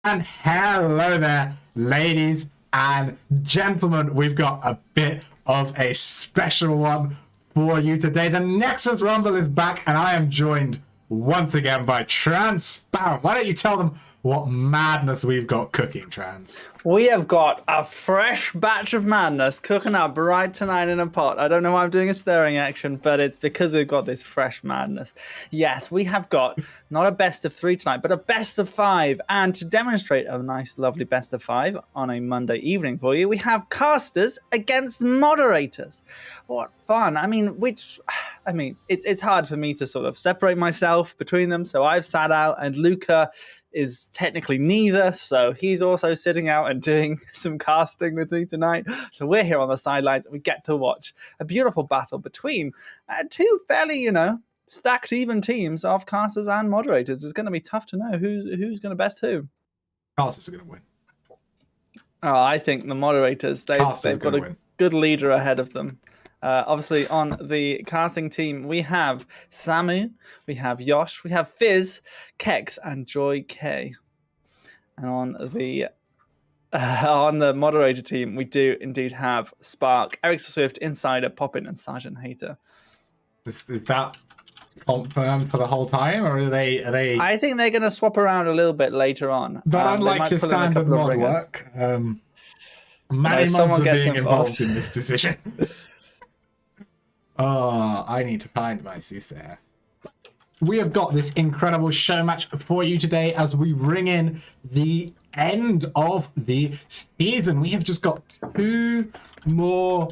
And hello there, ladies and gentlemen. We've got a bit of a special one for you today. The Nexus Rumble is back, and I am joined once again by Transparent. Why don't you tell them what madness we've got cooking, Trans? We have got a fresh batch of madness cooking up right tonight in a pot. I don't know why I'm doing a stirring action, but it's because we've got this fresh madness. Yes, we have got not a best of 3 tonight, but a best of 5. And to demonstrate a nice, lovely best of 5 on a Monday evening for you, we have casters against moderators. What fun. It's hard for me to sort of separate myself between them. So I've sat out, and Luca is technically neither, so he's also sitting out and doing some casting with me tonight. So we're here on the sidelines, and we get to watch a beautiful battle between two fairly, stacked even teams of casters and moderators. It's going to be tough to know who's going to best who. Casters are going to win. Oh, I think the moderators, they've got a good leader ahead of them. Obviously, on the casting team, we have Samu, we have Yosh, we have Fizz, Kex, and Joy K. And on the moderator team, we do indeed have Spark, Eric Swift, Insider, Poppin, and Sergeant Hater. Is that confirmed for the whole time, or are they? I think they're going to swap around a little bit later on. But unlike your standard mod work, many mods are being involved in this decision. Oh, I need to find my Soothsayer. We have got this incredible show match for you today as we ring in the end of the season. We have just got 2 more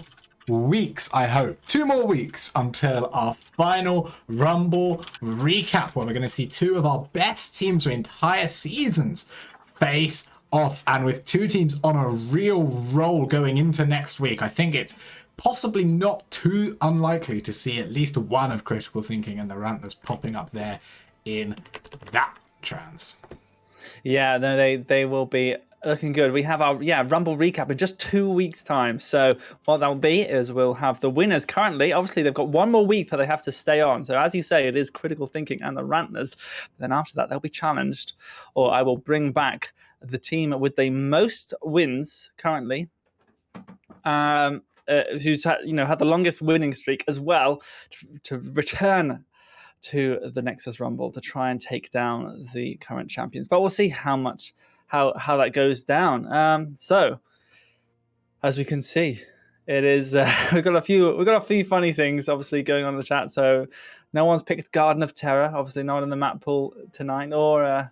weeks, I hope. 2 more weeks until our final Rumble recap, where we're going to see 2 of our best teams for entire seasons face off. And with 2 teams on a real roll going into next week, I think it's possibly not too unlikely to see at least one of Critical Thinking and the Rantlers popping up there in that Trans. Yeah, no, they will be looking good. We have our Rumble recap in just 2 weeks' time. So what that will be is we'll have the winners currently. Obviously, they've got 1 more week that they have to stay on. So as you say, it is Critical Thinking and the Rantlers. Then after that, they'll be challenged, or I will bring back the team with the most wins currently. Who's had the longest winning streak as well, to return to the Nexus Rumble to try and take down the current champions. But we'll see how that goes down. So as we can see, it is we've got a few funny things obviously going on in the chat. So no one's picked Garden of Terror, obviously not in the map pool tonight, or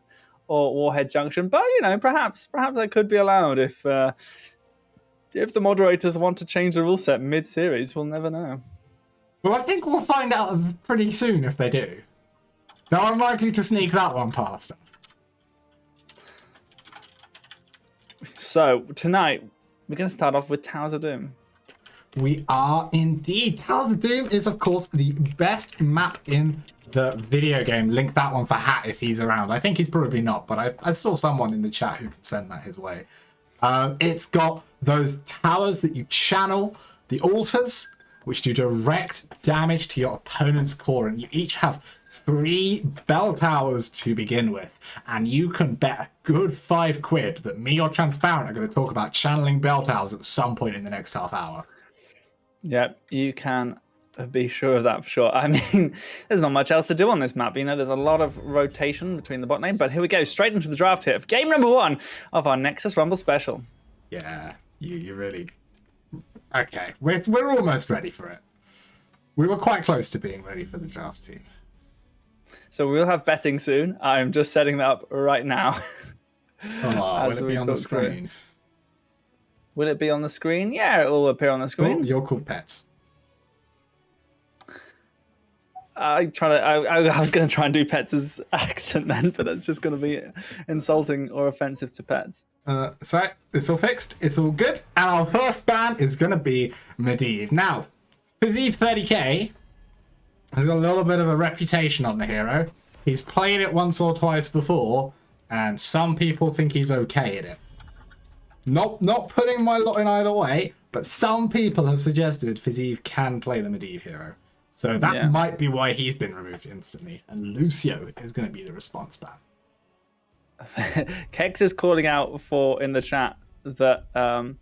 Warhead Junction. But perhaps that could be allowed if the moderators want to change the rule set mid-series. We'll never know. Well, I think we'll find out pretty soon if they do. They're unlikely to sneak that one past us. So, tonight, we're going to start off with Towers of Doom. We are indeed. Towers of Doom is, of course, the best map in the video game. Link that one for Hat if he's around. I think he's probably not, but I saw someone in the chat who could send that his way. It's got those towers that you channel, the altars, which do direct damage to your opponent's core, and you each have 3 bell towers to begin with, and you can bet a good £5 that me or Transparent are going to talk about channeling bell towers at some point in the next half hour. Yep, you can be sure of that for sure. I mean, there's not much else to do on this map. There's a lot of rotation between the bot lane, but here we go, straight into the draft here of game number 1 of our Nexus Rumble special. Yeah, you really... Okay, we're almost ready for it. We were quite close to being ready for the draft team. So we'll have betting soon. I'm just setting that up right now. Oh, will it be on the screen? Will it be on the screen? Yeah, it will appear on the screen. Oh, you're called Pets. I was going to try and do Pets' accent then, but that's just going to be insulting or offensive to Pets. So it's all fixed. It's all good. And our first ban is going to be Medivh. Now, Medivh 30k has got a little bit of a reputation on the hero. He's played it once or twice before, and some people think he's okay at it. Not putting my lot in either way, but some people have suggested Medivh can play the Medivh hero. So that might be why he's been removed instantly. And Lucio is going to be the response ban. Kex is calling out in the chat that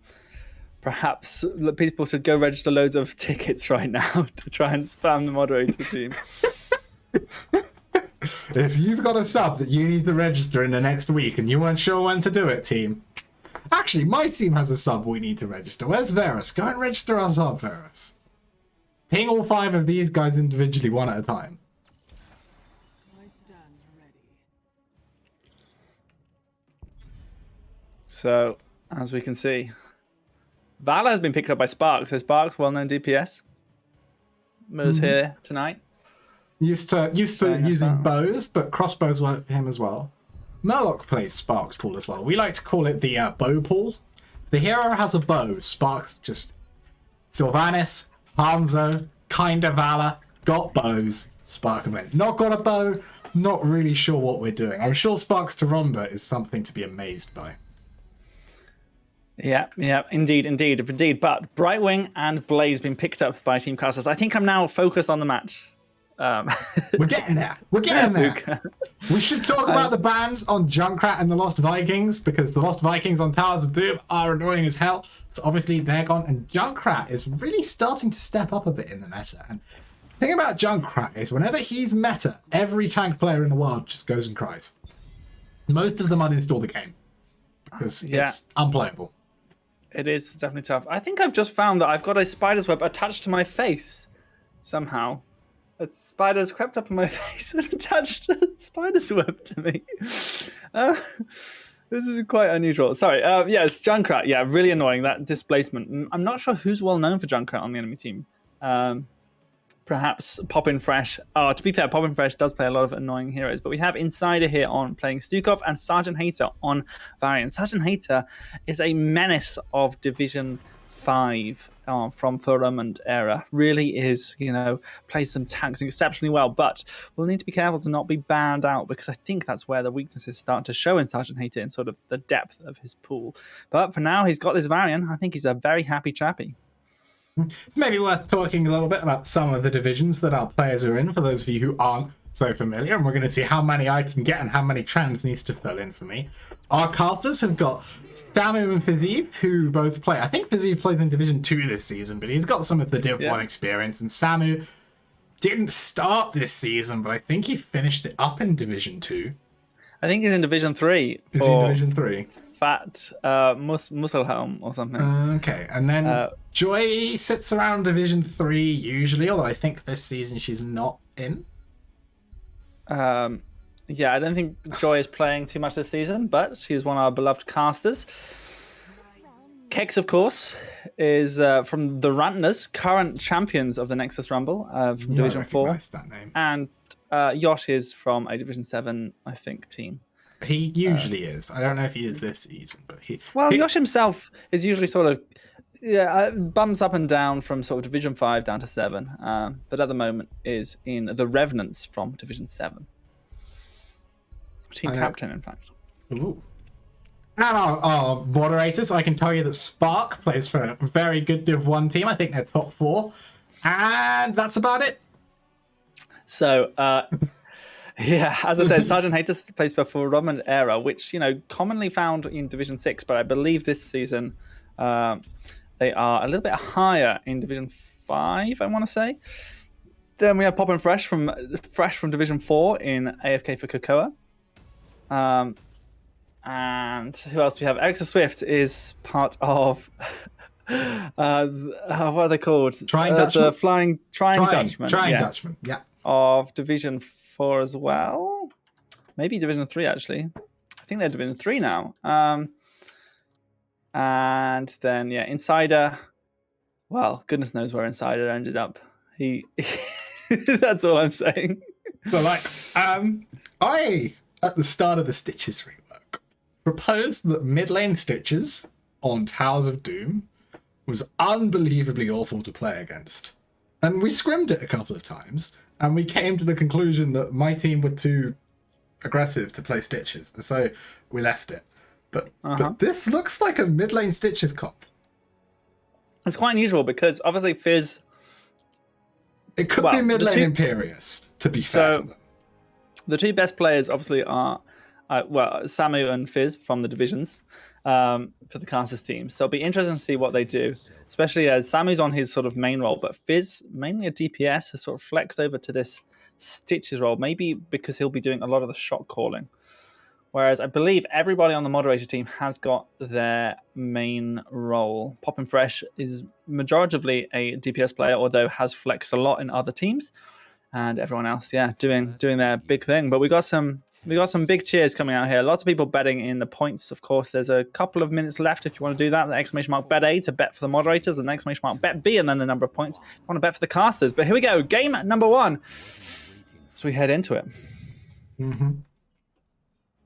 perhaps people should go register loads of tickets right now to try and spam the moderator team. If you've got a sub that you need to register in the next week and you weren't sure when to do it, team. Actually, my team has a sub we need to register. Where's Varus? Go and register our sub, Varus. Ping all 5 of these guys individually, one at a time. I stand ready. So, as we can see, Vala has been picked up by Sparks. So Sparks, well-known DPS, was here tonight. Used to using bows, but crossbows work for him as well. Murloc plays Sparks pool as well. We like to call it the bow pool. The hero has a bow. Sparks just Sylvanas, Hanzo, kinda Vala, got bows. Spark and win. Not got a bow. Not really sure what we're doing. I'm sure Sparks to Romba is something to be amazed by. Yeah, indeed. But Brightwing and Blaze being picked up by Team Casters. I think I'm now focused on the match. We're getting there. We should talk about the bans on Junkrat and the Lost Vikings, because the Lost Vikings on Towers of Doom are annoying as hell. So obviously they're gone, and Junkrat is really starting to step up a bit in the meta. And the thing about Junkrat is whenever he's meta, every tank player in the world just goes and cries. Most of them uninstall the game because it's unplayable. It is definitely tough. I think I've just found that I've got a spider's web attached to my face somehow. A spider's crept up on my face and attached a spider's web to me. This is quite unusual. Sorry. It's Junkrat. Yeah, really annoying, that displacement. I'm not sure who's well known for Junkrat on the enemy team. Perhaps Poppin' Fresh. To be fair, Poppin' Fresh does play a lot of annoying heroes, but we have Insider here on playing Stukov and Sergeant Hater on Varian. Sergeant Hater is a menace of Division 5 from Thurmond era. Really is, plays some tanks exceptionally well, but we'll need to be careful to not be banned out, because I think that's where the weaknesses start to show in Sergeant Hater in sort of the depth of his pool. But for now, he's got this Varian. I think he's a very happy chappy. It's maybe worth talking a little bit about some of the divisions that our players are in, for those of you who aren't so familiar, and we're going to see how many I can get and how many Trans needs to fill in for me. Our casters have got Samu and Fiziv, who both play. I think Fiziv plays in Division 2 this season, but he's got some of the Div 1 experience, and Samu didn't start this season, but I think he finished it up in Division 2. I think he's in Division 3. Is he in Division 3? Fat Musselhelm or something. Okay, and then Joy sits around Division 3 usually, although I think this season she's not in. I don't think Joy is playing too much this season, but she's one of our beloved casters. Kex, of course, is from the Rantners, current champions of the Nexus Rumble from Division 4. That name. And Yosh is from a Division 7, I think, team. He usually is. I don't know if he is this season, but Yosh himself is usually sort of bumps up and down from sort of Division 5 down to 7, but at the moment is in the Revenants from Division 7. Team captain, in fact. Ooh. And our moderators, I can tell you that Spark plays for a very good Div 1 team. I think they're top 4. And that's about it. So, as I said, Sergeant Hater plays for Thurmond era, which, commonly found in Division 6, but I believe this season they are a little bit higher in Division 5, I want to say. Then we have Poppin' Fresh from Division 4 in AFK for Cocoa. And who else do we have? Erixa Swift is part of what are they called? Trying Dutchman? The Flying Dutchman. Dutchman, yeah. Of Division 4 as well. Maybe Division 3, actually. I think they're Division 3 now. And then, Insider. Well, goodness knows where Insider ended up. That's all I'm saying. So, I, at the start of the Stitches rework, proposed that mid lane Stitches on Towers of Doom was unbelievably awful to play against. And we scrimmed it a couple of times, and we came to the conclusion that my team were too aggressive to play Stitches, and so we left it. But this looks like a mid lane Stitches comp. It's quite unusual because obviously Fizz. It could be mid lane Imperious, to be fair to them. The two best players obviously are well, Samu and Fizz from the divisions for the casters team. So it'll be interesting to see what they do, especially as Samu's on his sort of main role, but Fizz, mainly a DPS, has sort of flexed over to this Stitches role, maybe because he'll be doing a lot of the shot calling. Whereas I believe everybody on the moderator team has got their main role. Poppin' Fresh is majoritively a DPS player, although has flexed a lot in other teams. And everyone else, yeah, doing their big thing. But we got some big cheers coming out here. Lots of people betting in the points. Of course, there's a couple of minutes left if you want to do that. The exclamation mark bet A to bet for the moderators, and the exclamation mark bet B, and then the number of points if you want to bet for the casters. But here we go, game number 1. So we head into it.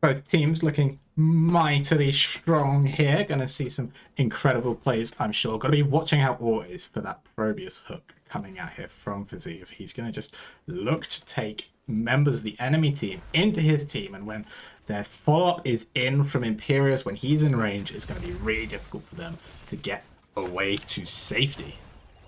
Both teams looking mightily strong here. Going to see some incredible plays, I'm sure. Got to be watching out always for that Probius hook coming out here from Viziv. He's going to just look to take members of the enemy team into his team, and when their follow-up is in from Imperius, when he's in range, it's going to be really difficult for them to get away to safety.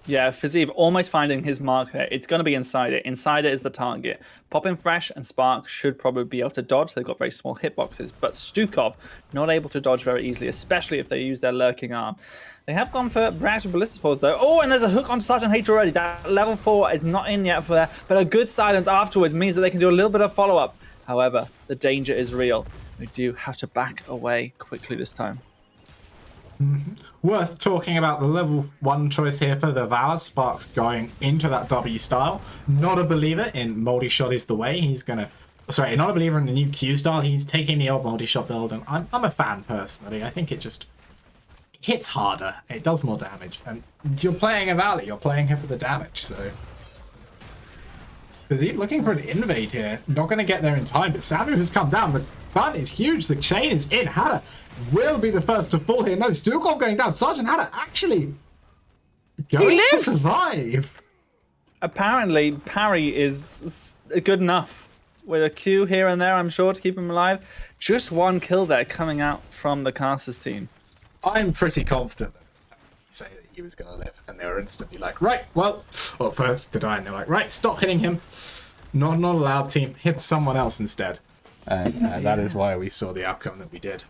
Yeah, Fiziv almost finding his mark there. It's going to be Insider. Insider is the target. Poppin' Fresh and Spark should probably be able to dodge. They've got very small hitboxes. But Stukov, not able to dodge very easily, especially if they use their Lurking Arm. They have gone for reactive Ballista Spores, though. Oh, and there's a hook on Sergeant H already. That level 4 is not in yet for there. But a good silence afterwards means that they can do a little bit of follow-up. However, the danger is real. We do have to back away quickly this time. Worth talking about the level 1 choice here for the Valor. Sparks going into that W style. Not a believer in multi-shot is the way. He's going to... Sorry, not a believer in the new Q style. He's taking the old multi-shot build, and I'm a fan personally. I think it just hits harder. It does more damage. And you're playing a Valor. You're playing here for the damage, so... Is he looking for an invade here? Not going to get there in time, but Samu has come down. The fun is huge. The chain is in. Hada will be the first to fall here. No, Stukov going down. Sergeant Hada actually going to survive. Apparently, parry is good enough. With a Q here and there, I'm sure, to keep him alive. Just one kill there coming out from the casters team. I'm pretty confident that say that he was going to live, and they were instantly like, right, well, first to die, and they're like, right, stop hitting him. Not allowed, team. Hit someone else instead. And that is why we saw the outcome that we did.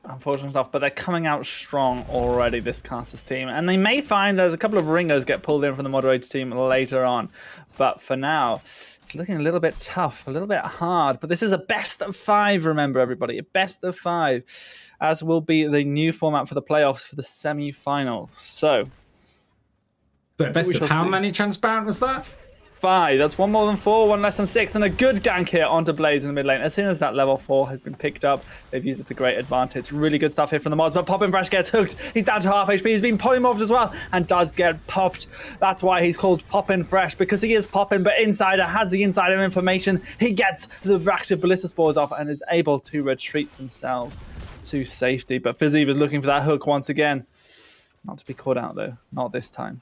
Unfortunate stuff, but they're coming out strong already, this casters team. And they may find there's a couple of ringers get pulled in from the moderator team later on. But for now, it's looking a little bit tough, a little bit hard. But this is a best of 5, remember, everybody. A best of 5, as will be the new format for the playoffs for the semi-finals. So best of how many transparent was that? 5. That's 1 more than 4, 1 less than 6, and a good gank here onto Blaze in the mid lane. As soon as that level 4 has been picked up, they've used it to great advantage. Really good stuff here from the mods, but Poppin' Fresh gets hooked. He's down to half HP. He's been polymorphed as well, and does get popped. That's why he's called Poppin' Fresh, because he is popping, but Insider has the insider information. He gets the reactive Ballista Spores off and is able to retreat themselves to safety. But Fiziv is looking for that hook once again. Not to be caught out, though. Not this time.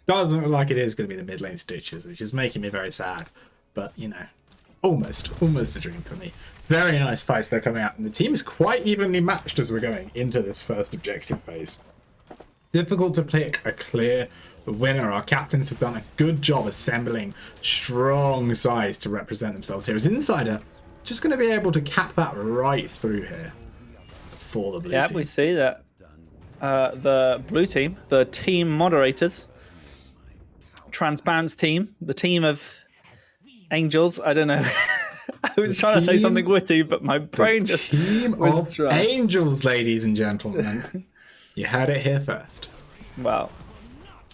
Doesn't look like it is going to be the mid lane Stitches, which is making me very sad. But, you know, almost a dream for me. Very nice fights they're coming out, and the team is quite evenly matched as we're going into this first objective phase. Difficult to pick a clear winner. Our captains have done a good job assembling strong sides to represent themselves here. As Insider, just going to be able to cap that right through here for the blue team. Yeah, we see that the blue team, the team moderators, Transparent's team, the team of angels. I don't know. I was trying to say something witty, but my brain just team of angels, ladies and gentlemen. You heard it here first. Well,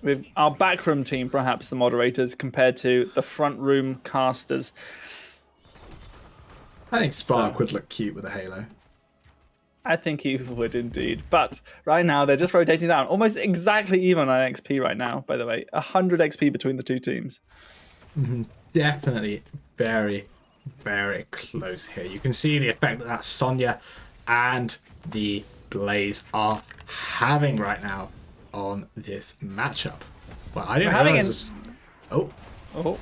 with our backroom team, perhaps the moderators, compared to the front room casters. I think Spark would look cute with a halo. I think he would indeed. But right now, they're just rotating down. Almost exactly even on XP right now, by the way. 100 XP between the two teams. Definitely very, very close here. You can see the effect that Sonya and the Blaze are having right now on this matchup. Well, I didn't realize this. Oh.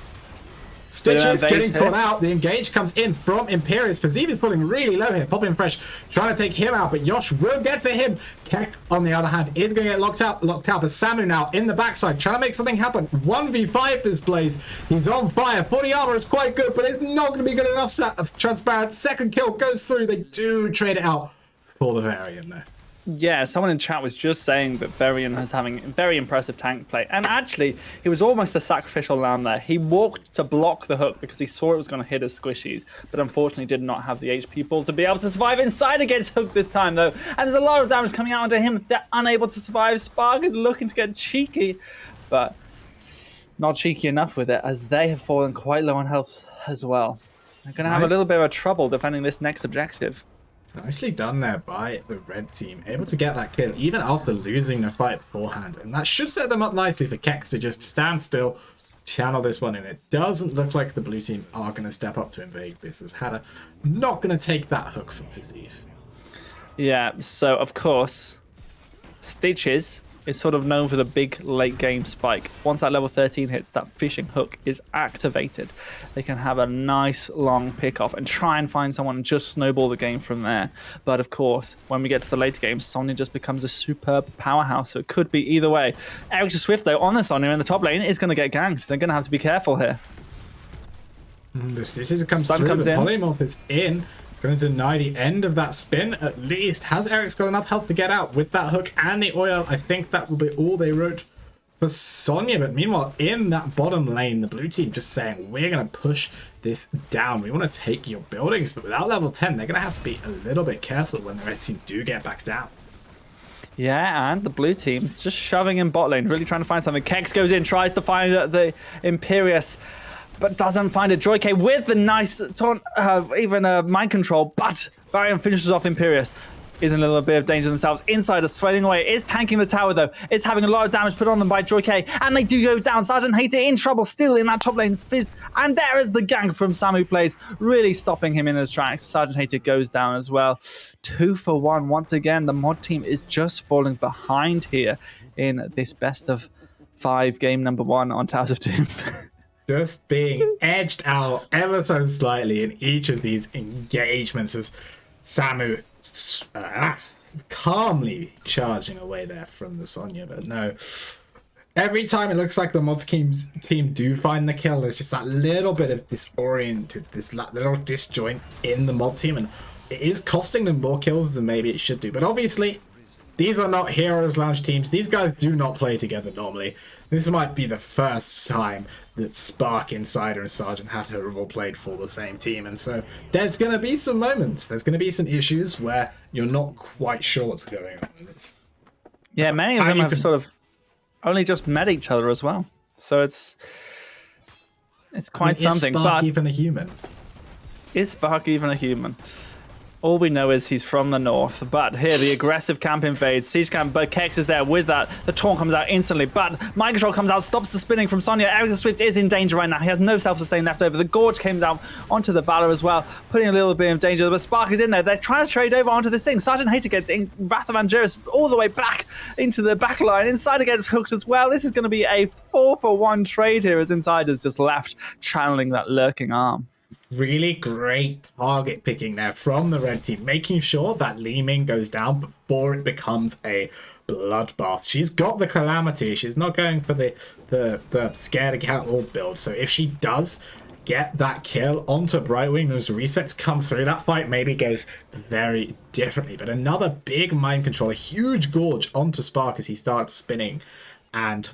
Stitches getting here. caught out. The engage comes in from Imperius. Fazeev is pulling really low here. Popping Fresh trying to take him out, but Yosh will get to him. Keck, on the other hand, is going to get locked out. But Samu now in the backside trying to make something happen. 1v5 this Blaze. He's on fire. 40 armor is quite good, but it's not going to be good enough. Transparent. Second kill goes through. They do trade it out for the Varian there. Yeah, someone in chat was just saying that Varian is having very impressive tank play. And actually, he was almost a sacrificial lamb there. He walked to block the hook because he saw it was going to hit his squishies, but unfortunately did not have the HP pool to be able to survive inside against Hook this time, though. And there's a lot of damage coming out onto him. They're unable to survive. Spark is looking to get cheeky, but not cheeky enough with it, as they have fallen quite low on health as well. They're going to have a little bit of trouble defending this next objective. Nicely done there by the red team, able to get that kill even after losing the fight beforehand, and that should set them up nicely for Kex to just stand still, channel this one in. It doesn't look like the blue team are going to step up to invade this, as Hadda not going to take that hook from Fazeev. Yeah, so of course, Stitches is sort of known for the big late game spike. Once that level 13 hits, that fishing hook is activated. They can have a nice long pick off and try and find someone and just snowball the game from there. But of course, when we get to the later games, Sonya just becomes a superb powerhouse, so it could be either way. Eric Swift, though, on the Sonya in the top lane is going to get ganked. They're going to have to be careful here. The Stitches comes Stun through, comes the in. Polymorph is in. Going to deny the end of that spin, at least. Has Eric's got enough health to get out with that hook and the oil? I think that will be all they wrote for Sonya. But meanwhile, in that bottom lane, the blue team just saying, we're going to push this down. We want to take your buildings, but without level 10, they're going to have to be a little bit careful when the red team do get back down. Yeah, and the blue team just shoving in bot lane, really trying to find something. Kex goes in, tries to find the Imperius, but doesn't find it. Joy K with the nice taunt, even mind control, but Varian finishes off Imperius. Is in a little bit of danger themselves. Insider swelling away, is tanking the tower though, is having a lot of damage put on them by Joy K, and they do go down. Sergeant Hater in trouble still in that top lane. Fizz, and there is the gank from Samu Plays, really stopping him in his tracks. Sergeant Hater goes down as well. 2 for 1 once again. The mod team is just falling behind here in this best of 5 game number 1 on Towers of Doom. Just being edged out ever so slightly in each of these engagements as Samu calmly charging away there from the Sonya. But no, every time it looks like the mods team do find the kill, there's just that little bit of disoriented, this little disjoint in the mod team, and it is costing them more kills than maybe it should do. But obviously, these are not Heroes Lounge teams. These guys do not play together normally. This might be the first time that Spark, Insider, and Sergeant Hatter have all played for the same team. And so there's going to be some moments. There's going to be some issues where you're not quite sure what's going on. Yeah, many of them have sort of only just met each other as well. So it's quite something. Is Spark but even a human? is Spark even a human? All we know is he's from the north. But here, the aggressive camp invades. Siege camp, but Kex is there with that. The taunt comes out instantly, but mind control comes out, stops the spinning from Sonya. Eric the Swift is in danger right now. He has no self-sustain left over. The Gorge came down onto the Valor as well, putting a little bit of danger. But Spark is in there. They're trying to trade over onto this thing. Sergeant Hater gets in. Wrath of Angerus all the way back into the back line. Insider gets hooked as well. This is going to be a 4-for-1 trade here as Insider's just left, channeling that lurking arm. Really great target picking there from the red team, making sure that Li Ming goes down before it becomes a bloodbath. She's got the Calamity. She's not going for the scared cat or build. So if she does get that kill onto Brightwing, those resets come through, that fight maybe goes very differently. But another big mind control, a huge Gorge onto Spark as he starts spinning, and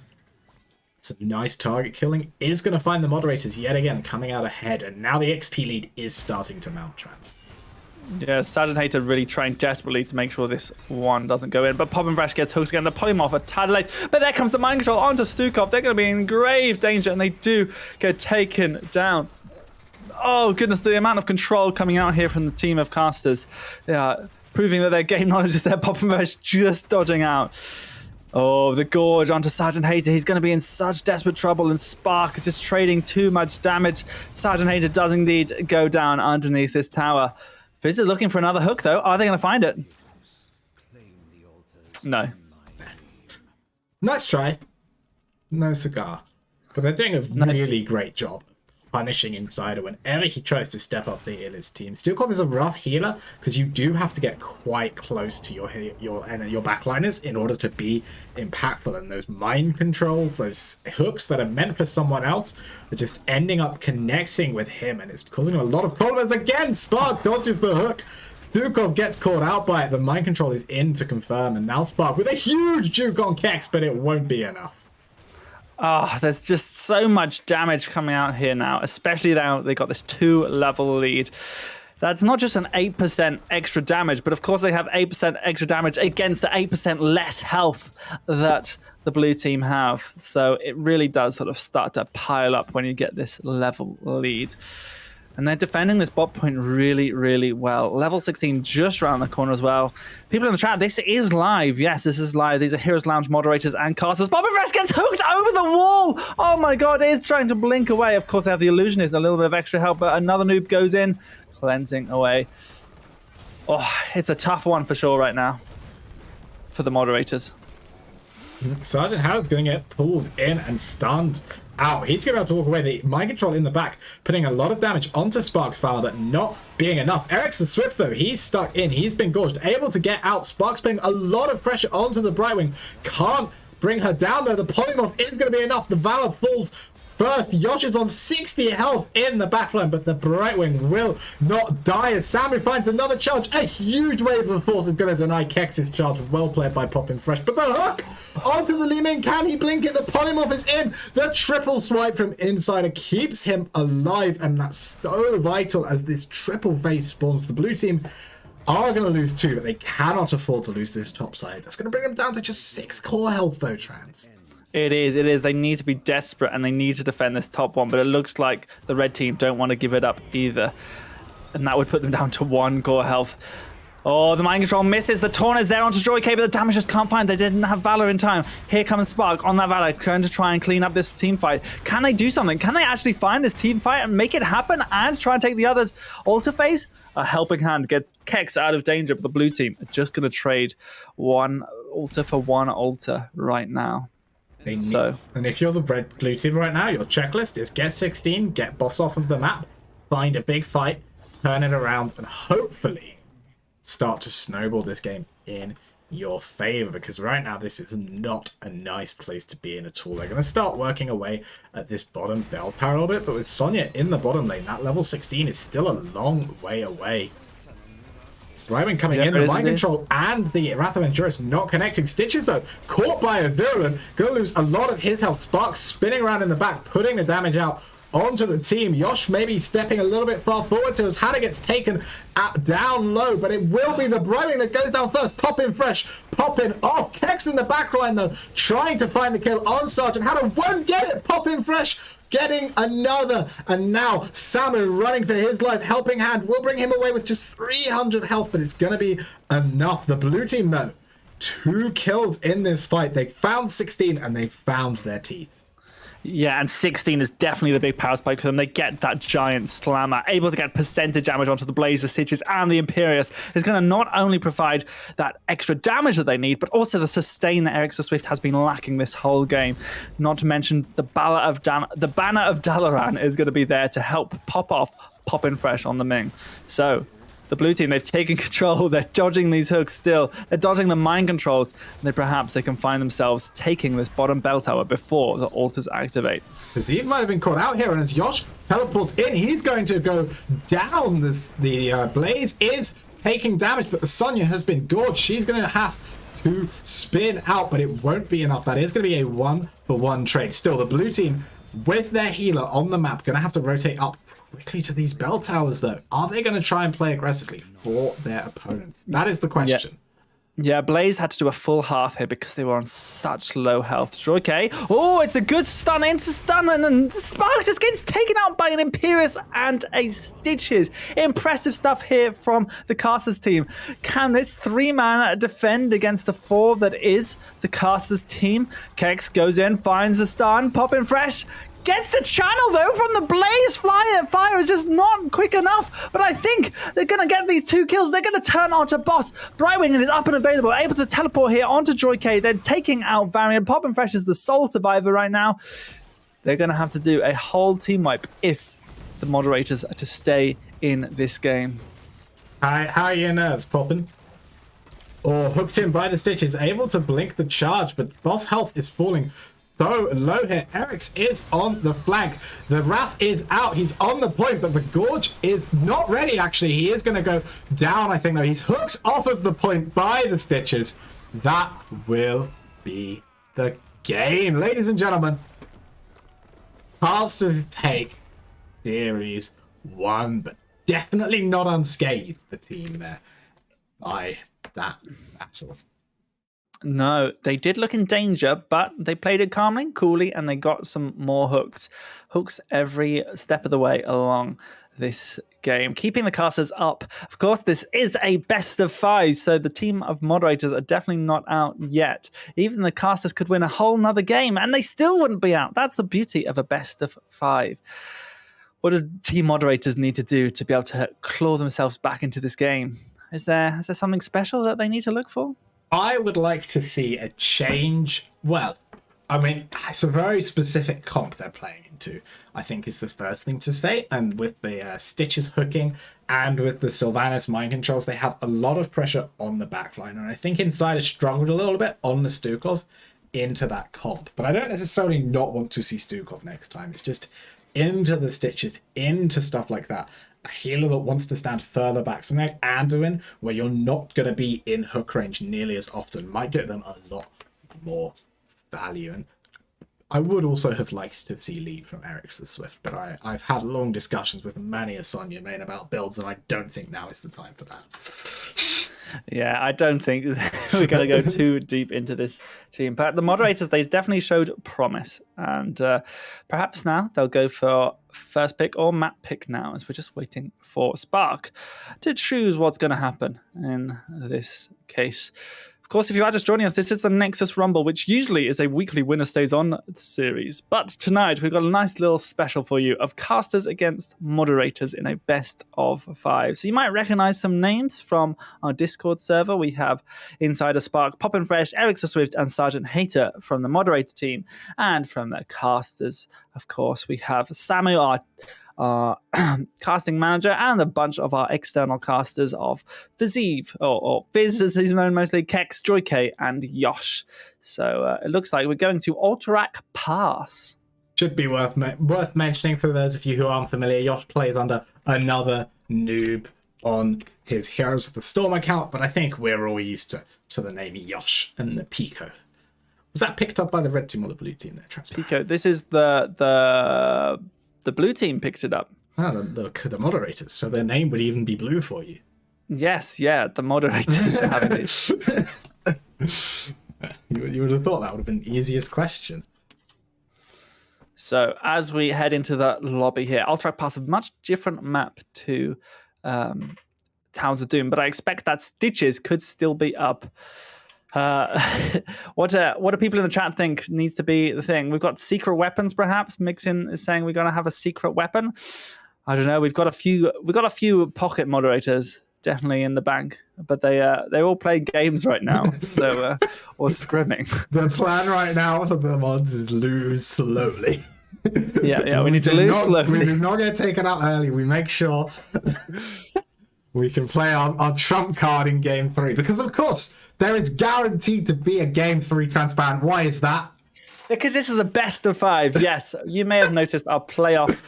some nice target killing is going to find the Moderators yet again coming out ahead, and now the XP lead is starting to mount, Trans. Yeah, Sergeant Hater really trying desperately to make sure this one doesn't go in, but Pop and Fresh gets hooked again. The Polymorph a tad late, but there comes the mind control onto Stukov. They're going to be in grave danger, and they do get taken down. Oh goodness, the amount of control coming out here from the team of casters, proving that their game knowledge is there. Pop and Fresh just dodging out. Oh, the Gorge onto Sergeant Hater. He's going to be in such desperate trouble, and Spark is just trading too much damage. Sergeant Hater does indeed go down underneath this tower. Fizz is looking for another hook, though. Are they going to find it? No. Nice try. No cigar. But they're doing a really great job punishing Insider whenever he tries to step up to heal his team. Stukov is a rough healer because you do have to get quite close to your backliners in order to be impactful, and those mind control, those hooks that are meant for someone else are just ending up connecting with him, and it's causing a lot of problems. Again, Spark dodges the hook. Stukov gets caught out by it. The mind control is in to confirm, and now Spark with a huge juke on Kex, but it won't be enough. Oh, there's just so much damage coming out here now, especially now they got this 2-level lead. That's not just an 8% extra damage, but of course they have 8% extra damage against the 8% less health that the blue team have. So it really does sort of start to pile up when you get this level lead. And they're defending this bot point really, really well. Level 16 just around the corner as well. People in the chat, this is live. Yes, this is live. These are Heroes Lounge moderators and casters. Bo5 gets hooked over the wall. Oh my god, it is trying to blink away. Of course, they have the Illusionist, a little bit of extra help, but another noob goes in, cleansing away. Oh, it's a tough one for sure right now for the moderators. Sergeant Howard's going to get pulled in and stunned out. He's going to have to walk away. The mind control in the back, putting a lot of damage onto Spark's Fowler, but not being enough. Ericsson Swift, though, he's stuck in. He's been gorged. Able to get out. Spark's putting a lot of pressure onto the Brightwing. Can't bring her down, though. The polymorph is going to be enough. The Valor falls first. Yosh is on 60 health in the backline, but the Brightwing will not die as Samu finds another charge. A huge wave of force is going to deny Kex's charge. Well played by Poppin Fresh, but the hook onto the Li Ming. Can he blink it? The polymorph is in. The triple swipe from Insider keeps him alive, and that's so vital as this triple phase spawns. The blue team are going to lose 2, but they cannot afford to lose this top side. That's going to bring them down to just 6 core health, though, Trans. It is. They need to be desperate and they need to defend this top one, but it looks like the red team don't want to give it up either. And that would put them down to 1 core health. Oh, the mind control misses. The taunt is there onto Joy K, but the damage just can't find. They didn't have Valor in time. Here comes Spark on that Valor, going to try and clean up this team fight. Can they do something? Can they actually find this team fight and make it happen and try and take the other altar phase? A helping hand gets Kex out of danger, but the blue team are just going to trade 1 altar for 1 altar right now. And if you're the red blue team right now, your checklist is get 16, get boss off of the map, find a big fight, turn it around, and hopefully start to snowball this game in your favor, because right now this is not a nice place to be in at all. They're going to start working away at this bottom bell tower a little bit, but with Sonya in the bottom lane, that level 16 is still a long way away. Brightwing coming in, the mind control and the Wrath of Endurance not connecting. Stitches, though, caught by a Virulent, gonna lose a lot of his health. Spark spinning around in the back, putting the damage out onto the team. Yosh maybe stepping a little bit far forward, so his Hannah gets taken down low, but it will be the Brightwing that goes down first. Poppin Fresh, Poppin. Oh, Kex in the backline, though, trying to find the kill on Sergeant Hannah. Won't get it. Poppin Fresh getting another, and now Samu running for his life. Helping hand will bring him away with just 300 health, but it's gonna be enough. The blue team, though, 2 kills in this fight. They found 16 and they found their teeth. Yeah, and 16 is definitely the big power spike for them. They get that giant slammer, able to get percentage damage onto the Blaze, the Stitches, and the Imperious. Is going to not only provide that extra damage that they need, but also the sustain that Ericsson Swift has been lacking this whole game. Not to mention the Banner of Dalaran is going to be there to help pop off Poppin Fresh on the Ming. So the blue team, they've taken control. They're dodging these hooks still. They're dodging the mind controls. And perhaps they can find themselves taking this bottom bell tower before the altars activate. Khazeev might have been caught out here, and as Yosh teleports in, he's going to go down. The Blaze is taking damage, but the Sonya has been gorged. She's going to have to spin out, but it won't be enough. That is going to be a 1-for-1 trade. Still, the blue team, with their healer on the map, going to have to rotate up quickly to these bell towers, though. Are they going to try and play aggressively for their opponent? That is the question. Yeah, Blaze had to do a full half here because they were on such low health. Okay. Oh, it's a good stun into stun, and then Spark just gets taken out by an Imperious and a Stitches. Impressive stuff here from the Casters team. Can this 3-man defend against the 4 that is the Casters team? Kex goes in, finds the stun, Poppin Fresh. Gets the channel, though, from the Blaze. Fire is just not quick enough. But I think they're going to get these 2 kills. They're going to turn onto Boss. Brightwing is up and available, able to teleport here onto Joy K, then taking out Varian. Poppin Fresh is the sole survivor right now. They're going to have to do a whole team wipe if the Moderators to stay in this game. How are your nerves popping? Or hooked in by the stitches, able to blink the charge, but boss health is falling so low here. Eric's is on the flank. The Wrath is out. He's on the point, but the Gorge is not ready, actually. He is going to go down, I think, though. He's hooked off of the point by the stitches. That will be the game. Ladies and gentlemen, chance to take Series 1, but definitely not unscathed, the team there, by that battle. No, they did look in danger, but they played it calmly, coolly, and they got some more hooks. Hooks every step of the way along this game, keeping the casters up. Of course, this is a best of 5, so the team of Moderators are definitely not out yet. Even the casters could win a whole nother game, and they still wouldn't be out. That's the beauty of a best of 5. What do team Moderators need to do to be able to claw themselves back into this game? Is there something special that they need to look for? I would like to see a change. Well, I mean, it's a very specific comp they're playing into, I think, is the first thing to say. And with the Stitches hooking and with the Sylvanas mind controls, they have a lot of pressure on the backline. And I think Inside has struggled a little bit on the Stukov into that comp. But I don't necessarily not want to see Stukov next time. It's just into the Stitches, into stuff like that. A healer that wants to stand further back, something like Anduin, where you're not going to be in hook range nearly as often, might get them a lot more value. And I would also have liked to see lead from Eric's the Swift, but I've had long discussions with many a Sonya main about builds, and I don't think now is the time for that. Yeah, I don't think we're going to go too deep into this team. But the Moderators, they definitely showed promise. And perhaps now they'll go for first pick or map pick now, as we're just waiting for Spark to choose what's going to happen in this case. Of course, if you are just joining us, this is the Nexus Rumble, which usually is a weekly winner stays on series. But tonight, we've got a nice little special for you of casters against Moderators in a best of 5. So you might recognize some names from our Discord server. We have Insider Spark, Poppin' Fresh, Eric the Swift, and Sergeant Hater from the Moderator team. And from the casters, of course, we have Samu, our casting manager, and a bunch of our external casters of Viziv, or Viz as he's known mostly, Kex, Joyk, and Yosh. So it looks like we're going to Alterac Pass. Should be worth mentioning for those of you who aren't familiar, Yosh plays under another noob on his Heroes of the Storm account, but I think we're all used to the name Yosh and the Pico. Was that picked up by the red team or the blue team there, Transparent? Pico, this is the blue team picked it up. Oh, the Moderators. So their name would even be blue for you. Yes, yeah, the Moderators are having this. You would have thought that would have been the easiest question. So as we head into the lobby here, Alterac Pass, a much different map to Towers of Doom, but I expect that Stitches could still be up. What do people in the chat think needs to be the thing? We've got secret weapons, perhaps. Mixin is saying we're going to have a secret weapon. I don't know. We've got a few pocket Moderators definitely in the bank, but they're all playing games right now, so or scrimming. The plan right now for the mods is lose slowly. Yeah. We need to lose slowly. We're not going to take it out early. We make sure we can play our trump card in game 3, because of course there is guaranteed to be a game 3, Transparent. Why is that? Because this is a best of 5. Yes, you may have noticed our playoff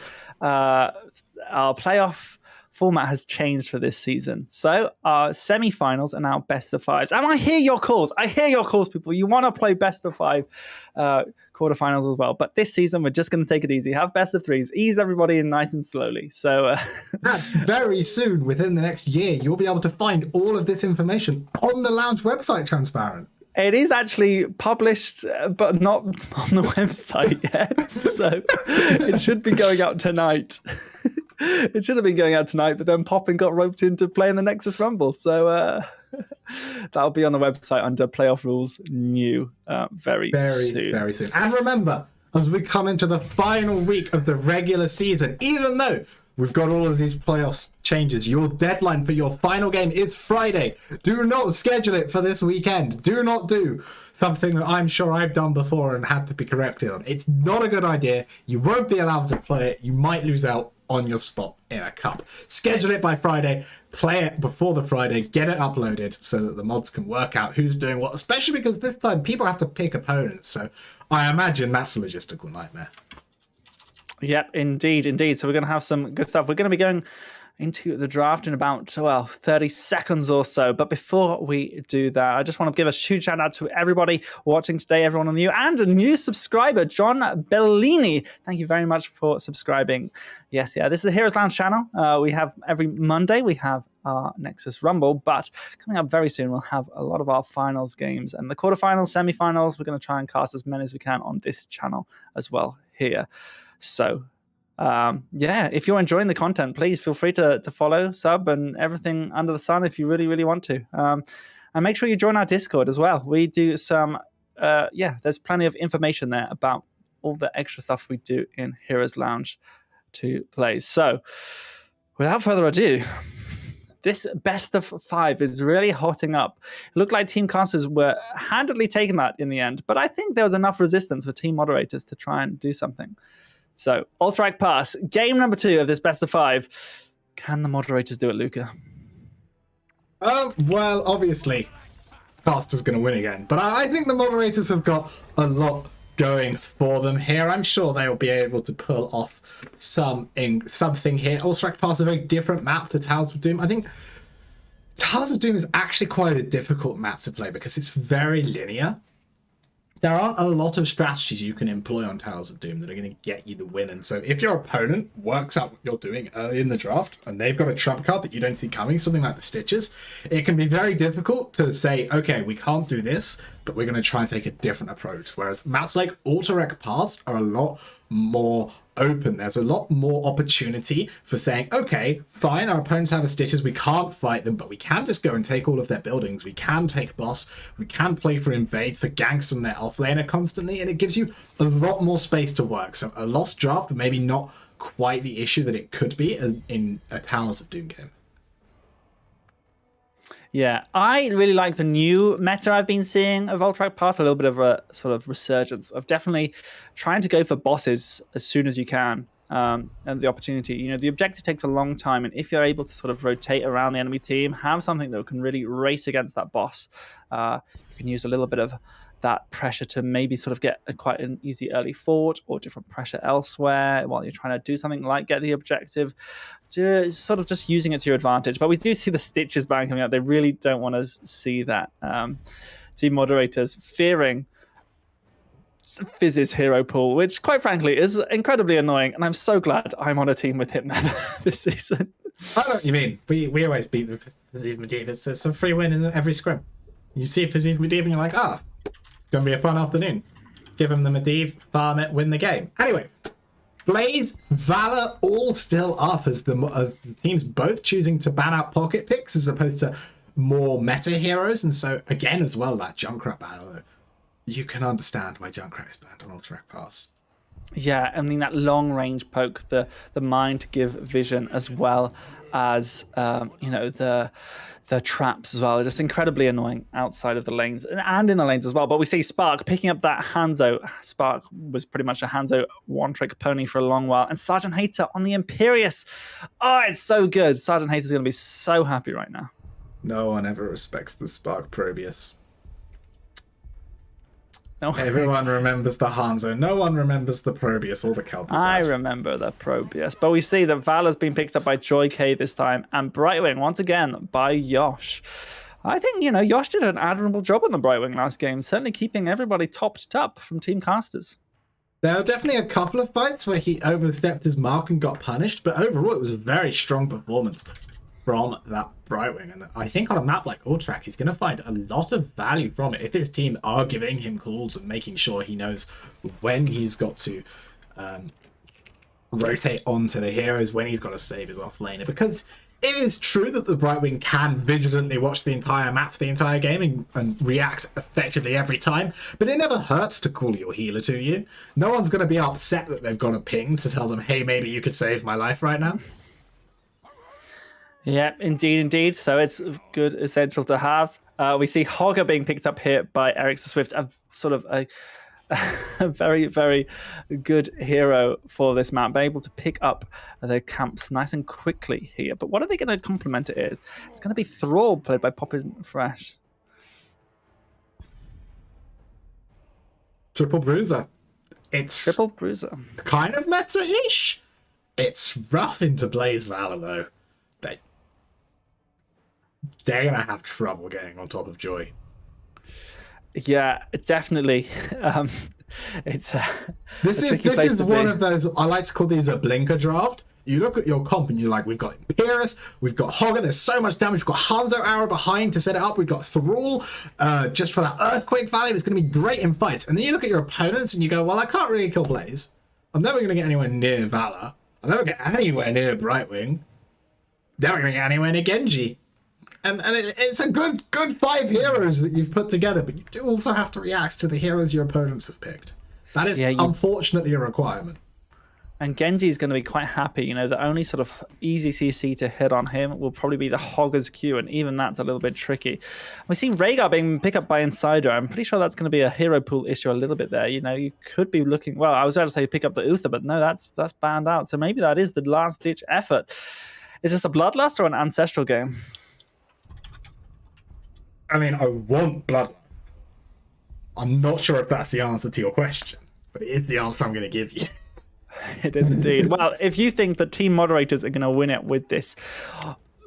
format has changed for this season. So our semi-finals are now best of 5s. And I hear your calls. People. You want to play best of 5 quarterfinals as well. But this season, we're just going to take it easy. Have best of 3s. Ease everybody in nice and slowly. So very soon, within the next year, you'll be able to find all of this information on the Lounge website, Transparent. It is actually published, but not on the website yet. So it should be going out tonight. It should have been going out tonight, but then Poppin got roped into playing the Nexus Rumble. So that'll be on the website under Playoff Rules New very soon. Very soon. And remember, as we come into the final week of the regular season, even though we've got all of these playoffs changes, your deadline for your final game is Friday. Do not schedule it for this weekend. Do not do something that I'm sure I've done before and had to be corrected on. It's not a good idea. You won't be allowed to play it. You might lose out on your spot in a cup. Schedule it by Friday, play it before the Friday, get it uploaded so that the mods can work out who's doing what, especially because this time people have to pick opponents. So I imagine that's a logistical nightmare. Yep, indeed. So we're going to have some good stuff. We're going to be going into the draft in about 30 seconds or so. But before we do that, I just want to give a huge shout out to everybody watching today, everyone on the new and a new subscriber, John Bellini. Thank you very much for subscribing. Yes, this is the Heroes Lounge channel. We have every Monday we have our Nexus Rumble, but coming up very soon we'll have a lot of our finals games and the quarterfinals, semifinals. We're going to try and cast as many as we can on this channel as well here. So if you're enjoying the content, please feel free to follow, sub, and everything under the sun if you really, really want to. And make sure you join our Discord as well. We do some, there's plenty of information there about all the extra stuff we do in Heroes Lounge to play. So, without further ado, this best of 5 is really hotting up. It looked like team casters were handedly taking that in the end, but I think there was enough resistance for team moderators to try and do something. So, Ultrac Pass, game number 2 of this best of 5. Can the moderators do it, Luca? Well, obviously, Caster's going to win again. But I think the moderators have got a lot going for them here. I'm sure they'll be able to pull off something here. Ultrac Pass is a very different map to Towers of Doom. I think Towers of Doom is actually quite a difficult map to play because it's very linear. There aren't a lot of strategies you can employ on Towers of Doom that are going to get you the win. And so if your opponent works out what you're doing early in the draft and they've got a trump card that you don't see coming, something like the Stitches, it can be very difficult to say, okay, we can't do this, but we're going to try and take a different approach. Whereas maps like Ultrac Pass are a lot more open. There's a lot more opportunity for saying, okay, fine, our opponents have a Stitches, we can't fight them, but we can just go and take all of their buildings, we can take boss, we can play for invades, for ganks on their offlaner constantly, and it gives you a lot more space to work. So a lost draft, maybe not quite the issue that it could be in a Towers of Doom game. Yeah, I really like the new meta I've been seeing of Ultrac Pass, a little bit of a sort of resurgence of definitely trying to go for bosses as soon as you can. And the opportunity, the objective takes a long time, and if you're able to sort of rotate around the enemy team, have something that can really race against that boss, you can use a little bit of that pressure to maybe sort of get quite an easy early fort or different pressure elsewhere while you're trying to do something like get the objective, to sort of just using it to your advantage. But we do see the Stitches ban coming up. They really don't want to see that. Team moderators fearing Fizz's hero pool, which quite frankly is incredibly annoying, and I'm so glad I'm on a team with him this season. I know what you mean. We always beat the Fizzy Medivh. It's a free win in every scrim. You see Fizzy Medivh and you're like, it's going to be a fun afternoon. Give him the Medivh, farm it, win the game. Anyway, Blaze, Valor, all still up as the teams both choosing to ban out pocket picks as opposed to more meta heroes. And so, again, as well, that Junkrat ban, although you can understand why Junkrat is banned on Ultrac Pass. Yeah, I mean, that long-range poke, the mind to give vision, as well as, the traps as well, are just incredibly annoying outside of the lanes and in the lanes as well. But we see Spark picking up that Hanzo. Spark was pretty much a Hanzo one-trick pony for a long while. And Sergeant Hater on the Imperious. Oh, it's so good. Sergeant Hater's going to be so happy right now. No one ever respects the Spark Probius. No. Everyone remembers the Hanzo. No one remembers the Probius or the Kel'Thuzad. I remember the Probius. But we see that Valor's been picked up by Joy K this time, and Brightwing once again by Yosh. I think, Yosh did an admirable job on the Brightwing last game, certainly keeping everybody topped up from team casters. There were definitely a couple of fights where he overstepped his mark and got punished, but overall it was a very strong performance from that Brightwing. And I think on a map like Ultrac, he's going to find a lot of value from it if his team are giving him calls and making sure he knows when he's got to rotate onto the heroes, when he's got to save his offlaner. Because it is true that the Brightwing can vigilantly watch the entire map for the entire game and react effectively every time, but it never hurts to call your healer to you. No one's going to be upset that they've got a ping to tell them, hey, maybe you could save my life right now. Yeah, indeed. So it's good, essential to have. We see Hogger being picked up here by Eric Swift, a sort of a a very, very good hero for this map. Able to pick up their camps nice and quickly here. But what are they going to complement it with? It's going to be Thrall, played by Poppin Fresh. Triple Bruiser. It's Triple Bruiser. kind of meta-ish. It's rough into Blaze Valor, though. They're going to have trouble getting on top of Joy. Yeah, definitely. It's This is one of those, I like to call these a blinker draft. You look at your comp and you're like, we've got Imperius, we've got Hogger, there's so much damage, we've got Hanzo Arrow behind to set it up, we've got Thrall just for that Earthquake value, it's going to be great in fights. And then you look at your opponents and you go, well, I can't really kill Blaze. I'm never going to get anywhere near Valor. I'll never get anywhere near Brightwing. Never going to get anywhere near Genji. And it's a good 5 heroes that you've put together, but you do also have to react to the heroes your opponents have picked. That is unfortunately a requirement. And Genji is going to be quite happy. You know, the only sort of easy CC to hit on him will probably be the Hogger's Q, and even that's a little bit tricky. We've seen Rhaegar being picked up by Insider. I'm pretty sure that's going to be a hero pool issue a little bit there. You know, you could be looking... Well, I was about to say pick up the Uther, but no, that's banned out. So maybe that is the last-ditch effort. Is this a Bloodlust or an Ancestral game? I mean, I want Bloodline. I'm not sure if that's the answer to your question, but it is the answer I'm going to give you. It is indeed. Well, if you think that Team Moderators are going to win it with this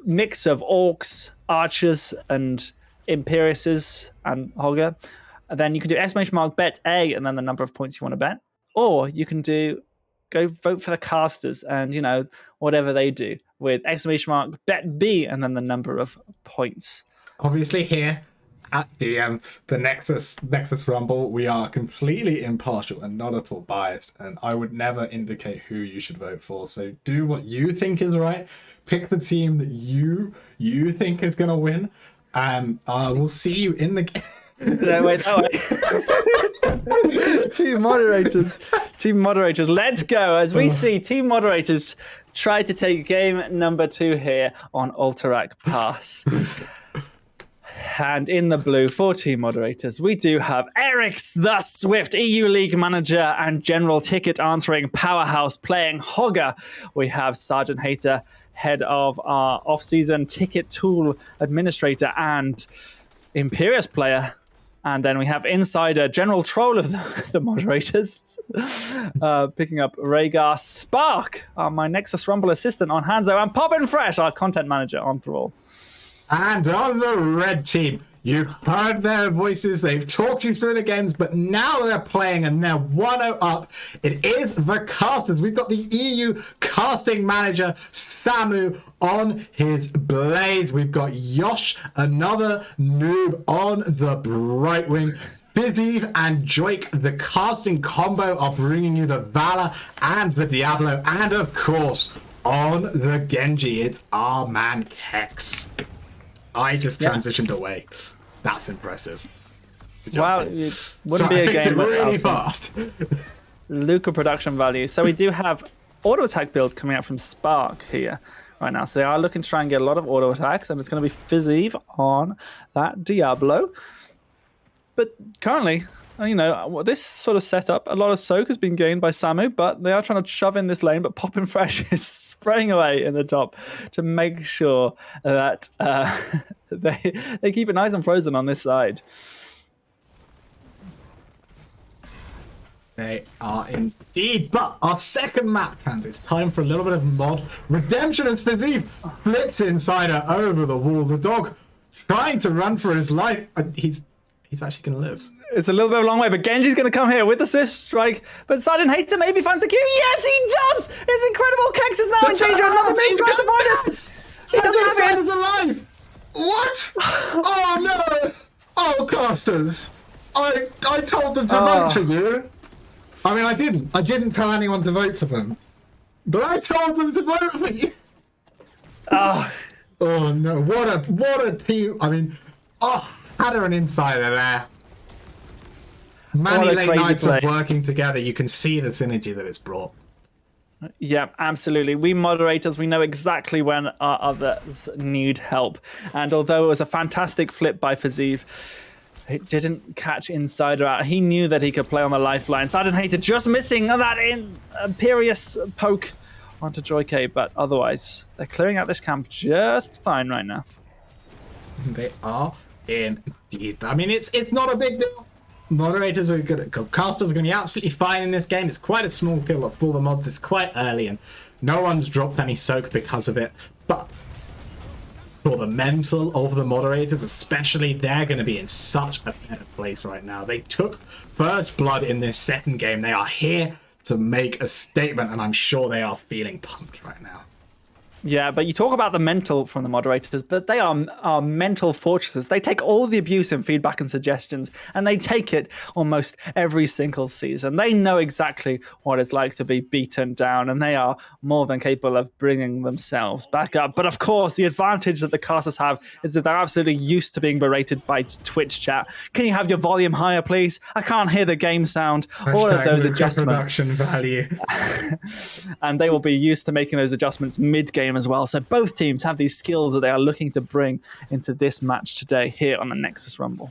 mix of Orcs, Archers, and Imperiuses and Hogger, then you can do !bet A and then the number of points you want to bet. Or you can go vote for the casters and, you know, whatever they do with !bet B and then the number of points. Obviously here at the Nexus Rumble, we are completely impartial and not at all biased, and I would never indicate who you should vote for. So do what you think is right. Pick the team that you think is going to win, and we'll see you in the game. No, wait. Team Moderators, let's go. As we see Team Moderators try to take game number 2 here on Alterac Pass. And in the blue for Team Moderators, we do have Eric's the Swift EU League manager and general ticket answering powerhouse playing Hogger. We have Sergeant Hater, head of our off-season ticket tool administrator and Imperius player. And then we have Insider, general troll of the Moderators, picking up Rhaegar, Spark, my Nexus Rumble assistant on Hanzo, and Poppin Fresh, our content manager on Thrall. And on the red team, you've heard their voices, they've talked you through the games, but now they're playing and they're 1-0 up. It is the casters. We've got the EU casting manager, Samu, on his Blaze. We've got Yosh, another noob, on the Brightwing. Fiziv and Joik, the casting combo, are bringing you the Valor and the Diablo. And of course, on the Genji, it's our man Kex. I just transitioned away. That's impressive. Wow, it wouldn't be a game really without fast. Luca production value. So we do have auto attack build coming out from Spark here right now. So they are looking to try and get a lot of auto attacks, and it's going to be Fiziv on that Diablo. But currently, you know, this sort of setup, a lot of soak has been gained by Samu, but they are trying to shove in this lane, but Poppin Fresh is spraying away in the top to make sure that they keep it nice and frozen on this side. They are indeed. But our second map, fans, it's time for a little bit of mod redemption as Fiziv flips Insider over the wall. The dog trying to run for his life. He's actually going to live. It's a little bit of a long way, but Genji's going to come here with the Swift Strike. But Sergeant Hater maybe finds the Q. Yes, he does! It's incredible. Kex is now in danger. Another thing tries to find it. He doesn't have it. Alive. What? Oh no! Oh, casters! I told them to vote for you. I mean, I didn't. I didn't tell anyone to vote for them, but I told them to vote for you. Oh no! What a team! I mean, had her an insider there. Many late nights of working together, you can see the synergy that it's brought. Yeah, absolutely. We Moderators, we know exactly when our others need help. And although it was a fantastic flip by Fiziv, It didn't catch Insider out. He knew that he could play on the lifeline. Sergeant Hater just missing that imperious poke onto Joy K, but otherwise, they're clearing out this camp just fine right now. They are indeed. I mean, it's not a big deal. Moderators are good. Casters are going to be absolutely fine in this game. It's quite a small kill for the mods. It's quite early, and no one's dropped any soak because of it. But for the mental of the Moderators, especially, they're going to be in such a better place right now. They took first blood in this second game. They are here to make a statement, and I'm sure they are feeling pumped right now. Yeah, but you talk about the mental from the Moderators, but they are mental fortresses. They take all the abuse and feedback and suggestions, and they take it almost every single season. They know exactly what it's like to be beaten down, and they are more than capable of bringing themselves back up. But of course, the advantage that the casters have is that they're absolutely used to being berated by Twitch chat. Can you have your volume higher, please? I can't hear the game sound. All of those adjustments. Production value. And they will be used to making those adjustments mid-game as well. So both teams have these skills that they are looking to bring into this match today here on the Nexus Rumble.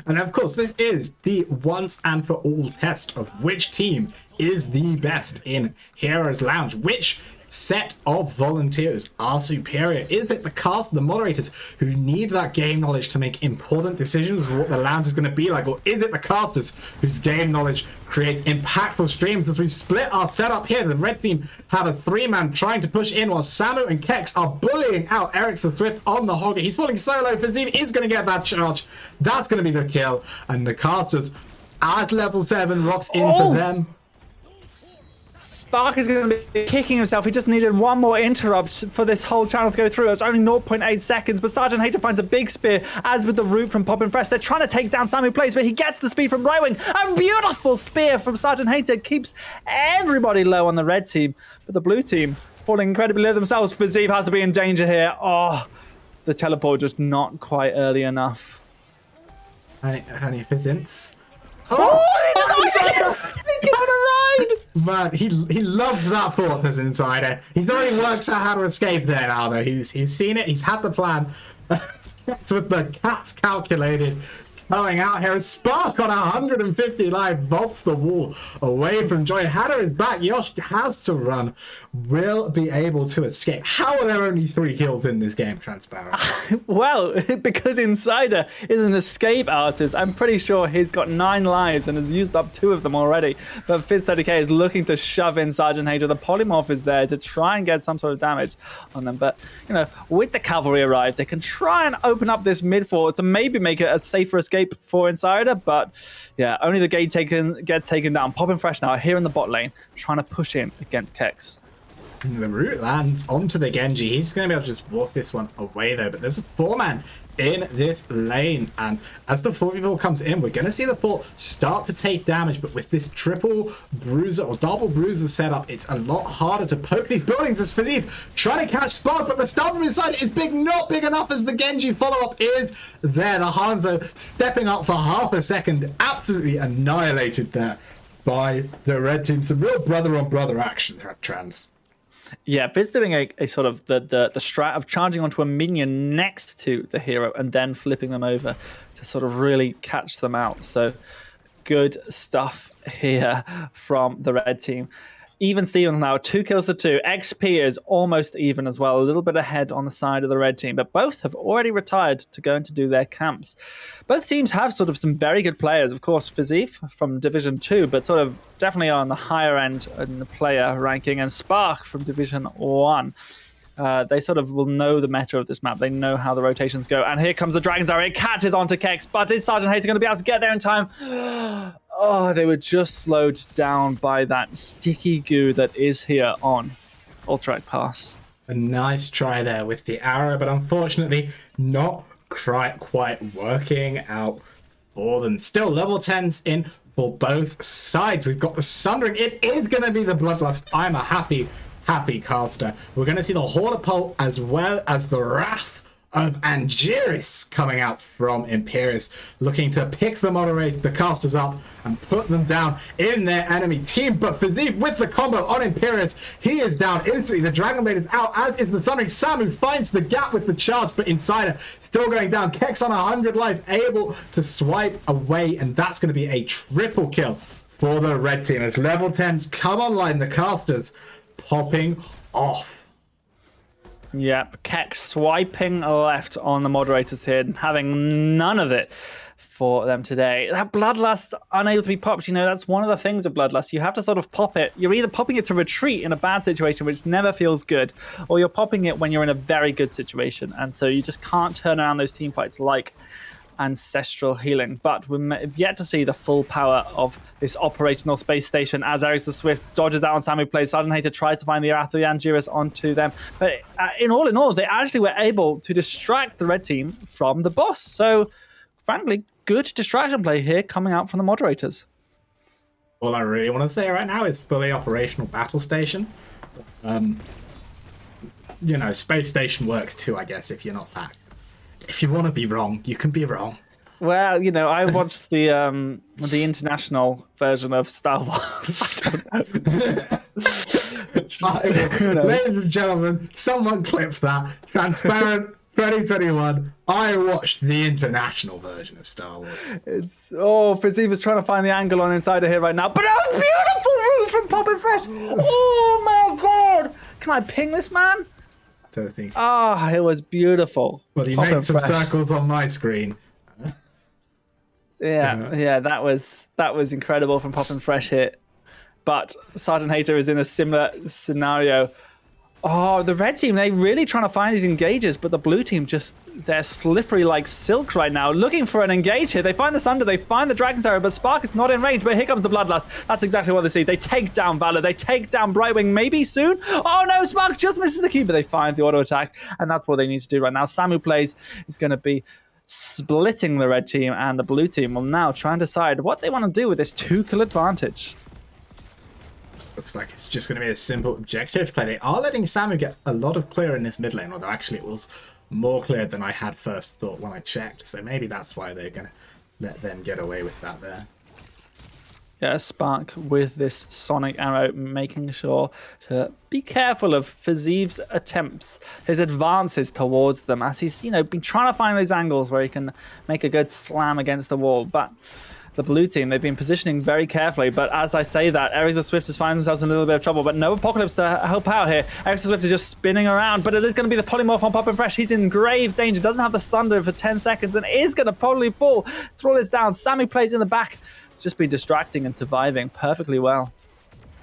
And of course, this is the once and for all test of which team is the best in Heroes Lounge. Which set of volunteers are superior? Is it the cast, the Moderators, who need that game knowledge to make important decisions of what the lounge is going to be like? Or is it the casters whose game knowledge creates impactful streams? As we split our setup here, the red team have a 3-man trying to push in while Samu and Kex are bullying out Eric the Swift on the Hogger. He's falling solo. Fazim is going to get that charge. That's going to be the kill. And the casters at level 7, rocks in for them. Spark is going to be kicking himself. He just needed one more interrupt for this whole channel to go through. It's only 0.8 seconds, but Sergeant Hater finds a big spear, as with the root from Poppin' Fresh. They're trying to take down Samu Plays, but he gets the speed from Right Wing. A beautiful spear from Sergeant Hater keeps everybody low on the red team, but the blue team falling incredibly low themselves. Fazeev has to be in danger here. Oh, the teleport just not quite early enough. Honey Fizzins. Man, he loves that thought as Insider. He's already worked out how to escape there now, though. He's seen it. He's had the plan. It's with the cats calculated. Going out here, Spark on 150 life vaults the wall away from Joy. Hannah is back. Yosh has to run. Will be able to escape. How are there only 3 kills in this game, Transparent? Well, because Insider is an escape artist, I'm pretty sure he's got 9 lives and has used up 2 of them already. But Fizz30k is looking to shove in Sergeant Hater. The polymorph is there to try and get some sort of damage on them. But, you know, with the cavalry arrived, they can try and open up this mid fort to maybe make it a safer escape for Insider. But, yeah, only the gate gets taken down. Poppin' Fresh now here in the bot lane, trying to push in against Kex. The root lands onto the Genji. He's going to be able to just walk this one away, though. But there's a 4-man in this lane. And as the 4v4 comes in, we're going to see the 4 start to take damage. But with this triple bruiser or double bruiser setup, it's a lot harder to poke these buildings as Philippe trying to catch Spark. But the stun from inside is big, not big enough as the Genji follow-up is there. The Hanzo stepping up for half a second. Absolutely annihilated there by the red team. Some real brother-on-brother action there at Trans. Yeah, Fizz doing a sort of the strat of charging onto a minion next to the hero and then flipping them over to sort of really catch them out. So good stuff here from the red team. Even Stevens now, 2 kills to 2. XP is almost even as well, a little bit ahead on the side of the red team, but both have already retired to go into do their camps. Both teams have sort of some very good players. Of course, Fizif from Division 2, but sort of definitely on the higher end in the player ranking, and Spark from Division 1. They sort of will know the meta of this map. They know how the rotations go. And here comes the Dragon's Arrow. It catches onto Kex, but is Sergeant Hater going to be able to get there in time? Oh, they were just slowed down by that sticky goo that is here on Ultrac Pass. A nice try there with the arrow, but unfortunately not quite working out for them. Still level 10s in for both sides. We've got the Sundering. It is going to be the Bloodlust. I'm a happy caster. We're going to see the Hornipole as well as the Wrath of Angeris coming out from Imperius, looking to pick the casters up and put them down in their enemy team. But Fazeev with the combo on Imperius, he is down instantly. The Dragon Blade is out, as is the Sundering. Samu finds the gap with the charge, but Insider still going down. Kex on 100 life, able to swipe away, and that's going to be a triple kill for the red team as level 10s come online. The casters popping off. Yep, Keck swiping left on the Moderators here and having none of it for them today. That Bloodlust unable to be popped, you know, that's one of the things of Bloodlust. You have to sort of pop it. You're either popping it to retreat in a bad situation, which never feels good, or you're popping it when you're in a very good situation. And so you just can't turn around those team fights like ancestral healing. But we've yet to see the full power of this operational space station as Eric the Swift dodges out on Samu plays. Sergeant Hater tries to find the Arathi Angeris onto them. But in all, they actually were able to distract the red team from the boss. So, frankly, good distraction play here coming out from the Moderators. All I really want to say right now is fully operational battle station. You know, space station works too, I guess, if you're not that. If you want to be wrong, you can be wrong. Well, you know, I watched the international version of Star Wars. Ladies and gentlemen, someone clipped that. Transparent 2021. I watched the international version of Star Wars. Fazeev is trying to find the angle on Insider here right now. But a beautiful room from Poppin' Fresh. Oh my god! Can I ping this man? It was beautiful. Well, he made some circles on my screen. Yeah, that was incredible from Poppin' Fresh here. But Sergeant Hater is in a similar scenario. Oh, the red team, they're really trying to find these engages, but the blue team they're slippery like silk right now, looking for an engage here. They find the Sunder, they find the Dragon's Arrow, but Spark is not in range, but here comes the Bloodlust. That's exactly what they see. They take down Valor, they take down Brightwing, maybe soon. Oh no, Spark just misses the cue, but they find the auto attack, and that's what they need to do right now. Samu plays is going to be splitting the red team, and the blue team will now try and decide what they want to do with this 2-kill advantage. Looks like it's just going to be a simple objective play. They are letting Samu get a lot of clear in this mid lane, although actually it was more clear than I had first thought when I checked. So maybe that's why they're going to let them get away with that there. Yeah, Spark with this Sonic Arrow, making sure to be careful of Fazeev's attempts, his advances towards them, as he's, been trying to find those angles where he can make a good slam against the wall. But the blue team, they've been positioning very carefully, but as I say that, Eric the Swift is finding themselves in a little bit of trouble, but no Apocalypse to help out here. Eric the Swift is just spinning around, but it is going to be the polymorph on Poppin' Fresh. He's in grave danger, doesn't have the Sunder for 10 seconds, and is going to probably fall. Thrall is down, Sammy plays in the back. It's just been distracting and surviving perfectly well.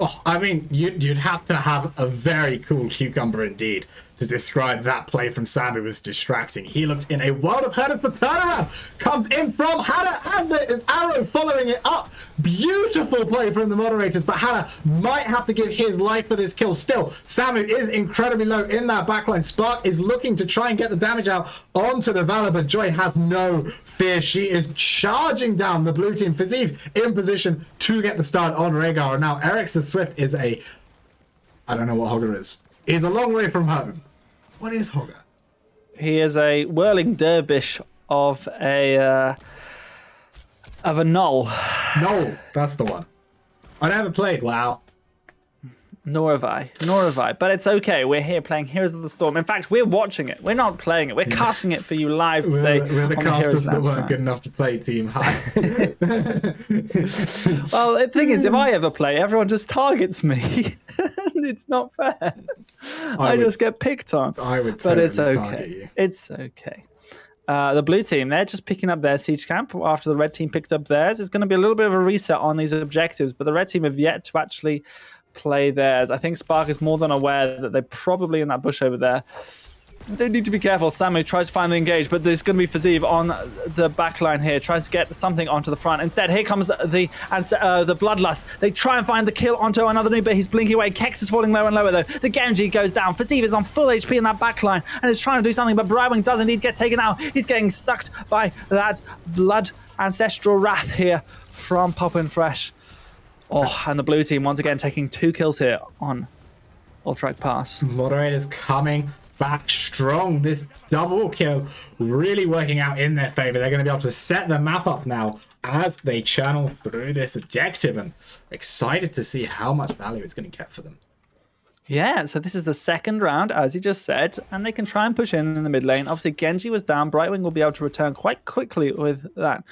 Oh, I mean, you'd have to have a very cool cucumber indeed to describe that play from Samu as distracting. He looked in a world of hurt as the turnaround comes in from Hannah and the arrow following it up. Beautiful play from the Moderators, but Hannah might have to give his life for this kill. Still, Samu is incredibly low in that backline. Spark is looking to try and get the damage out onto the Valor, but Joy has no fear. She is charging down the blue team. Fazeev in position to get the start on Rhaegar. And now Eric the Swift is I don't know what Hogger is. He's a long way from home. What is Hogger? He is a whirling dervish of a null. No, that's the one. I never played WoW. Nor have I. But it's okay. We're here playing Heroes of the Storm. In fact, we're watching it. We're not playing it. We're casting it for you live today. We're the casters that weren't good enough to play Team High. Well, the thing is, if I ever play, everyone just targets me. And it's not fair. I just get picked on. I would totally but it's okay. target you. It's okay. The blue team, they're just picking up their siege camp after the red team picked up theirs. It's going to be a little bit of a reset on these objectives, but the red team have yet to actually play theirs. I think Spark is more than aware that they're probably in that bush over there. They need to be careful. Samu tries to find the engage, but there's going to be Fazeev on the back line here. Tries to get something onto the front. Instead, here comes the Bloodlust. They try and find the kill onto another noob, but he's blinking away. Kex is falling lower and lower, though. The Genji goes down. Fazeev is on full HP in that back line and is trying to do something, but Brightwing does indeed get taken out. He's getting sucked by that blood ancestral wrath here from Poppin' Fresh. Oh, and the blue team once again taking 2 kills here on Ultrac Pass. Moderators coming back strong. This double kill really working out in their favor. They're going to be able to set the map up now as they channel through this objective, and excited to see how much value it's going to get for them. Yeah, so this is the second round, as you just said, and they can try and push in the mid lane. Obviously, Genji was down. Brightwing will be able to return quite quickly with that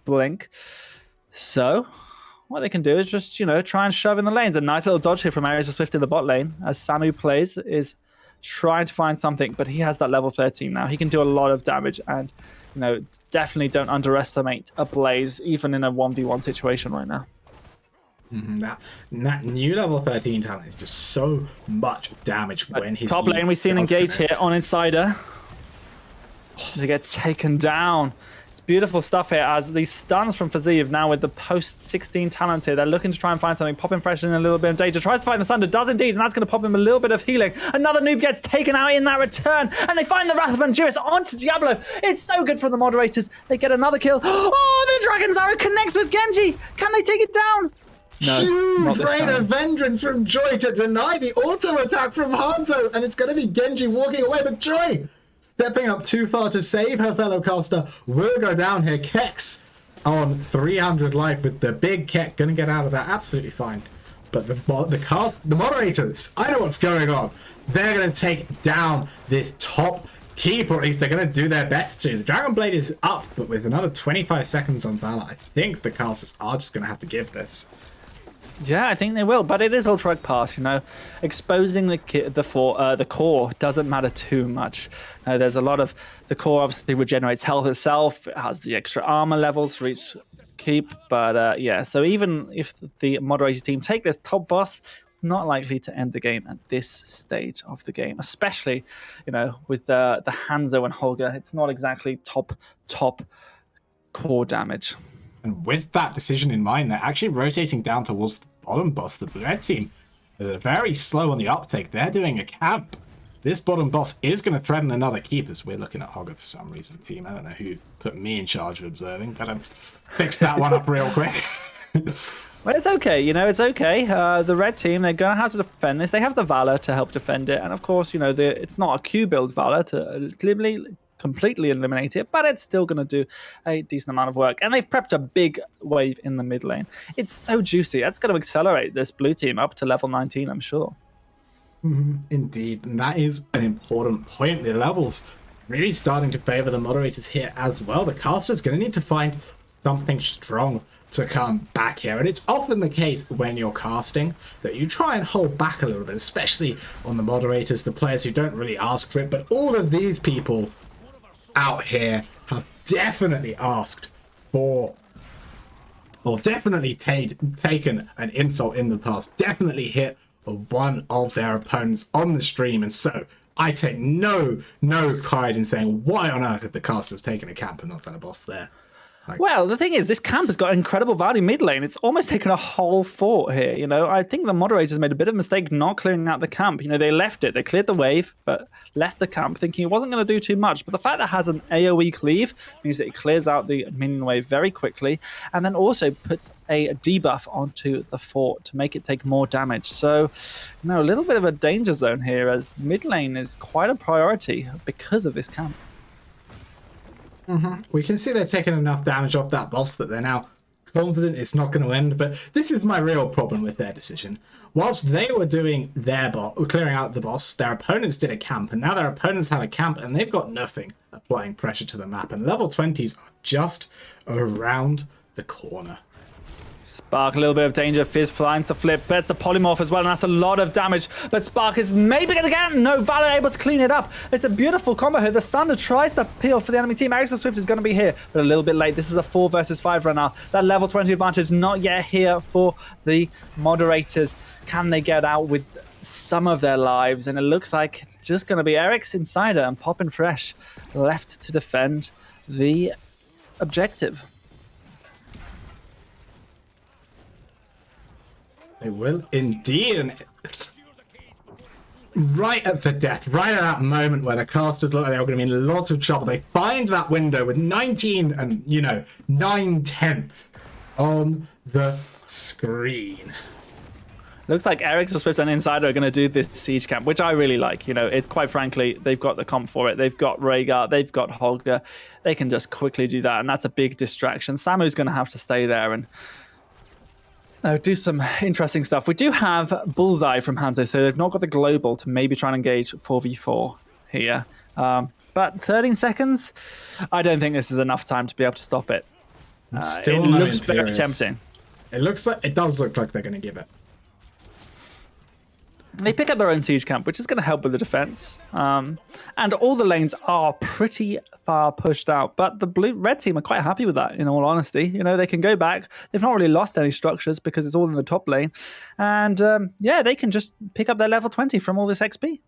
blink. So what they can do is just, try and shove in the lanes. A nice little dodge here from Ares of Swift in the bot lane, as Samu plays, is trying to find something, but he has that level 13 now. He can do a lot of damage, and, definitely don't underestimate a Blaze, even in a 1v1 situation right now. That new level 13 talent is just so much damage when his top lane. We see an engage here on Insider. They get taken down. It's beautiful stuff here, as these stuns from Fazeev now with the post 16 talent here. They're looking to try and find something. Popping fresh in a little bit of danger. Tries to find the Sunder, does indeed, and that's going to pop him a little bit of healing. Another noob gets taken out in that return, and they find the Wrath of Anduris onto Diablo. It's so good for the Moderators. They get another kill. Oh, the Dragon's Arrow connects with Genji. Can they take it down? No, huge rain of vengeance from Joy to deny the auto attack from Hanzo, and it's going to be Genji walking away, but Joy, stepping up too far to save her fellow caster, will go down here. Kex on 300 life, with the big Keck going to get out of that absolutely fine. But the Moderators, I know what's going on. They're going to take down this top keep, or at least they're going to do their best to. The Dragon Blade is up, but with another 25 seconds on Valor, I think the casters are just going to have to give this. Yeah, I think they will, but it is Ultra Pass, Exposing the core doesn't matter too much. There's a lot of... The core obviously regenerates health itself. It has the extra armor levels for each keep, but yeah, so even if the Moderator team take this top boss, it's not likely to end the game at this stage of the game, especially, with the Hanzo and Holger. It's not exactly top core damage. And with that decision in mind, they're actually rotating down towards the bottom boss. The red team, they're very slow on the uptake. They're doing a camp. This bottom boss is going to threaten another keep, as we're looking at Hogger for some reason. Team, I don't know who put me in charge of observing. Gotta fix that one up real quick. Well, it's okay. It's okay. The red team, they're going to have to defend this. They have the Valor to help defend it. And of course, it's not a Q build Valor to completely eliminate it, but it's still going to do a decent amount of work. And they've prepped a big wave in the mid lane. It's so juicy. That's going to accelerate this blue team up to level 19, I'm sure. Indeed, and that is an important point. The levels really starting to favor the Moderators here as well. The caster's going to need to find something strong to come back here, and it's often the case when you're casting that you try and hold back a little bit, especially on the Moderators, the players who don't really ask for it. But all of these people out here have definitely asked for, or definitely taken an insult in the past, definitely hit one of their opponents on the stream. And so I take no pride in saying, why on earth have the casters taken a camp and not done a boss there? Well, the thing is, this camp has got incredible value mid lane. It's almost taken a whole fort here. I think the Moderators made a bit of a mistake not clearing out the camp. They left it. They cleared the wave, but left the camp thinking it wasn't going to do too much. But the fact that it has an AoE cleave means that it clears out the minion wave very quickly, and then also puts a debuff onto the fort to make it take more damage. So, a little bit of a danger zone here, as mid lane is quite a priority because of this camp. We can see they've taken enough damage off that boss that they're now confident it's not going to end. But this is my real problem with their decision. Whilst they were doing their clearing out the boss, their opponents did a camp, and now their opponents have a camp and they've got nothing applying pressure to the map. And level 20s are just around the corner. Spark, a little bit of danger. Fizz finds the flip, bets the polymorph as well, and that's a lot of damage. But Spark is maybe going to get no Valor able to clean it up. It's a beautiful combo here. The Sunder tries to peel for the enemy team. Ericsson Swift is going to be here, but a little bit late. This is a 4 versus 5 right now. That level 20 advantage not yet here for the Moderators. Can they get out with some of their lives? And it looks like it's just going to be Eric's Insider and Poppin' Fresh left to defend the objective. They will indeed. And right at the death, right at that moment where the casters look like they were going to be in lots of trouble, they find that window with 19 and 9/10 on the screen. Looks like Eric's and Swift and Insider are going to do this siege camp, which I really like. You know, it's quite frankly, they've got the comp for it. They've got Rhaegar, they've got Holger. They can just quickly do that, and that's a big distraction. Samu's going to have to stay there and do some interesting stuff. We do have Bullseye from Hanzo, so they've not got the global to maybe try and engage 4v4 here. But 13 seconds, I don't think this is enough time to be able to stop it. Still it no looks very Imperious. tempting. It does look like they're going to give it. They pick up their own siege camp, which is going to help with the defense. And all the lanes are pretty far pushed out. But the red team are quite happy with that, in all honesty. You know, they can go back. They've not really lost any structures because it's all in the top lane. And yeah, they can just pick up their level 20 from all this XP.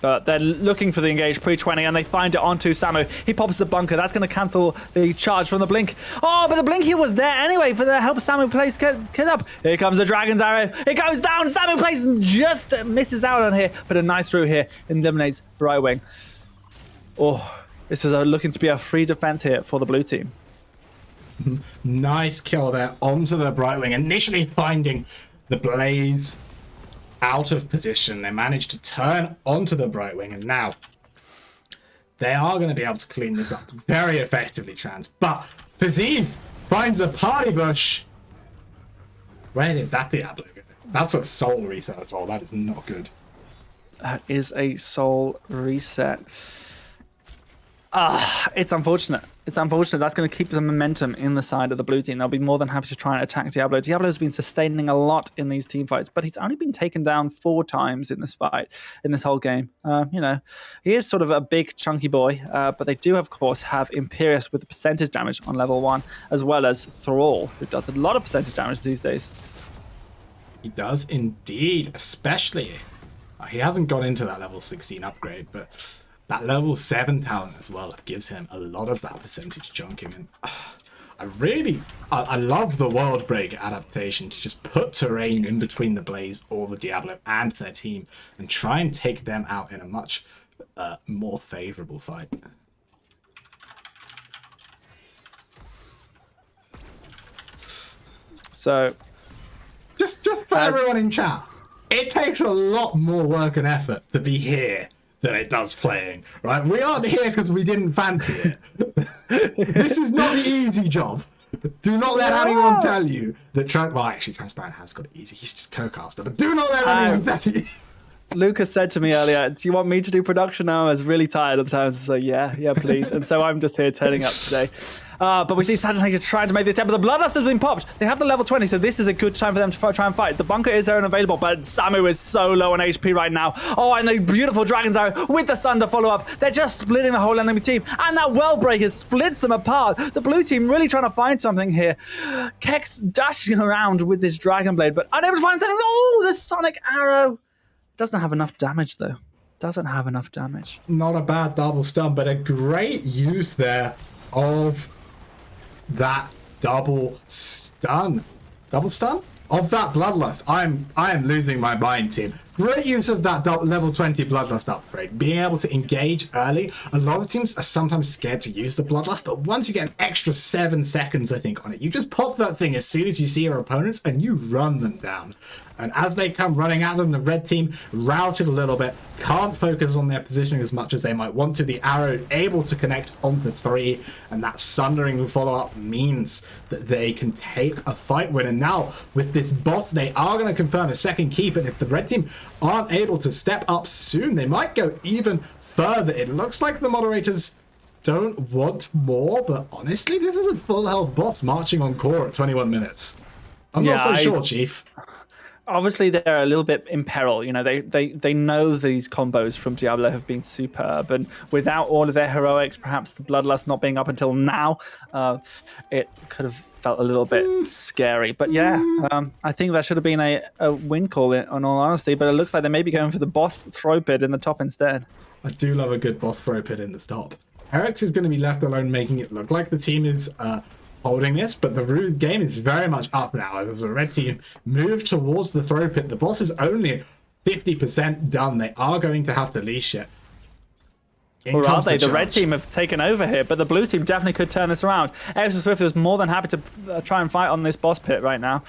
But they're looking for the engage pre-20 and they find it onto Samu. He pops the bunker. That's going to cancel the charge from the blink. Oh, but the blink here was there anyway for the help Samu plays kid up. Here comes the Dragon's Arrow. It goes down. Samu plays just misses out on here. But a nice through here eliminates Brightwing. Oh, this is looking to be a free defense here for the blue team. Nice kill there onto the Brightwing. Initially finding the Blaze out of position. They managed to turn onto the Brightwing, and now they are going to be able to clean this up very effectively, Trans. But Fazeev finds a party bush. Where did that Diablo go? That's a soul reset as well. That is not good. That is a soul reset. It's unfortunate. It's unfortunate. That's going to keep the momentum in the side of the blue team. They'll be more than happy to try and attack Diablo. Diablo's been sustaining a lot in these team fights, but he's only been taken down 4 times in this fight, in this whole game. You know, he is sort of a big, chunky boy, but they do, of course, have Imperious with the percentage damage on level 1, as well as Thrall, who does a lot of percentage damage these days. He does indeed, especially. He hasn't got into that level 16 upgrade, but that level 7 talent as well gives him a lot of that percentage chunking. And I love the World Break adaptation to just put terrain in between the Blaze or the Diablo and their team and try and take them out in a much more favorable fight. So, just for everyone in chat, it takes a lot more work and effort to be here than it does playing, right? We aren't here because we didn't fancy it. This is not the easy job. Do not let anyone tell you that well, actually, Transparent has got it easy. He's just co-caster, but do not let anyone tell you. Lucas said to me earlier, do you want me to do production now? I was really tired at the time. I was just like, yeah, please. And so I'm just here turning up today. But we see Saturday trying to make the attempt, but the Bloodlust has been popped. They have the level 20, so this is a good time for them to try and fight. The bunker is there and available, but Samu is so low on HP right now. Oh, and the beautiful Dragon's Arrow with the Sun to follow up. They're just splitting the whole enemy team, and that Wellbreaker splits them apart. The blue team really trying to find something here. Kex dashing around with this Dragon Blade, but unable to find something. Oh, the Sonic Arrow. Doesn't have enough damage, though. Doesn't have enough damage. Not a bad double stun, but a great use there of that double stun. Double stun? Of that Bloodlust. I am losing my mind, team. Great use of that level 20 Bloodlust upgrade. Being able to engage early. A lot of teams are sometimes scared to use the Bloodlust, but once you get an extra 7 seconds, I think, on it, you just pop that thing as soon as you see your opponents and you run them down. And as they come running at them, the red team routed a little bit, can't focus on their positioning as much as they might want to. The arrow able to connect onto 3, and that sundering follow-up means that they can take a fight win. And now, with this boss, they are going to confirm a second keep, and if the red team aren't able to step up soon, they might go even further. It looks like the Moderators don't want more, but honestly, this is a full health boss marching on core at 21 minutes. I'm not so sure, Chief. Obviously, they're a little bit in peril. You know, they know these combos from Diablo have been superb, and without all of their heroics, perhaps the Bloodlust not being up until now, it could have felt a little bit scary. But yeah, I think that should have been a win call, in all honesty. But it looks like they may be going for the boss throw pit in the top instead. I do love a good boss throw pit in the top. Eric's is going to be left alone, making it look like the team is holding this, but the game is very much up now as the red team move towards the throw pit. The boss is only 50% done. They are going to have to leash it. In Or are comes they? The red charge. team have taken over here, but the blue team definitely could turn this around. NEXUS Swift is more than happy to try and fight on this boss pit right now.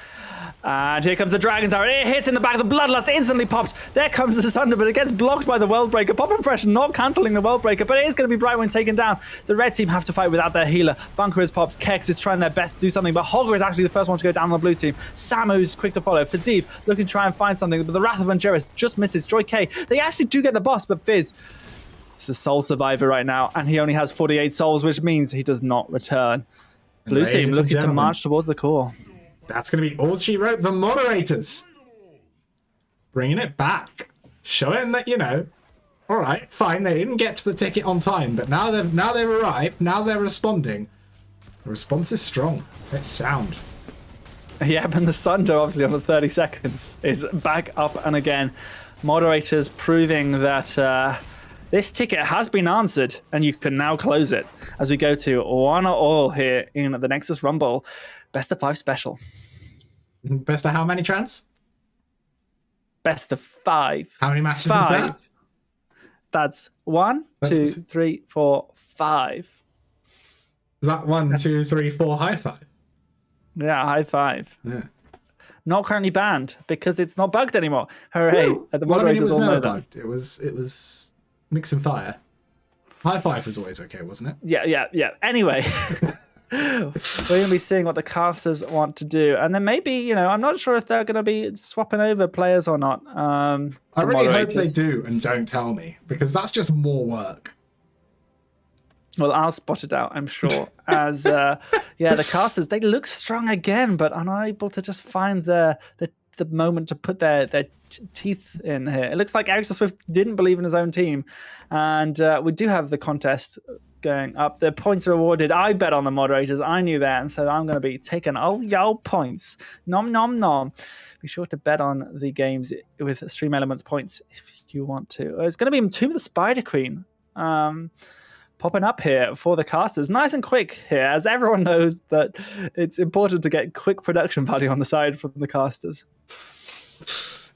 And here comes the Dragon's Arrow. It hits in the back. The Bloodlust instantly popped. There comes the Sunder, but it gets blocked by the World Breaker. Poppin' Fresh not cancelling the World Breaker, but it is going to be Brightwing taken down. The red team have to fight without their healer. Bunker is popped. Kex is trying their best to do something, but Hogger is actually the first one to go down on the blue team. Samu's quick to follow. Fizziv looking to try and find something, but the Wrath of Angeris just misses. Joy K, they actually do get the boss, but Fizz is a soul survivor right now, and he only has 48 souls, which means he does not return. Blue Ladies team and looking to gentlemen, march towards the core. That's going to be all she wrote. The Moderators. Bringing it back. Showing that, you know, all right, fine, they didn't get to the ticket on time, but now they've arrived, now they're responding. The response is strong. It's sound. Yeah, and the Sunder, obviously, on the 30 seconds, is back up and again. Moderators proving that this ticket has been answered, and you can now close it as we go to 1-all here in the Nexus Rumble. Best of 5 special. Best of how many, Trans? Best of 5. How many matches 5. is that? That's 1, 2, 3, 4, 5. Is that 1, 2, 3, 4, high five? Yeah, high 5. Yeah. Not currently banned because it's not bugged anymore. Hooray! Woo! The Well, I mean, it Moderators was all know never that. bugged. It was mixing fire. High five was always okay, wasn't it? Yeah. Anyway, we're going to be seeing what the casters want to do. And then maybe, you know, I'm not sure if they're going to be swapping over players or not. I really hope they do and don't tell me, because that's just more work. Well, I'll spot it out, I'm sure. As, the casters, they look strong again, but unable to just find the moment to put their teeth in here. It looks like NEXUS Swift didn't believe in his own team. And we do have the contest going up. The points are awarded. I bet on the Moderators. I knew that. And so I'm going to be taking all y'all points. Nom, nom, nom. Be sure to bet on the games with Stream Elements points if you want to. It's going to be Tomb of the Spider Queen. Popping up here for the casters. Nice and quick here, as everyone knows that it's important to get quick production value on the side from the casters.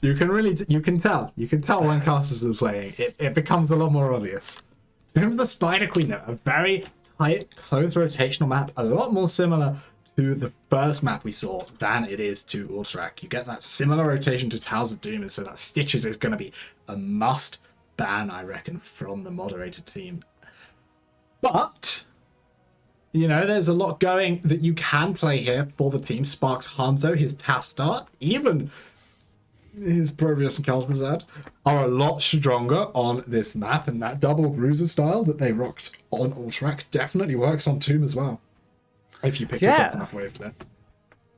You can tell when casters are playing. It becomes a lot more obvious. Remember the Spider Queen, though, a very tight, close rotational map, a lot more similar to the first map we saw than it is to Ultrak. You get that similar rotation to Towers of Doom, and so that Stitches is going to be a must ban, I reckon, from the moderator team. But, you know, there's a lot going that you can play here for the team. Sparks Hanzo, his task start, even his Provius and Calthazad are a lot stronger on this map, and that double bruiser style that they rocked on Ultrak definitely works on Tomb as well. If you pick this up enough wave there.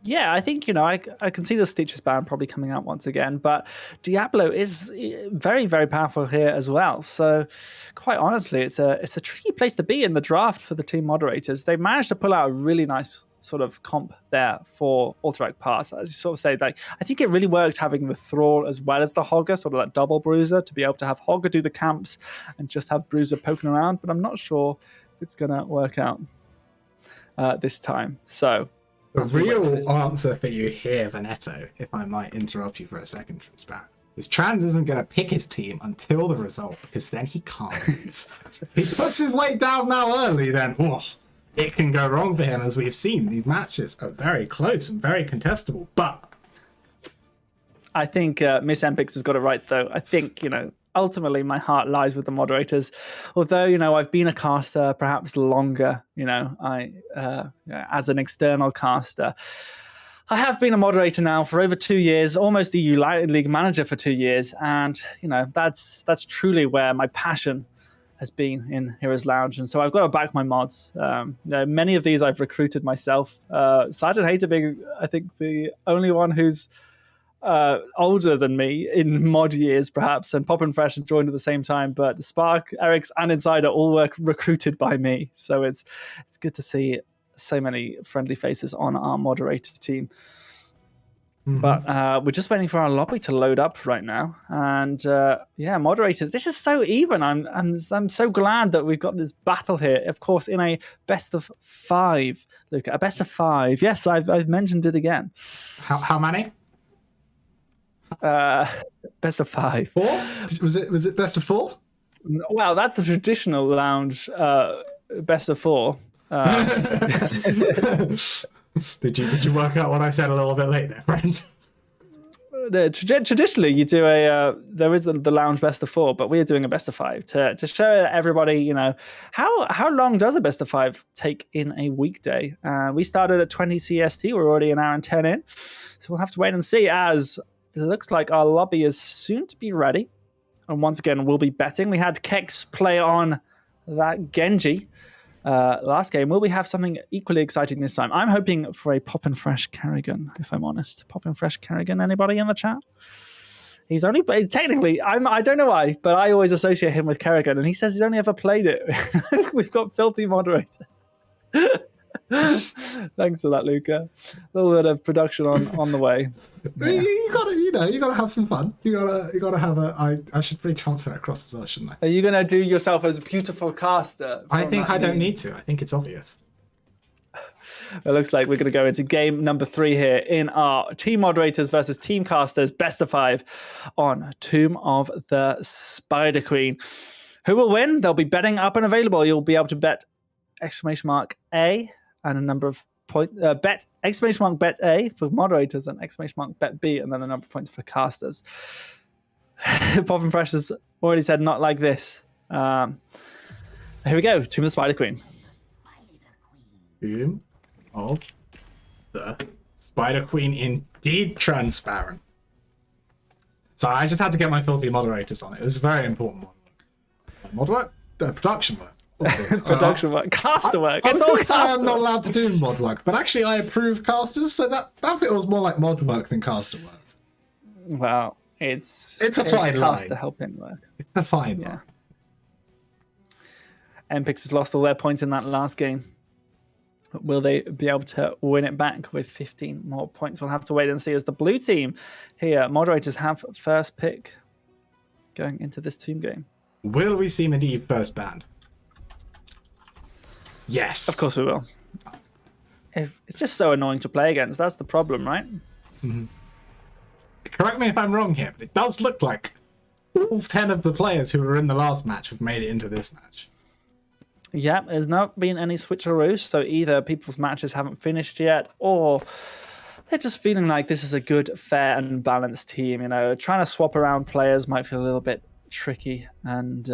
Yeah, I think, you know, I can see the Stitches ban probably coming out once again, but Diablo is very, very powerful here as well. So, quite honestly, it's a tricky place to be in the draft for the team moderators. They managed to pull out a really nice sort of comp there for Ultrak Pass. As you sort of say, like, I think it really worked having the Thrall as well as the Hogger, sort of that double bruiser, to be able to have Hogger do the camps and just have Bruiser poking around, but I'm not sure if it's going to work out this time. So, the real answer for you here, Veneto, if I might interrupt you for a second, Transparent, is Trans isn't going to pick his team until the result, because then he can't lose. If he puts his weight down now early, then it can go wrong for him. As we've seen, these matches are very close and very contestable. But I think Miss Empix has got it right, though. I think, you know, ultimately my heart lies with the moderators. Although, you know, I've been a caster perhaps longer, you know, as an external caster. I have been a moderator now for over 2 years, almost EU League manager for 2 years. And, you know, that's truly where my passion has been in Heroes Lounge. And so I've got to back my mods. Many of these I've recruited myself. Sergeant Hater being, I think, the only one who's older than me in mod years, perhaps, and Pop and Fresh joined at the same time. But Spark, Eric's, and Insider all were recruited by me. So it's good to see so many friendly faces on our moderator team. Mm-hmm. But we're just waiting for our lobby to load up right now, and moderators. This is so even. I'm so glad that we've got this battle here. Of course, in a best of 5, Luca, a best of 5. Yes, I've mentioned it again. How many? Best of 5. 4? Was it best of 4? Wow, that's the traditional lounge best of 4. Did you work out what I said a little bit late there, friend? Traditionally, you do there is the lounge best of 4, but we are doing a best of 5 to show everybody, how long does a best of 5 take in a weekday? We started at 20 CST. We're already an hour and 10 in, so we'll have to wait and see. As it looks like our lobby is soon to be ready, and once again we'll be betting. We had Kex play on that Genji last game. Will we have something equally exciting this time? I'm hoping for a Pop and Fresh Kerrigan, if I'm honest. Pop and Fresh Kerrigan, anybody in the chat? He's only technically, I don't know why, but I always associate him with Kerrigan, and he says he's only ever played it. We've got Filthy Moderator. Thanks for that, Luca. A little bit of production on the way. Yeah. You gotta have some fun. You gotta have I should really transfer it across as well, shouldn't I? Are you gonna do yourself as a beautiful caster? I think I don't need to. I think it's obvious. It looks like we're going to go into game number 3 here in our Team Moderators versus Team Casters best of 5 on Tomb of the Spider Queen. Who will win? They'll be betting up and available. You'll be able to bet !A and a number of points. Bet !Bet A for moderators and !Bet B and then a number of points for casters. Pop and Fresh has already said not like this. Here we go. Tomb of the Spider Queen. Tomb of the Spider Queen, indeed transparent. So I just had to get my filthy moderators on it. It was a very important mod work, production work. Production work, caster work. It's all caster. I'm not allowed to do mod work, but actually I approve casters, so that feels more like mod work than caster work. Well, it's a fine line. Caster helping work. It's a fine line. Mpix has lost all their points in that last game. Will they be able to win it back with 15 more points? We'll have to wait and see as the blue team here, moderators, have first pick going into this Tomb game. Will we see Medivh first banned? Yes. Of course we will. It's just so annoying to play against. That's the problem, right? Mm-hmm. Correct me if I'm wrong here, but it does look like all 10 of the players who were in the last match have made it into this match. Yeah, there's not been any switcheroos, so either people's matches haven't finished yet, or they're just feeling like this is a good, fair, and balanced team. Trying to swap around players might feel a little bit tricky and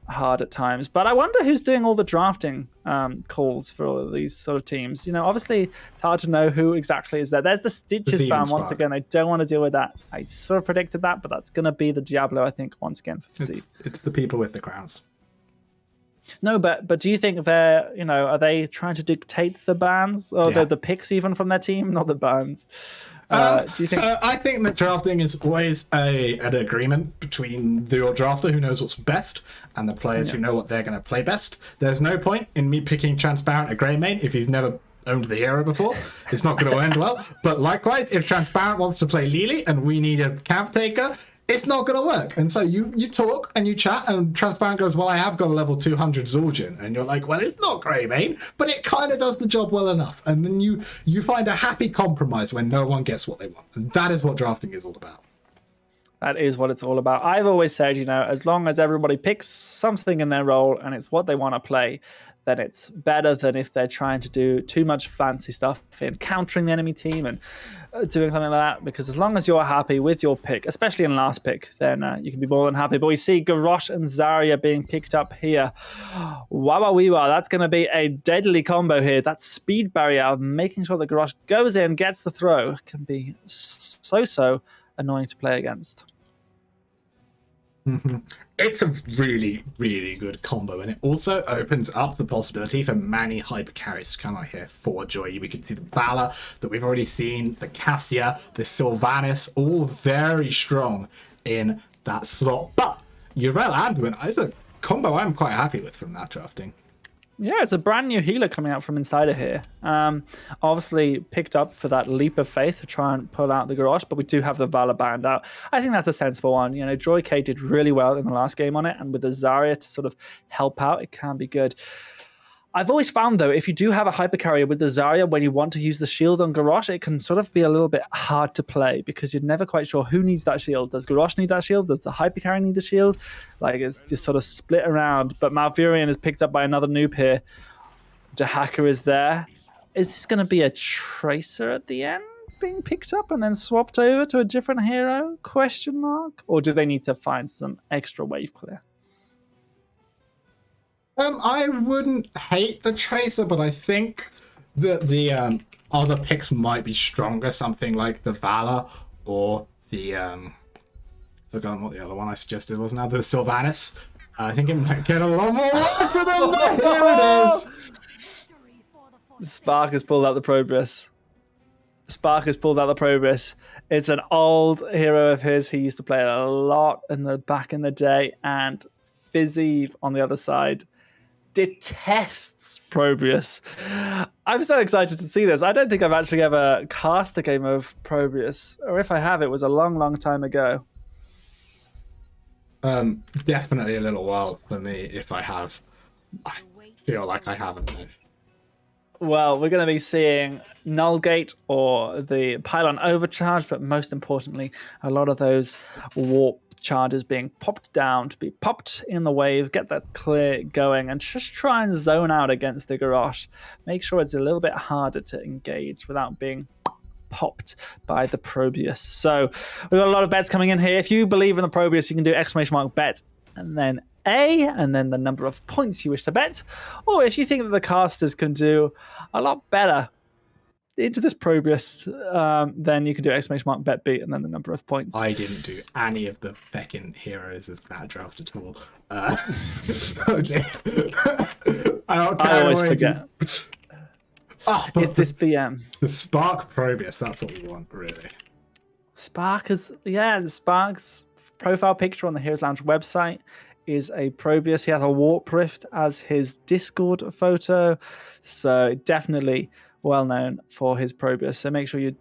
hard at times. But I wonder who's doing all the drafting calls for all of these sort of teams. Obviously, it's hard to know who exactly is there. There's the Stitches ban once again. I don't want to deal with that. I sort of predicted that, but that's going to be the Diablo, I think, once again for Physique. It's the people with the crowns. No, but do you think they're, are they trying to dictate the bans or the picks even from their team, not the bans? Do you think... So I think that drafting is always an agreement between your drafter who knows what's best and the players who know what they're going to play best. There's no point in me picking Transparent a Grey main if he's never owned the hero before. It's not going to end well. But likewise, if Transparent wants to play Lily and we need a camp taker, it's not going to work. And so you talk and you chat and Transparent goes, well, I have got a level 200 Zul'jin. And you're like, well, it's not Grey main, but it kind of does the job well enough. And then you find a happy compromise when no one gets what they want. And that is what drafting is all about. That is what it's all about. I've always said, as long as everybody picks something in their role and it's what they want to play, then it's better than if they're trying to do too much fancy stuff in countering the enemy team and doing something like that. Because as long as you're happy with your pick, especially in last pick, then you can be more than happy. But we see Garrosh and Zarya being picked up here. Wawa, that's going to be a deadly combo here. That speed barrier, making sure that Garrosh goes in, gets the throw, can be so annoying to play against. Mm-hmm. It's a really, really good combo, and it also opens up the possibility for many hyper carries to come out here for Joy. We can see the Valor that we've already seen, the Cassia, the Sylvanas, all very strong in that slot. But Yrel Anduin is a combo I'm quite happy with from that drafting. Yeah, it's a brand new healer coming out from Insider here. Obviously picked up for that leap of faith to try and pull out the Garrosh, but we do have the Valor banned out. I think that's a sensible one. Joy K did really well in the last game on it, and with the Zarya to sort of help out, it can be good. I've always found, though, if you do have a hyper carrier with the Zarya, when you want to use the shield on Garrosh, it can sort of be a little bit hard to play because you're never quite sure who needs that shield. Does Garrosh need that shield? Does the hyper carrier need the shield? Like, it's just sort of split around. But Malfurion is picked up by another noob here. Dahaka is there. Is this going to be a Tracer at the end being picked up and then swapped over to a different hero? Question mark. Or do they need to find some extra wave clear? I wouldn't hate the Tracer, but I think that the other picks might be stronger. Something like the Valor or the forgotten what the other one I suggested was now, the Sylvanas. I think it might get a lot more work for them. Here it is. Spark has pulled out the Progress. It's an old hero of his. He used to play it a lot back in the day, and Fizzy on the other side detests Probius. I'm so excited to see this. I don't think I've actually ever cast a game of Probius, or if I have, it was a long, long time ago. Definitely a little while for me if I have. I feel like I haven't. Well, we're going to be seeing Nullgate or the Pylon Overcharge, but most importantly, a lot of those warp charges being popped down to be popped in the wave, get that clear going, and just try and zone out against the Garrosh. Make sure it's a little bit harder to engage without being popped by the Probius. So we've got a lot of bets coming in here. If you believe in the Probius, you can do !bet and then A, and then the number of points you wish to bet. Or if you think that the casters can do a lot better into this Probius, then you can do !bet B and then the number of points. I didn't do any of the feckin' heroes as that draft at all. Oh dear. I always forget. Is this BM? The Spark Probius, that's what we want, really. Spark's profile picture on the Heroes Lounge website is a Probius. He has a Warp Rift as his Discord photo, so definitely well known for his Probius. So make sure you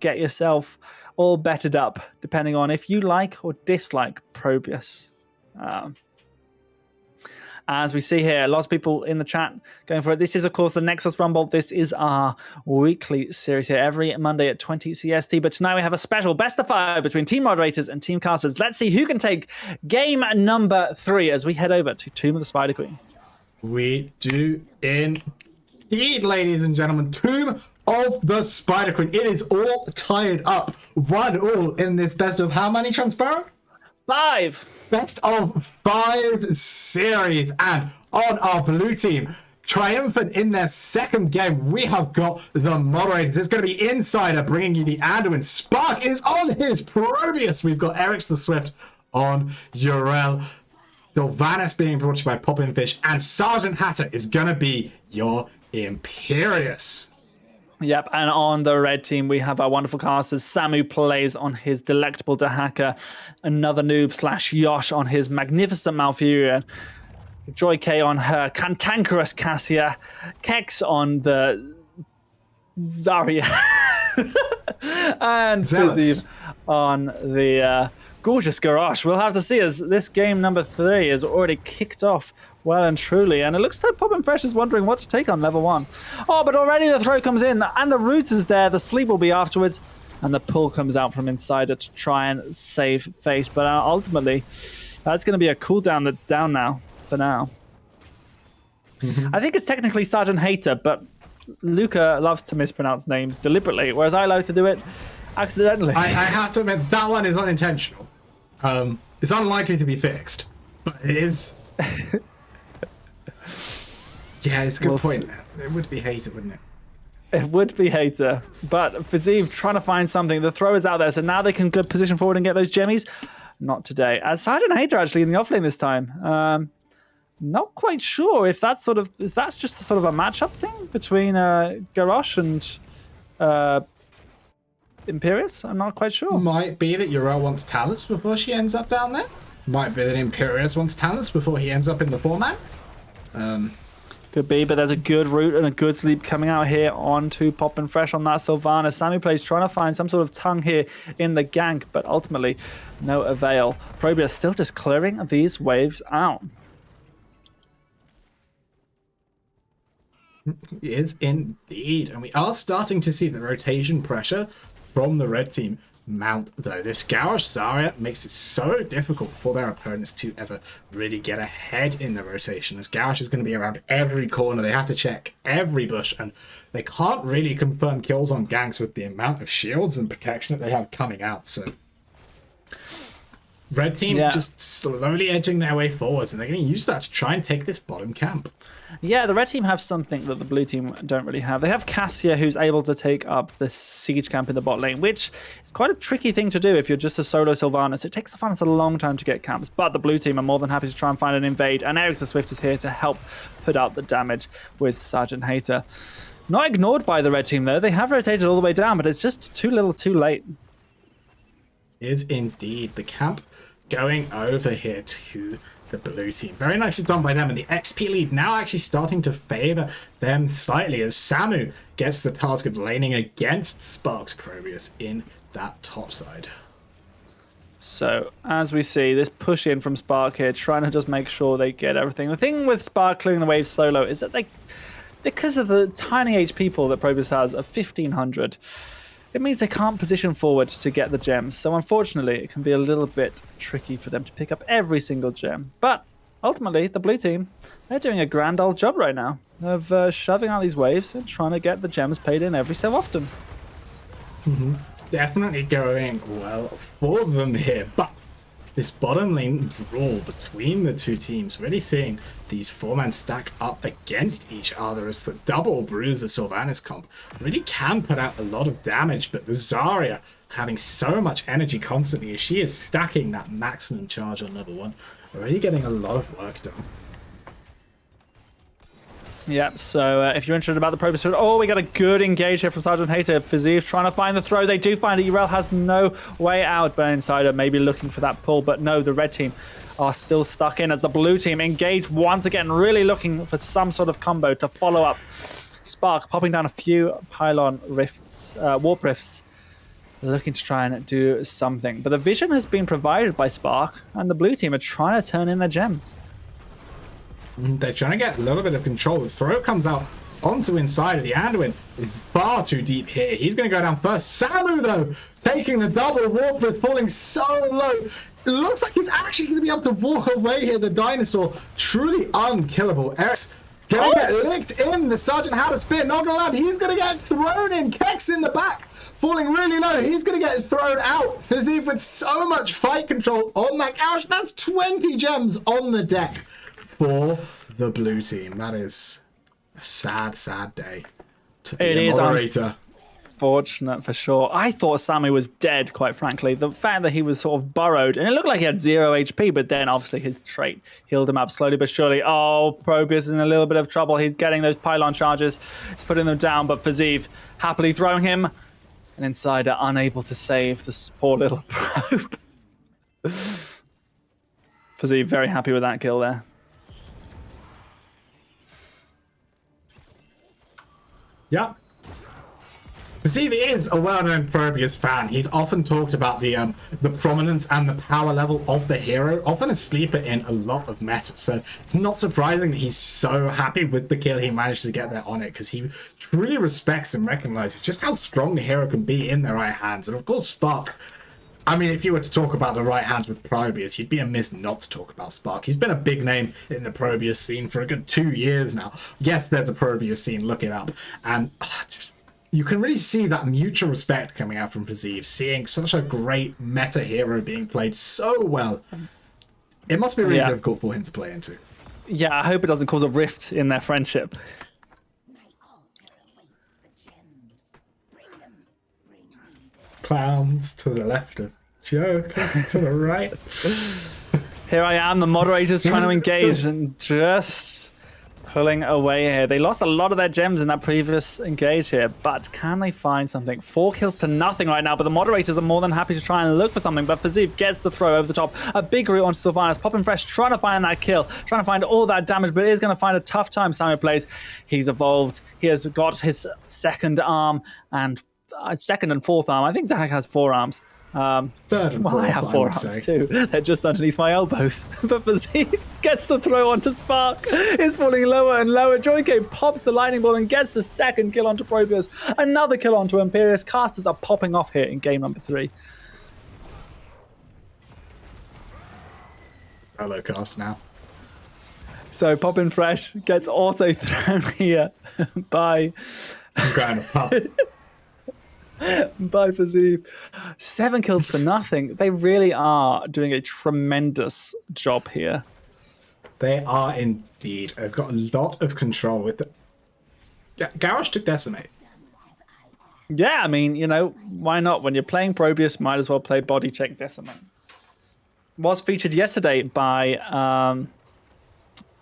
get yourself all bettered up, depending on if you like or dislike Probius. As we see here, lots of people in the chat going for it. This is, of course, the Nexus Rumble. This is our weekly series here every Monday at 20 CST. But tonight we have a special best of 5 between Team Moderators and Team Casters. Let's see who can take game number 3 as we head over to Tomb of the Spider Queen. We do indeed, ladies and gentlemen. Tomb of the Spider Queen. It is all tied up 1-1 in this best of how many, Transparent? 5. Best of 5 series, and on our blue team, triumphant in their second game, we have got the Moderators. It's going to be Insider bringing you the Anduin. Spark is on his Probius. We've got Eric's the Swift on Urel. Sylvanas being brought to you by Poppin' Fish, and Sergeant Hatter is going to be your Imperious. Yep, and on the red team, we have our wonderful casters. Samu plays on his delectable Dahaka, another noob / Yosh on his magnificent Malfurion, Joy K on her cantankerous Cassia, Kex on the Zarya, and Fizzy on the gorgeous Garrosh. We'll have to see as this game number 3 is already kicked off well and truly, and it looks like Poppin' Fresh is wondering what to take on level 1. Oh, but already the throw comes in, and the root is there, the sleep will be afterwards, and the pull comes out from Insider to try and save face, but ultimately, that's going to be a cooldown that's down now, for now. I think it's technically Sergeant Hater, but Luca loves to mispronounce names deliberately, whereas I like to do it accidentally. I have to admit, that one is unintentional. It's unlikely to be fixed, but it is... Yeah, it's a good point. It would be Hater, wouldn't it? It would be Hater, but Fazeev trying to find something. The throw is out there, so now they can good position forward and get those jemmies. Not today. As Sergeant Hater actually in the offlane this time. Not quite sure if that's that's just a sort of a matchup thing between Garrosh and Imperious. I'm not quite sure. Might be that Uriel wants Talus before she ends up down there. Might be that Imperious wants Talus before he ends up in the 4-man. Could be, but there's a good root and a good sleep coming out here onto Poppin' Fresh on that Sylvana. Sammy plays trying to find some sort of tongue here in the gank, but ultimately no avail. Probius still just clearing these waves out. Is indeed. And we are starting to see the rotation pressure from the red team mount, though. This Garrosh Zarya makes it so difficult for their opponents to ever really get ahead in the rotation, as Garrosh is going to be around every corner. They have to check every bush, and they can't really confirm kills on ganks with the amount of shields and protection that they have coming out. So red team just slowly edging their way forwards, and they're going to use that to try and take this bottom camp. Yeah, the red team have something that the blue team don't really have. They have Cassia, who's able to take up the siege camp in the bot lane, which is quite a tricky thing to do if you're just a solo Sylvanas. It takes Sylvanas a long time to get camps, but the blue team are more than happy to try and find an invade, and Eric the Swift is here to help put out the damage with Sergeant Hater. Not ignored by the red team, though. They have rotated all the way down, but it's just too little too late. Is indeed the camp going over here to the blue team. Very nicely done by them, and the XP lead now actually starting to favor them slightly as Samu gets the task of laning against Sparks Probius in that top side. So, as we see, this push in from Spark here, trying to just make sure they get everything. The thing with Spark clearing the wave solo is that they, because of the tiny HP pool that Probius has of 1500, it means they can't position forward to get the gems. So unfortunately, it can be a little bit tricky for them to pick up every single gem. But ultimately, the blue team, they're doing a grand old job right now of shoving out these waves and trying to get the gems paid in every so often. Definitely going well for them here, but this bottom lane brawl between the two teams, really seeing these four-man stack up against each other as the double Bruiser Sylvanas comp really can put out a lot of damage, but the Zarya having so much energy constantly as she is stacking that maximum charge on level 1, already getting a lot of work done. Yeah, so if you're interested about the Probius, we got a good engage here from Sergeant Hater. Fazeev trying to find the throw. They do find it. Urel has no way out. Burn Insider maybe looking for that pull, but no, the red team are still stuck in as the blue team engage once again, really looking for some sort of combo to follow up. Spark popping down a few pylon rifts, warp rifts, looking to try and do something. But the vision has been provided by Spark, and the blue team are trying to turn in their gems. They're trying to get a little bit of control. The throw comes out onto inside of the Anduin. Is far too deep here. He's going to go down first. Samu, though, taking the double warp with falling so low. It looks like he's actually going to be able to walk away here. The dinosaur, truly unkillable. Eric's going to get licked in. The Sergeant had a spear, not going to land. He's going to get thrown in. Kex in the back, falling really low. He's going to get thrown out. Fazeev with so much fight control on that Garrosh. That's 20 gems on the deck for the blue team. That is a sad, sad day to be a moderator. Fortunate for sure. I thought Samu was dead, quite frankly. The fact that he was sort of burrowed, and it looked like he had 0 HP, but then obviously his trait healed him up slowly but surely. Oh, Probius is in a little bit of trouble. He's getting those pylon charges. He's putting them down, but Fazeev happily throwing him. An Insider unable to save this poor little probe. Fazeev very happy with that kill there. Yeah. Fazeev is a well-known Probius fan. He's often talked about the prominence and the power level of the hero, often a sleeper in a lot of meta. So it's not surprising that he's so happy with the kill he managed to get there on it, because he truly respects and recognizes just how strong the hero can be in the right hands. And of course, Spark. I mean, if you were to talk about the right hands with Probius, you'd be amiss not to talk about Spark. He's been a big name in the Probius scene for a good 2 years now. Yes, there's a Probius scene, look it up. And you can really see that mutual respect coming out from Fazeev, seeing such a great meta hero being played so well. It must be really difficult for him to play into. Yeah, I hope it doesn't cause a rift in their friendship. Clowns to the left of jokers to the right. Here I am, the moderators trying to engage and just pulling away here. They lost a lot of their gems in that previous engage here, but can they find something? 4 kills to nothing right now, but the moderators are more than happy to try and look for something, but Fazeev gets the throw over the top. A big root onto Sylvanas, popping fresh, trying to find that kill, trying to find all that damage, but it is going to find a tough time. Samu plays. He's evolved. He has got his second arm and second and fourth arm. I think Dahak has 4 arms. Third and Well, I fourth, have I four would arms say. too. They're just underneath my elbows. But Fazeev gets the throw onto Spark. Is falling lower and lower. Joyke pops the lightning ball and gets the second kill onto Probius. Another kill onto Imperius. Casters are popping off here in game number 3. Hello, cast now. So Poppin' Fresh gets also thrown here by I'm going to pub. by Fazeev. 7 kills to nothing. They really are doing a tremendous job here. They are indeed. They've got a lot of control with it. Garrosh took Decimate. Yeah, I mean, you know, why not? When you're playing Probius, might as well play Body Check Decimate. Was featured yesterday by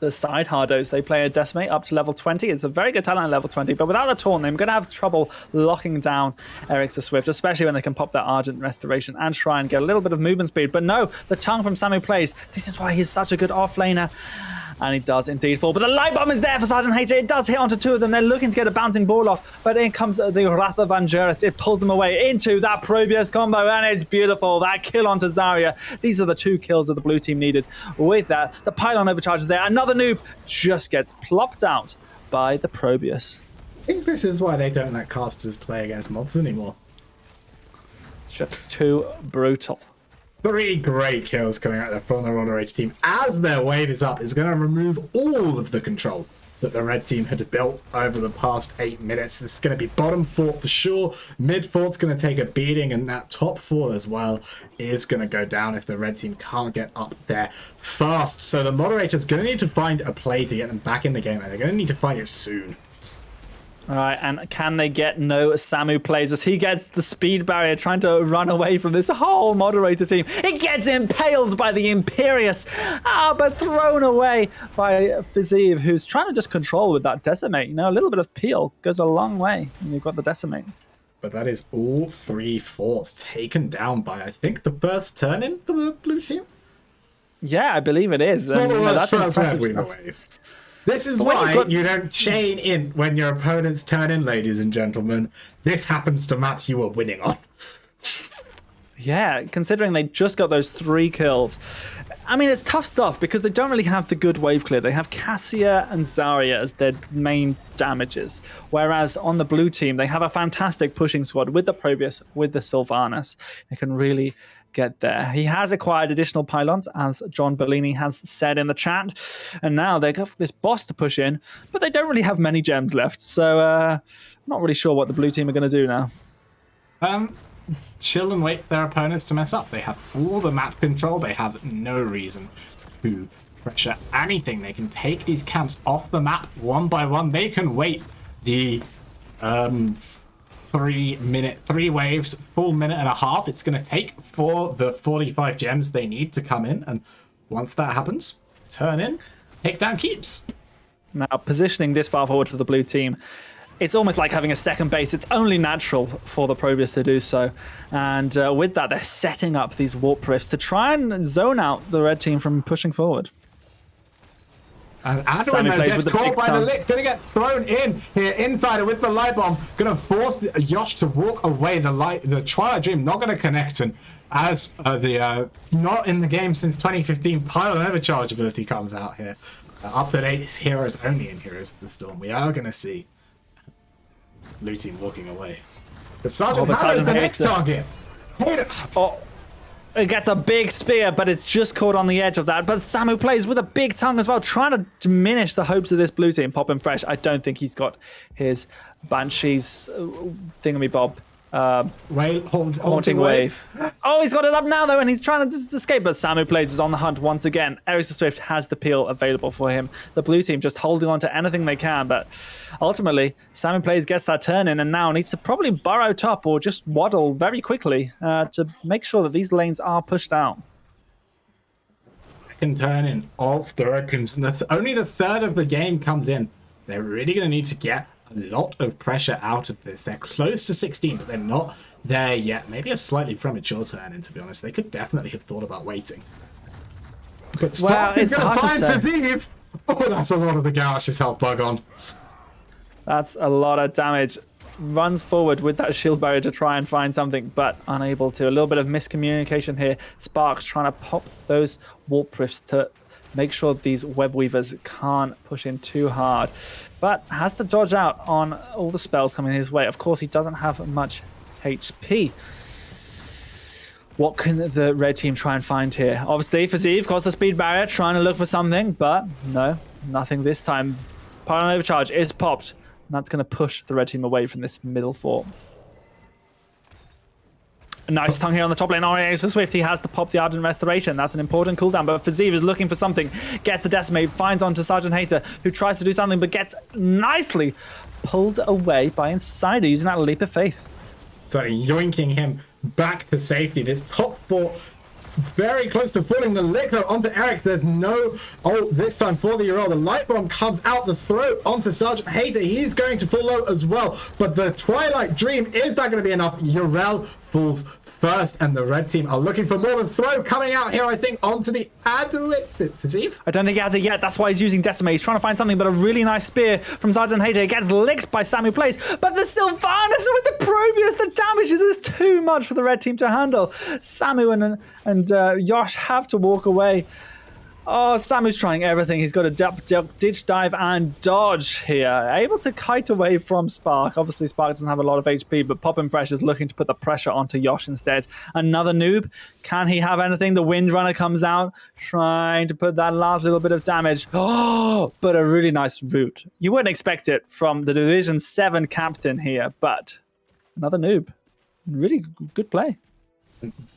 the side hardos. They play a Decimate up to level 20. It's a very good talent at level 20, but without the taunt, I'm going to have trouble locking down Eric the Swift, especially when they can pop that Argent Restoration and try and get a little bit of movement speed. But no, the tongue from Samu Plays. This is why he's such a good offlaner. And he does indeed fall. But the light bomb is there for Sergeant Hater. It does hit onto 2 of them. They're looking to get a bouncing ball off. But in comes the Wrath of Vangelis. It pulls them away into that Probius combo. And it's beautiful. That kill onto Zarya. These are the 2 kills that the blue team needed. With that, the pylon overcharges there. Another noob just gets plopped out by the Probius. I think this is why they don't let casters play against mods anymore. It's just too brutal. 3 great kills coming out from the Moderator team as their wave is up. Is going to remove all of the control that the red team had built over the past 8 minutes. This is going to be bottom fort for sure. Mid fort's going to take a beating, and that top fort as well is going to go down if the red team can't get up there fast. So the Moderator's going to need to find a play to get them back in the game, and they're going to need to find it soon. All right, and can they get no Samu Plays as he gets the speed barrier trying to run away from this whole Moderator team? It gets impaled by the Imperius, but thrown away by Fazeev, who's trying to just control with that Decimate. You know, a little bit of peel goes a long way when you've got the Decimate. But that is all 3 forts taken down by, I think, the first turn in for the blue team. Yeah, I believe it is. It's not the worst that's first impressive wave we stuff. wave. This is But when why you've got- you don't chain in when your opponents turn in, ladies and gentlemen. This happens to maps you are winning on. Yeah, considering they just got those 3 kills. I mean, it's tough stuff because they don't really have the good wave clear. They have Cassia and Zarya as their main damages. Whereas on the blue team, they have a fantastic pushing squad with the Probius, with the Sylvanas. They can really get there. He has acquired additional pylons, as John Bellini has said in the chat. And now they've got this boss to push in, but they don't really have many gems left. So I'm not really sure what the blue team are going to do now. Chill and wait for their opponents to mess up. They have all the map control. They have no reason to pressure anything. They can take these camps off the map one by one. They can wait the 3 waves, full minute and a half it's going to take for the 45 gems they need to come in. And once that happens, turn in, take down keeps. Now, positioning this far forward for the blue team, it's almost like having a second base. It's only natural for the Probius to do so. And with that, they're setting up these warp rifts to try and zone out the red team from pushing forward. And Sammy Adwin plays gets with the caught big by the tongue. lick. Gonna get thrown in here, insider with the light bomb. Gonna force Yosh to walk away. The Twilight Dream not gonna connect, and as the not in the game since 2015 pylon overcharge ability comes out here. Up to date is Heroes only in Heroes of the Storm. We are gonna see blue team walking away. But Sergeant but Harrow is Sergeant the next Hater. target. Hater. Oh, it gets a big spear, but it's just caught on the edge of that. But Samu Plays with a big tongue as well, trying to diminish the hopes of this blue team. Poppin' Fresh, I don't think he's got his Banshee's thingamabob. Haunting wave. Oh, he's got it up now, though, and he's trying to just escape. But Samu Plays is on the hunt once again. Eric the Swift has the peel available for him. The blue team just holding on to anything they can. But ultimately, Samu Plays gets that turn in and now needs to probably burrow top or just waddle very quickly to make sure that these lanes are pushed out. Can turn in of the Redskins, and only the third of the game comes in. They're really going to need to get a lot of pressure out of this. They're close to 16, but they're not there yet. Maybe a slightly premature turn in, to be honest. They could definitely have thought about waiting. But Spark is it's going hard to to find say. Fazeev. Oh, that's a lot of the Garrosh's health bug on. That's a lot of damage. runs forward with that shield barrier to try and find something, but unable to. A little bit of miscommunication here. Sparks trying to pop those warp rifts to make sure these web weavers can't push in too hard, but has to dodge out on all the spells coming his way. Of course, he doesn't have much HP. What can the red team try and find here? Obviously, Fazeev got the speed barrier, trying to look for something, but no, nothing this time. Pylon overcharge is popped, and that's going to push the red team away from this middle fort. A nice tongue here on the top lane. Oh, so Swift, he has to pop the Ardent Restoration. That's an important cooldown, but Fazeev is looking for something. Gets the Decimate, finds onto Sergeant Hater, who tries to do something, but gets nicely pulled away by Insider using that Leap of Faith. So yoinking him back to safety. This top fort very close to pulling the liquor onto Eric's. There's no ult this time for the Ural. The light bomb comes out the throat onto Sergeant Hater. He's going to pull out as well, but the Twilight Dream, is that going to be enough? Ural falls first, and the red team are looking for more. The throw coming out here, I think, onto the Aduit. Fazeev? I don't think he has it yet. That's why he's using Decimate. He's trying to find something, but a really nice spear from Sergeant Hater gets licked by Samu Plays. But the Sylvanas with the Probius, the damage is too much for the red team to handle. Samu and Yosh have to walk away. Oh, Samu's trying everything. He's got a ditch dive and dodge here. Able to kite away from Spark. Obviously, Spark doesn't have a lot of HP, but Poppin' Fresh is looking to put the pressure onto Yosh instead. Another noob. Can he have anything? The Windrunner comes out, trying to put that last little bit of damage. Oh, but a really nice route. You wouldn't expect it from the Division 7 captain here, but another noob. Really good play.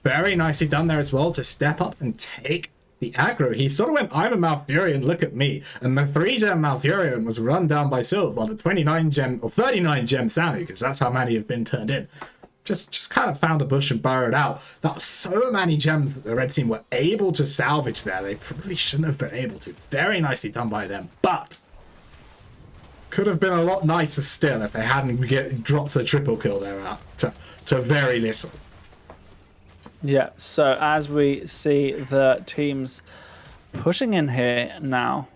Very nicely done there as well to step up and take the aggro. He sort of went, I'm a Malfurion, look at me. And the 3-gem Malfurion was run down by Sylv, while the 29-gem or 39-gem Samu, because that's how many have been turned in, just kind of found a bush and burrowed out. That was so many gems that the red team were able to salvage there. They probably shouldn't have been able to. Very nicely done by them, but could have been a lot nicer still if they hadn't dropped a triple kill there out to very little. Yeah, so as we see the teams pushing in here now,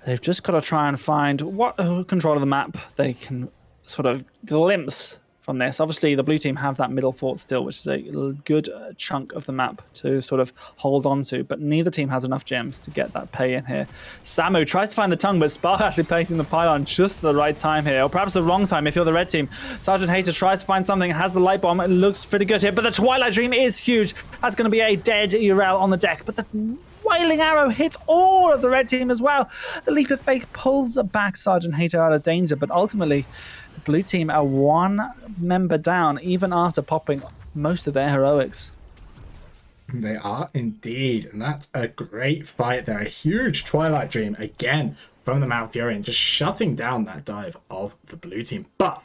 they've just got to try and find what control of the map they can sort of glimpse from this. Obviously, the blue team have that middle fort still, which is a good chunk of the map to sort of hold on to, but neither team has enough gems to get that pay in here. Samu tries to find the tongue, but Spark actually placing the pylon just at the right time here, or perhaps the wrong time if you're the red team. Sergeant Hater tries to find something, has the light bomb, it looks pretty good here, but the Twilight Dream is huge. That's going to be a dead Urel on the deck, but the Wailing Arrow hits all of the red team as well. The Leap of Faith pulls back Sergeant Hater out of danger, but ultimately the blue team are one member down even after popping most of their heroics. They are indeed, and that's a great fight there. A huge Twilight Dream again from the Malfurion, just shutting down that dive of the blue team. But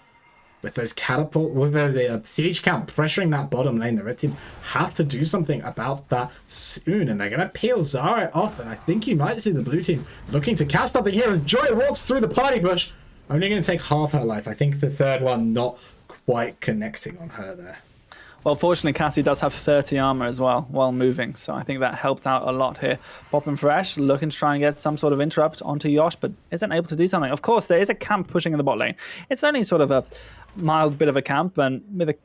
with those the siege count pressuring that bottom lane, the red team have to do something about that soon, and they're going to peel Zara off, and I think you might see the blue team looking to catch something here as Joy walks through the party bush. Only going to take half her life. I think the third one not quite connecting on her there. Well, fortunately, Cassie does have 30 armor as well while moving, so I think that helped out a lot here. Poppin' Fresh looking to try and get some sort of interrupt onto Yosh, but isn't able to do something. Of course, there is a camp pushing in the bot lane. It's only sort of a mild bit of a camp, and with a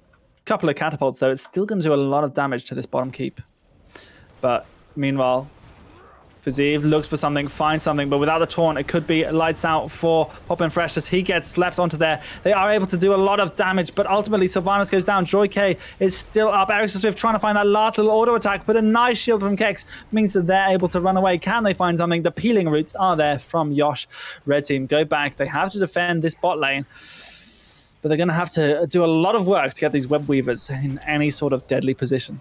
couple of catapults, though, it's still going to do a lot of damage to this bottom keep. But meanwhile, Fazeev looks for something, finds something, but without the taunt, it could be lights out for Poppin' Fresh as he gets slapped onto there. They are able to do a lot of damage, but ultimately Sylvanas goes down. Joy K is still up. Eric Swift trying to find that last little auto attack, but a nice shield from Kex means that they're able to run away. Can they find something? The peeling routes are there from Yosh. Red team go back. They have to defend this bot lane, but they're going to have to do a lot of work to get these web weavers in any sort of deadly position.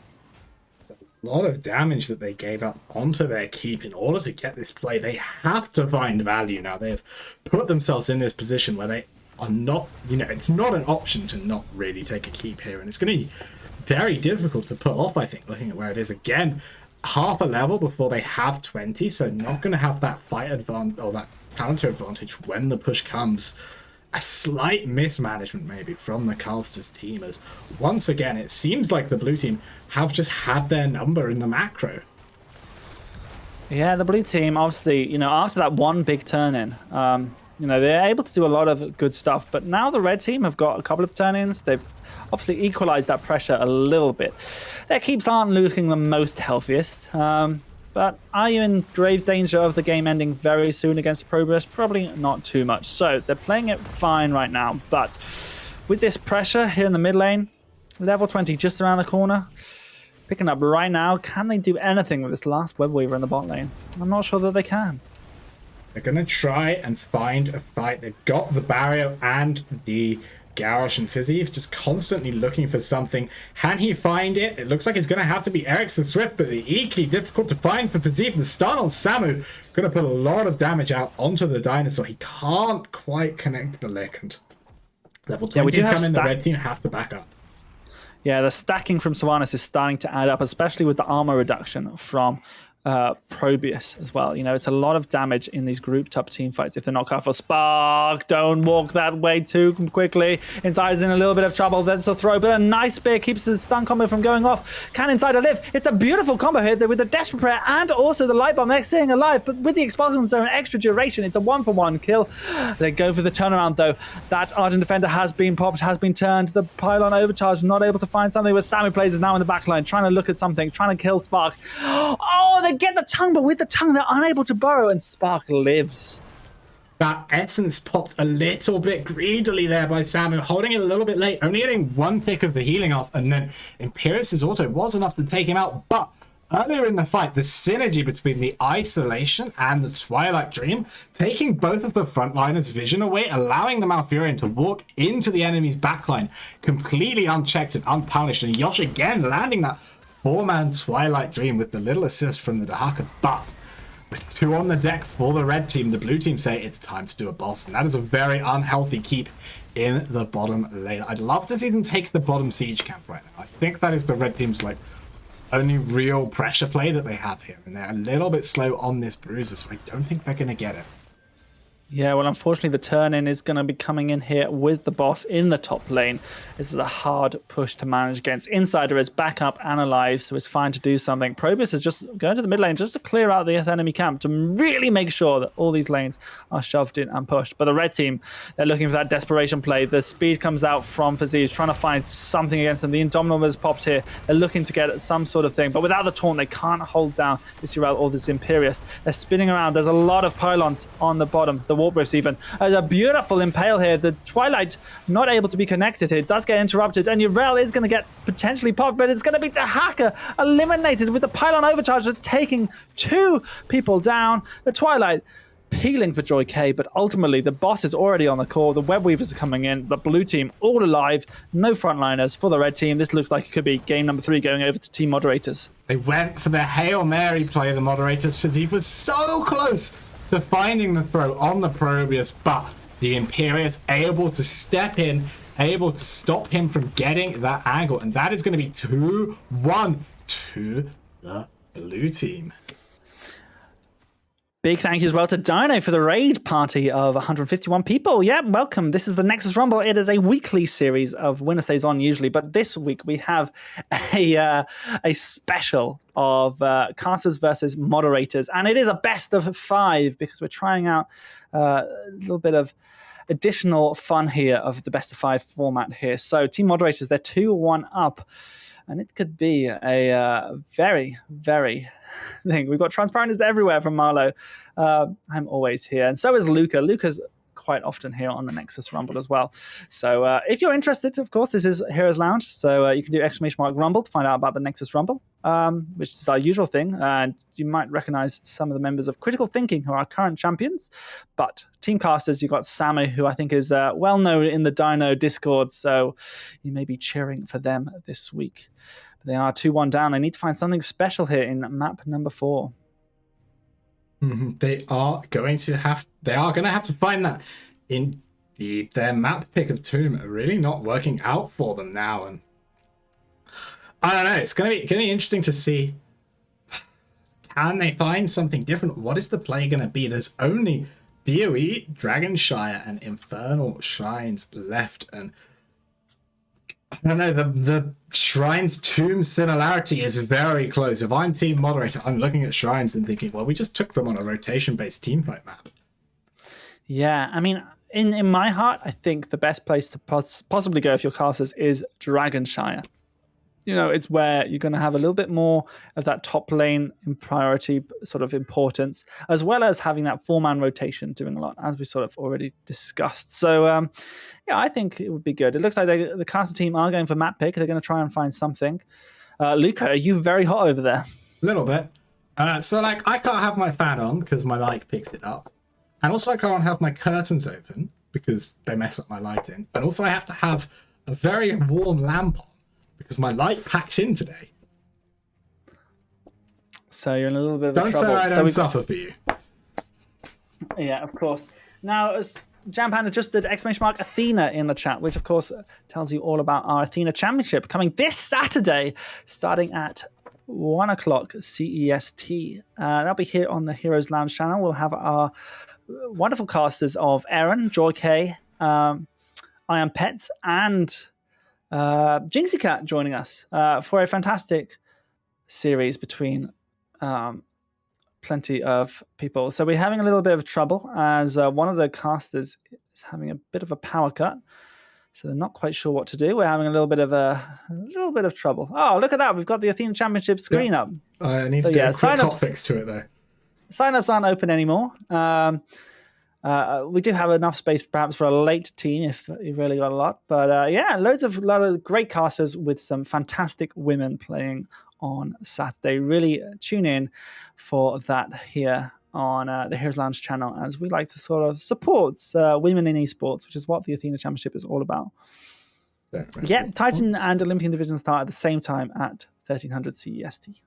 A lot of damage that they gave up onto their keep in order to get this play. They have to find value now. They've put themselves in this position where they are not, it's not an option to not really take a keep here, and it's going to be very difficult to pull off, I think, looking at where it is. Again, half a level before they have 20, so not going to have that fight advantage or that counter advantage when the push comes. A slight mismanagement maybe from the Carlsters team, as once again it seems like the blue team have just had their number in the macro. Yeah, the blue team obviously, after that one big turn in, You know, they're able to do a lot of good stuff, but now the red team have got a couple of turn-ins. They've obviously equalized that pressure a little bit. Their keeps aren't looking the most healthiest, but are you in grave danger of the game ending very soon against Probius? Probably not too much. So they're playing it fine right now, but with this pressure here in the mid lane, level 20 just around the corner, picking up right now, can they do anything with this last web weaver in the bot lane? I'm not sure that they can. They're going to try and find a fight. They've got the barrier and the Garrosh and Fizzy just constantly looking for something. Can he find it? It looks like it's going to have to be Eric's the Swift, but the equally difficult to find for Fizzy. The stun on Samu going to put a lot of damage out onto the dinosaur. He can't quite connect the lick. And level 20 is coming. The red team have to back up. Yeah, the stacking from Sylvanas is starting to add up, especially with the armor reduction from Probius as well. You know, it's a lot of damage in these grouped up team fights if they're not careful. Spark, don't walk that way too quickly. Insider's in a little bit of trouble. There's a throw, but a nice spear keeps the stun combo from going off. Can Insider live? It's a beautiful combo here with the Desperate Prayer and also the Light Bomb. They're staying alive, but with the Expulsion Zone extra duration, it's a 1-for-1 kill. They go for the turnaround though. That Argent Defender has been popped, has been turned. The Pylon overcharge, not able to find something, where Sammy plays is now in the backline, trying to look at something, trying to kill Spark. Oh, they get the tongue, but with the tongue they're unable to burrow, and Spark lives. That essence popped a little bit greedily there by Samu, holding it a little bit late, only getting one tick of the healing off, and then Imperius's auto was enough to take him out. But earlier in the fight, the synergy between the isolation and the Twilight Dream, taking both of the frontliners' vision away, allowing the Malfurion to walk into the enemy's backline completely unchecked and unpunished, and Yosh again landing that 4-man Twilight Dream with the little assist from the Dahaka. But with 2 on the deck for the red team, the blue team say it's time to do a boss, and that is a very unhealthy keep in the bottom lane. I'd love to see them take the bottom siege camp right now. I think that is the red team's like only real pressure play that they have here, and they're a little bit slow on this bruiser, so I don't think they're going to get it. Yeah, well, unfortunately, the turn-in is going to be coming in here with the boss in the top lane. This is a hard push to manage against. Insider is back up and alive, so it's fine to do something. Probius is just going to the mid lane just to clear out the enemy camp to really make sure that all these lanes are shoved in and pushed. But the red team, they're looking for that desperation play. The speed comes out from Fizzy, trying to find something against them. The Indomitable has popped here. They're looking to get some sort of thing, but without the taunt, they can't hold down this Urel or this Imperius. They're spinning around. There's a lot of pylons on the bottom. The Warp Rifts even. There's a beautiful impale here. The Twilight not able to be connected here. It does get interrupted, and Urel is going to get potentially popped, but it's going to be Dahaka eliminated with the pylon overcharge, just taking 2 people down. The Twilight peeling for Joy K, but ultimately the boss is already on the core. The web weavers are coming in. The blue team all alive. No frontliners for the red team. This looks like it could be game number 3 going over to Team Moderators. They went for the Hail Mary play, the Moderators. Fizzy was so close to finding the throw on the Probius, but the Imperius able to step in, able to stop him from getting that angle, and that is going to be 2-1 to the blue team. Big thank you as well to Dino for the raid party of 151 people. Yeah, welcome. This is the Nexus Rumble. It is a weekly series of winner stays on usually, but this week we have a special of casters versus moderators, and it is a best of 5 because we're trying out a little bit of additional fun here of the best of 5 format here. So Team Moderators, they're 2-1 up, and it could be a very, very thing. We've got transparenters everywhere from Marlo. I'm always here, and so is Luca. Luca's quite often here on the Nexus Rumble as well. So if you're interested, of course, this is Heroes Lounge, so you can do !Rumble to find out about the Nexus Rumble, which is our usual thing, and you might recognize some of the members of Critical Thinking who are our current champions. But team casters, you've got Samu, who I think is well known in the Dino Discord, so you may be cheering for them this week. They are 2-1 down. They need to find something special here in map number 4. They are going to have to find that. Indeed, their map pick of Tomb are really not working out for them now, and I don't know. It's gonna be interesting to see. Can they find something different? What is the play gonna be? There's only BOE, Dragonshire, and Infernal Shrines left, and I don't know, the Shrines Tomb similarity is very close. If I'm Team Moderator, I'm looking at Shrines and thinking, well, we just took them on a rotation-based teamfight map. Yeah, I mean, in my heart, I think the best place to possibly go if you're casters is Dragonshire. You know, it's where you're going to have a little bit more of that top lane in priority sort of importance, as well as having that 4-man rotation doing a lot, as we sort of already discussed. So, yeah, I think it would be good. It looks like the caster team are going for map pick. They're going to try and find something. Luca, are you very hot over there? A little bit. So, like, I can't have my fan on because my mic picks it up. And also I can't have my curtains open because they mess up my lighting. And also I have to have a very warm lamp on because my light packs in today. So you're in a little bit of trouble. Don't say I don't suffer for you. Yeah, of course. Now, as Jampan just did !Athena in the chat, which of course tells you all about our Athena Championship coming this Saturday, starting at 1 o'clock CEST. That'll be here on the Heroes Lounge channel. We'll have our wonderful casters of Aaron, Joy K, I Am Pets, and Jinxie Cat joining us for a fantastic series between plenty of people. So we're having a little bit of trouble as one of the casters is having a bit of a power cut. So they're not quite sure what to do. We're having a little bit of trouble. Oh, look at that. We've got the Athena Championship screen up. I need to do a quick hot fix to it though. Sign-ups aren't open anymore. We do have enough space perhaps for a late team if you've really got a lot. But yeah, a lot of great casters with some fantastic women playing on Saturday. Really tune in for that here on the Heroes Lounge channel, as we like to sort of support women in esports, which is what the Athena Championship is all about. Yeah, Titan and Olympian divisions start at the same time at 1300 CEST.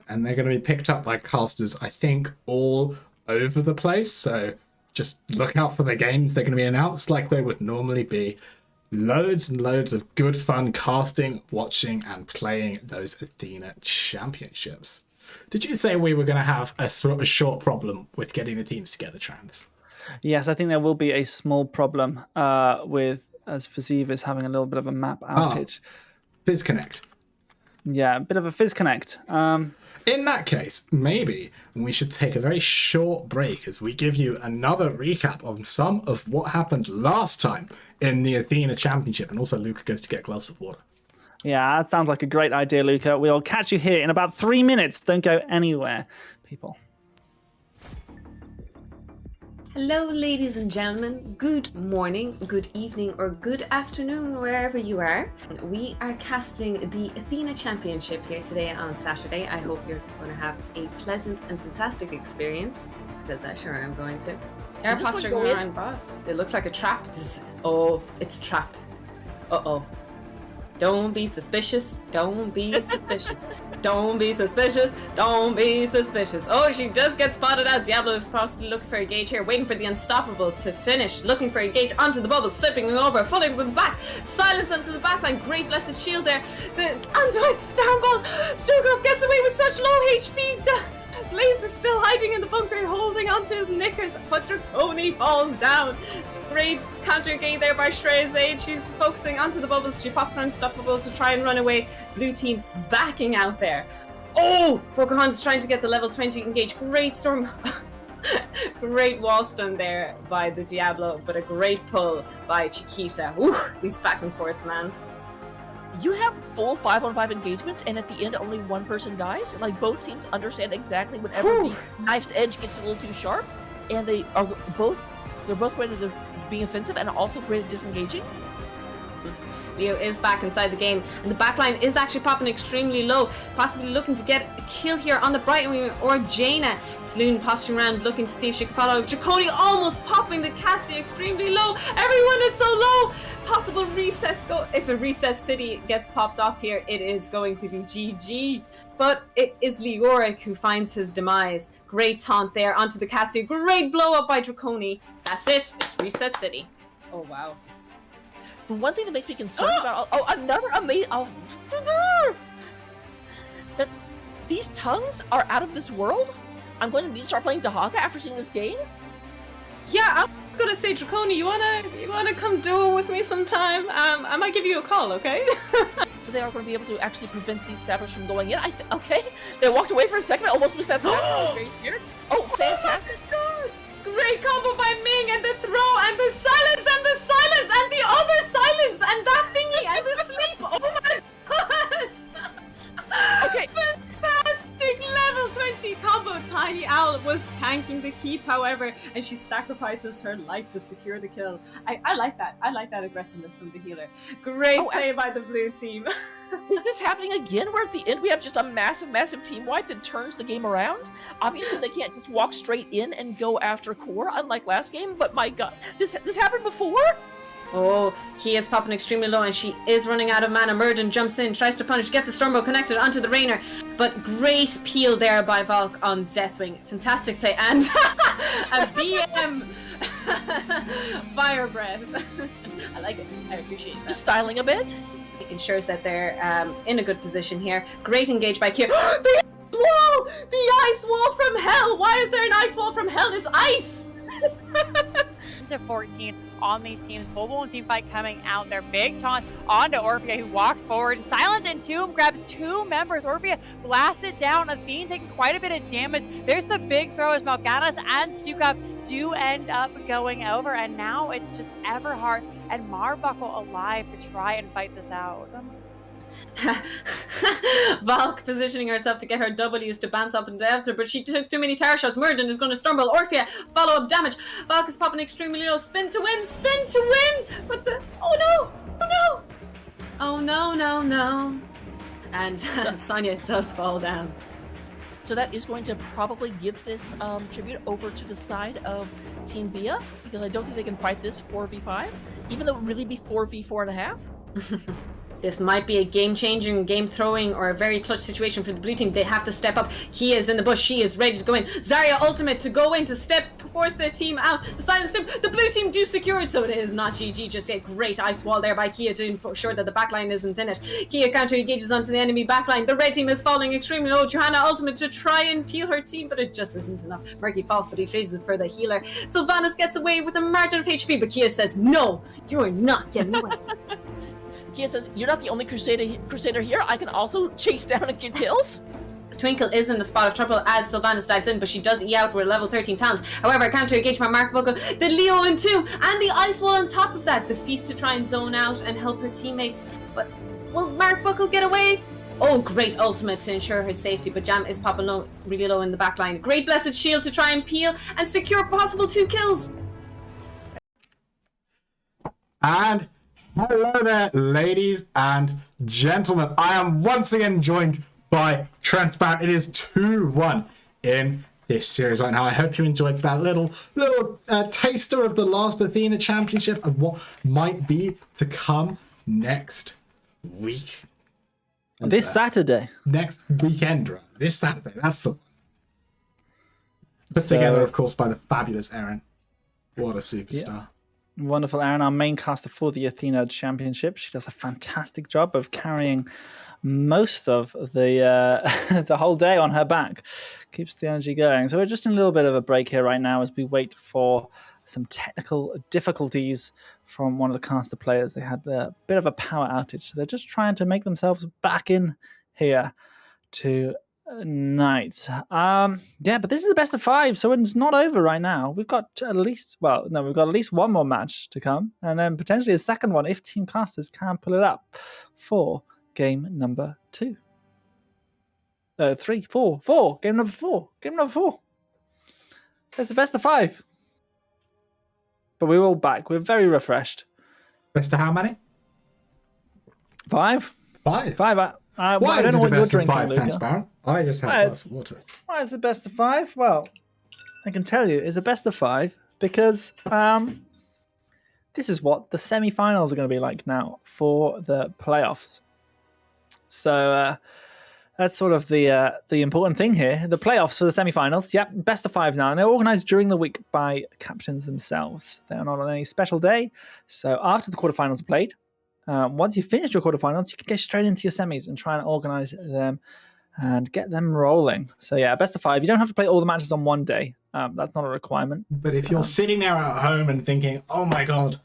And they're going to be picked up by casters, I think, all over the place. So just look out for the games. They're going to be announced like they would normally be. Loads and loads of good fun casting, watching, and playing those Athena Championships. Did you say we were going to have a short problem with getting the teams together, Trans? Yes, I think there will be a small problem with as Faziv is having a little bit of a map outage. Disconnect. Yeah, a bit of a disconnect. In that case, maybe we should take a very short break as we give you another recap on some of what happened last time in the Athena Championship, and also Luca goes to get a glass of water. Yeah, that sounds like a great idea, Luca. We'll catch you here in about 3 minutes. Don't go anywhere, people. Hello, ladies and gentlemen. Good morning, good evening, or good afternoon, wherever you are. We are casting the Athena Championship here today on Saturday. I hope you're going to have a pleasant and fantastic experience, because I sure am going to. Air posturing around, boss. It looks like a trap. Oh, it's a trap. Uh-oh. Don't be suspicious. Don't be suspicious. Don't be suspicious. Don't be suspicious. Oh, she does get spotted out. Diablo is possibly looking for a gauge here, waiting for the unstoppable to finish. Looking for a gauge onto the bubbles, flipping over, fully back. Silence onto the backline. Great blessed shield there. The Undead Stamball. Sturgov gets away with such low HP. Blaze is still hiding in the bunker, holding onto his knickers, but Draconi falls down. Great counter engage there by Shrey's Age. She's focusing onto the bubbles. She pops her unstoppable to try and run away. Blue team backing out there. Oh! Pocahontas trying to get the level 20 engage. Great storm. Great wall stun there by the Diablo, but a great pull by Chiquita. Ooh, these back and forths, man. You have full 5-on-5 engagements, and at the end, only one person dies. Like, both teams understand exactly whenever the knife's edge gets a little too sharp, and they're both great at being offensive and also great at disengaging. Leo is back inside the game, and the backline is actually popping extremely low, possibly looking to get a kill here on the Brighton wing or Jaina. Saloon posturing around, looking to see if she can follow. Draconi almost popping the Cassie extremely low. Everyone is so low. Possible resets go. If a reset city gets popped off here, it is going to be GG. But it is Leoric who finds his demise. Great taunt there onto the Cassie. Great blow up by Draconi. That's it. It's reset city. Oh wow. The one thing that makes me concerned about another amazing that these tongues are out of this world. I'm going to need to start playing Dahaka after seeing this game. Yeah, I was gonna say, Draconi, you wanna come duel with me sometime? I might give you a call, okay? So they are going to be able to actually prevent these sappers from going in. Okay, they walked away for a second. I almost missed that snap. I was very scared. Oh, fantastic! Oh, great great combo by Ming, and the throw, and the silence, and the silence, and the other silence, and that thingy, and the sleep. Oh my god! Okay. Fantastic level 20 combo. Tiny Owl was tanking the keep, however, and she sacrifices her life to secure the kill. I like that. I like that aggressiveness from the healer. Great play by the blue team. Is this happening again, where at the end we have just a massive team wipe that turns the game around? Obviously, they can't just walk straight in and go after core, unlike last game, but my god, this happened before? Oh, Kia is popping extremely low, and she is running out of mana. Murden jumps in, tries to punish, gets the Stormbow connected onto the Rainer, but great peel there by Valk on Deathwing. Fantastic play, and a BM Fire Breath. I like it. I appreciate that. Just styling a bit. It ensures that they're in a good position here. Great engage by Kia. The ice wall! The ice wall from hell! Why is there an ice wall from hell? It's ice! To 14 on these teams. Bobo and Teamfight coming out. Their big taunt onto Orphea, who walks forward. Silence Entomb grabs 2 members. Orphea blasted down. Athene taking quite a bit of damage. There's the big throw as Malganas and Stukov do end up going over. And now it's just Everheart and Marbuckle alive to try and fight this out. Valk positioning herself to get her W's to bounce up and down, but she took too many tower shots. Murden is going to Stormbolt. Orphea, follow up damage. Valk is popping extremely low. Spin to win! But the oh no! And Sonya does fall down. So that is going to probably give this tribute over to the side of Team Bia, because I don't think they can fight this 4v5, even though it would really be 4v4.5. This might be a game-changing, game-throwing, or a very clutch situation for the blue team. They have to step up. Kia is in the bush. She is ready to go in. Zarya ultimate to go in to force the team out. The silence team. The blue team do secure it, so it is not GG just yet. Great ice wall there by Kia to ensure that the backline isn't in it. Kia counter engages onto the enemy backline. The red team is falling extremely low. Johanna ultimate to try and peel her team, but it just isn't enough. Murky falls, but he traces for the healer. Sylvanas gets away with a margin of HP, but Kia says, no, you're not getting away. Kia says, you're not the only crusader here. I can also chase down and get kills. Twinkle is in the spot of trouble as Sylvanas dives in, but she does out with a level 13 talent. However, counter engage by Mark Buckle, the Leo in 2, and the ice wall on top of that. The feast to try and zone out and help her teammates. But will Mark Buckle get away? Oh, great ultimate to ensure her safety, but Jam is popping low, really low in the back line. Great blessed shield to try and peel and secure possible 2 kills. And hello there, ladies and gentlemen. I am once again joined by Transparent. It is 2-1 in this series right now. I hope you enjoyed that little taster of the last Athena Championship of what might be to come next week. This Saturday. Next weekend, right? This Saturday. That's the one. Put together, of course, by the fabulous Erin. What a superstar. Yeah. Wonderful Erin, our main caster for the Athena Championship. She does a fantastic job of carrying most of the the whole day on her back. Keeps the energy going. So we're just in a little bit of a break here right now as we wait for some technical difficulties from one of the caster players. They had a bit of a power outage, so they're just trying to make themselves back in here tonight. Yeah, but this is the best of 5, so it's not over right now. We've got at least one more match to come, and then potentially a second one if Team Casters can pull it up for game number 2. 3, 4, 4. Game number 4. It's the best of 5. But we're all back. We're very refreshed. Best of how many? 5. 5. 5. I don't know what you're drinking, Luca. Transparent. I just had a glass of water. Why is it best of 5? Well, I can tell you, it's a best of 5 because this is what the semi-finals are going to be like now for the playoffs. So that's sort of the important thing here. The playoffs for the semi-finals, yep, best of 5 now. And they're organised during the week by captains themselves. They're not on any special day. So after the quarterfinals are played, once you finish your quarterfinals, you can get straight into your semis and try and organise them and get them rolling. So yeah, best of 5. You don't have to play all the matches on one day. That's not a requirement. But if you're sitting there at home and thinking, oh my god,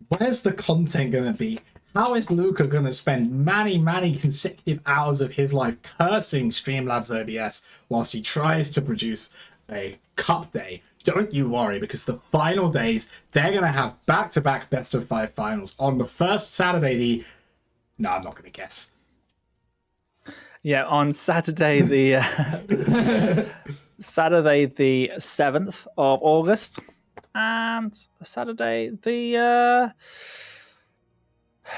where's the content going to be? How is Luca going to spend many consecutive hours of his life cursing Streamlabs OBS whilst he tries to produce a cup day don't you worry, because the final days, they're going to have back-to-back best-of-5 finals. On the first Saturday, No, I'm not going to guess. Yeah, on Saturday Saturday the 7th of August, and Saturday the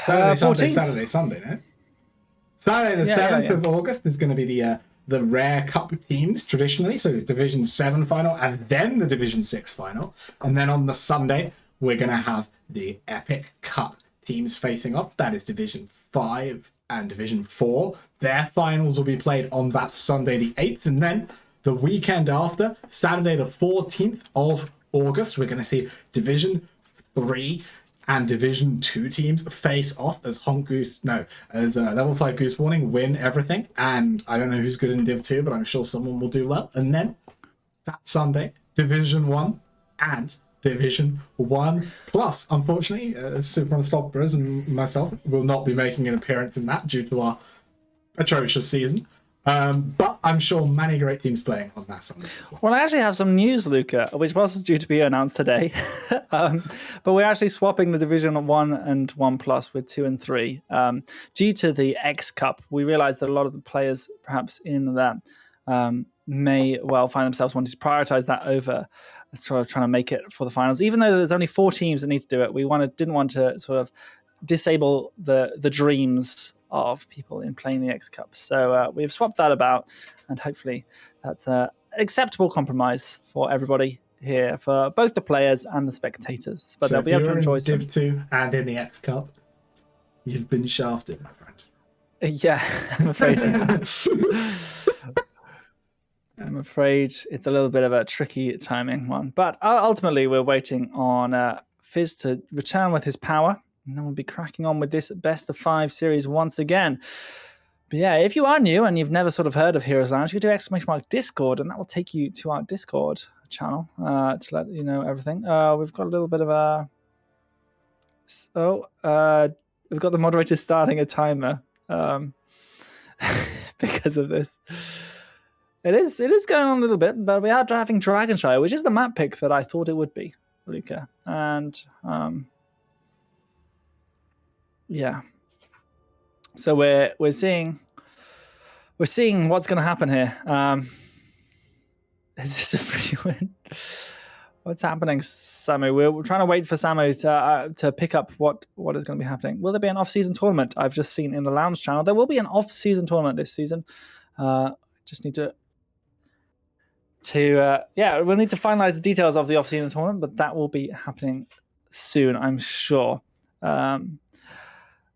Saturday, 14th. Saturday, Sunday, no? Saturday the 7th of August is going to be the Rare Cup teams traditionally, so Division 7 final and then the Division 6 final. And then on the Sunday, we're going to have the Epic Cup teams facing off. That is Division 5 and Division 4. Their finals will be played on that Sunday the 8th. And then the weekend after, Saturday the 14th of August, we're going to see Division 3 and Division 2 teams face off as Level 5 Goose Warning win everything. And I don't know who's good in Div 2, but I'm sure someone will do well. And then that Sunday, Division 1 and Division 1 Plus. Unfortunately, Super Unstoppers and myself will not be making an appearance in that due to our atrocious season. But I'm sure many great teams playing on that Sunday as well. Well, I actually have some news, Luca, which was due to be announced today. But we're actually swapping the Division 1 and 1 Plus with 2 and 3. Due to the X Cup, we realized that a lot of the players perhaps in that may well find themselves wanting to prioritize that over sort of trying to make it for the finals. Even though there's only 4 teams that need to do it, we didn't want to sort of disable the dreams of people in playing the X Cup. So we've swapped that about, and hopefully that's an acceptable compromise for everybody here, for both the players and the spectators. But so they'll be able to enjoy some. Div 2 and in the X Cup, you've been shafted, my friend. Yeah, I'm afraid. I'm afraid it's a little bit of a tricky timing one. But ultimately, we're waiting on Fizz to return with his power. And then we'll be cracking on with this best of 5 series once again. But yeah, if you are new and you've never sort of heard of Heroes Lounge, you can do ! Discord, and that will take you to our Discord channel to let you know everything. We've got a little bit of a... we've got the moderators starting a timer because of this. It is going on a little bit, but we are having Dragonshire, which is the map pick that I thought it would be, Luca. And... yeah, so we're seeing what's going to happen here. Is this a free win? What's happening, Samu? We're trying to wait for Samu to pick up what is going to be happening. Will there be an off-season tournament? I've just seen in the Lounge channel there will be an off-season tournament this season. Just need to we'll need to finalize the details of the off-season tournament, but that will be happening soon, I'm sure.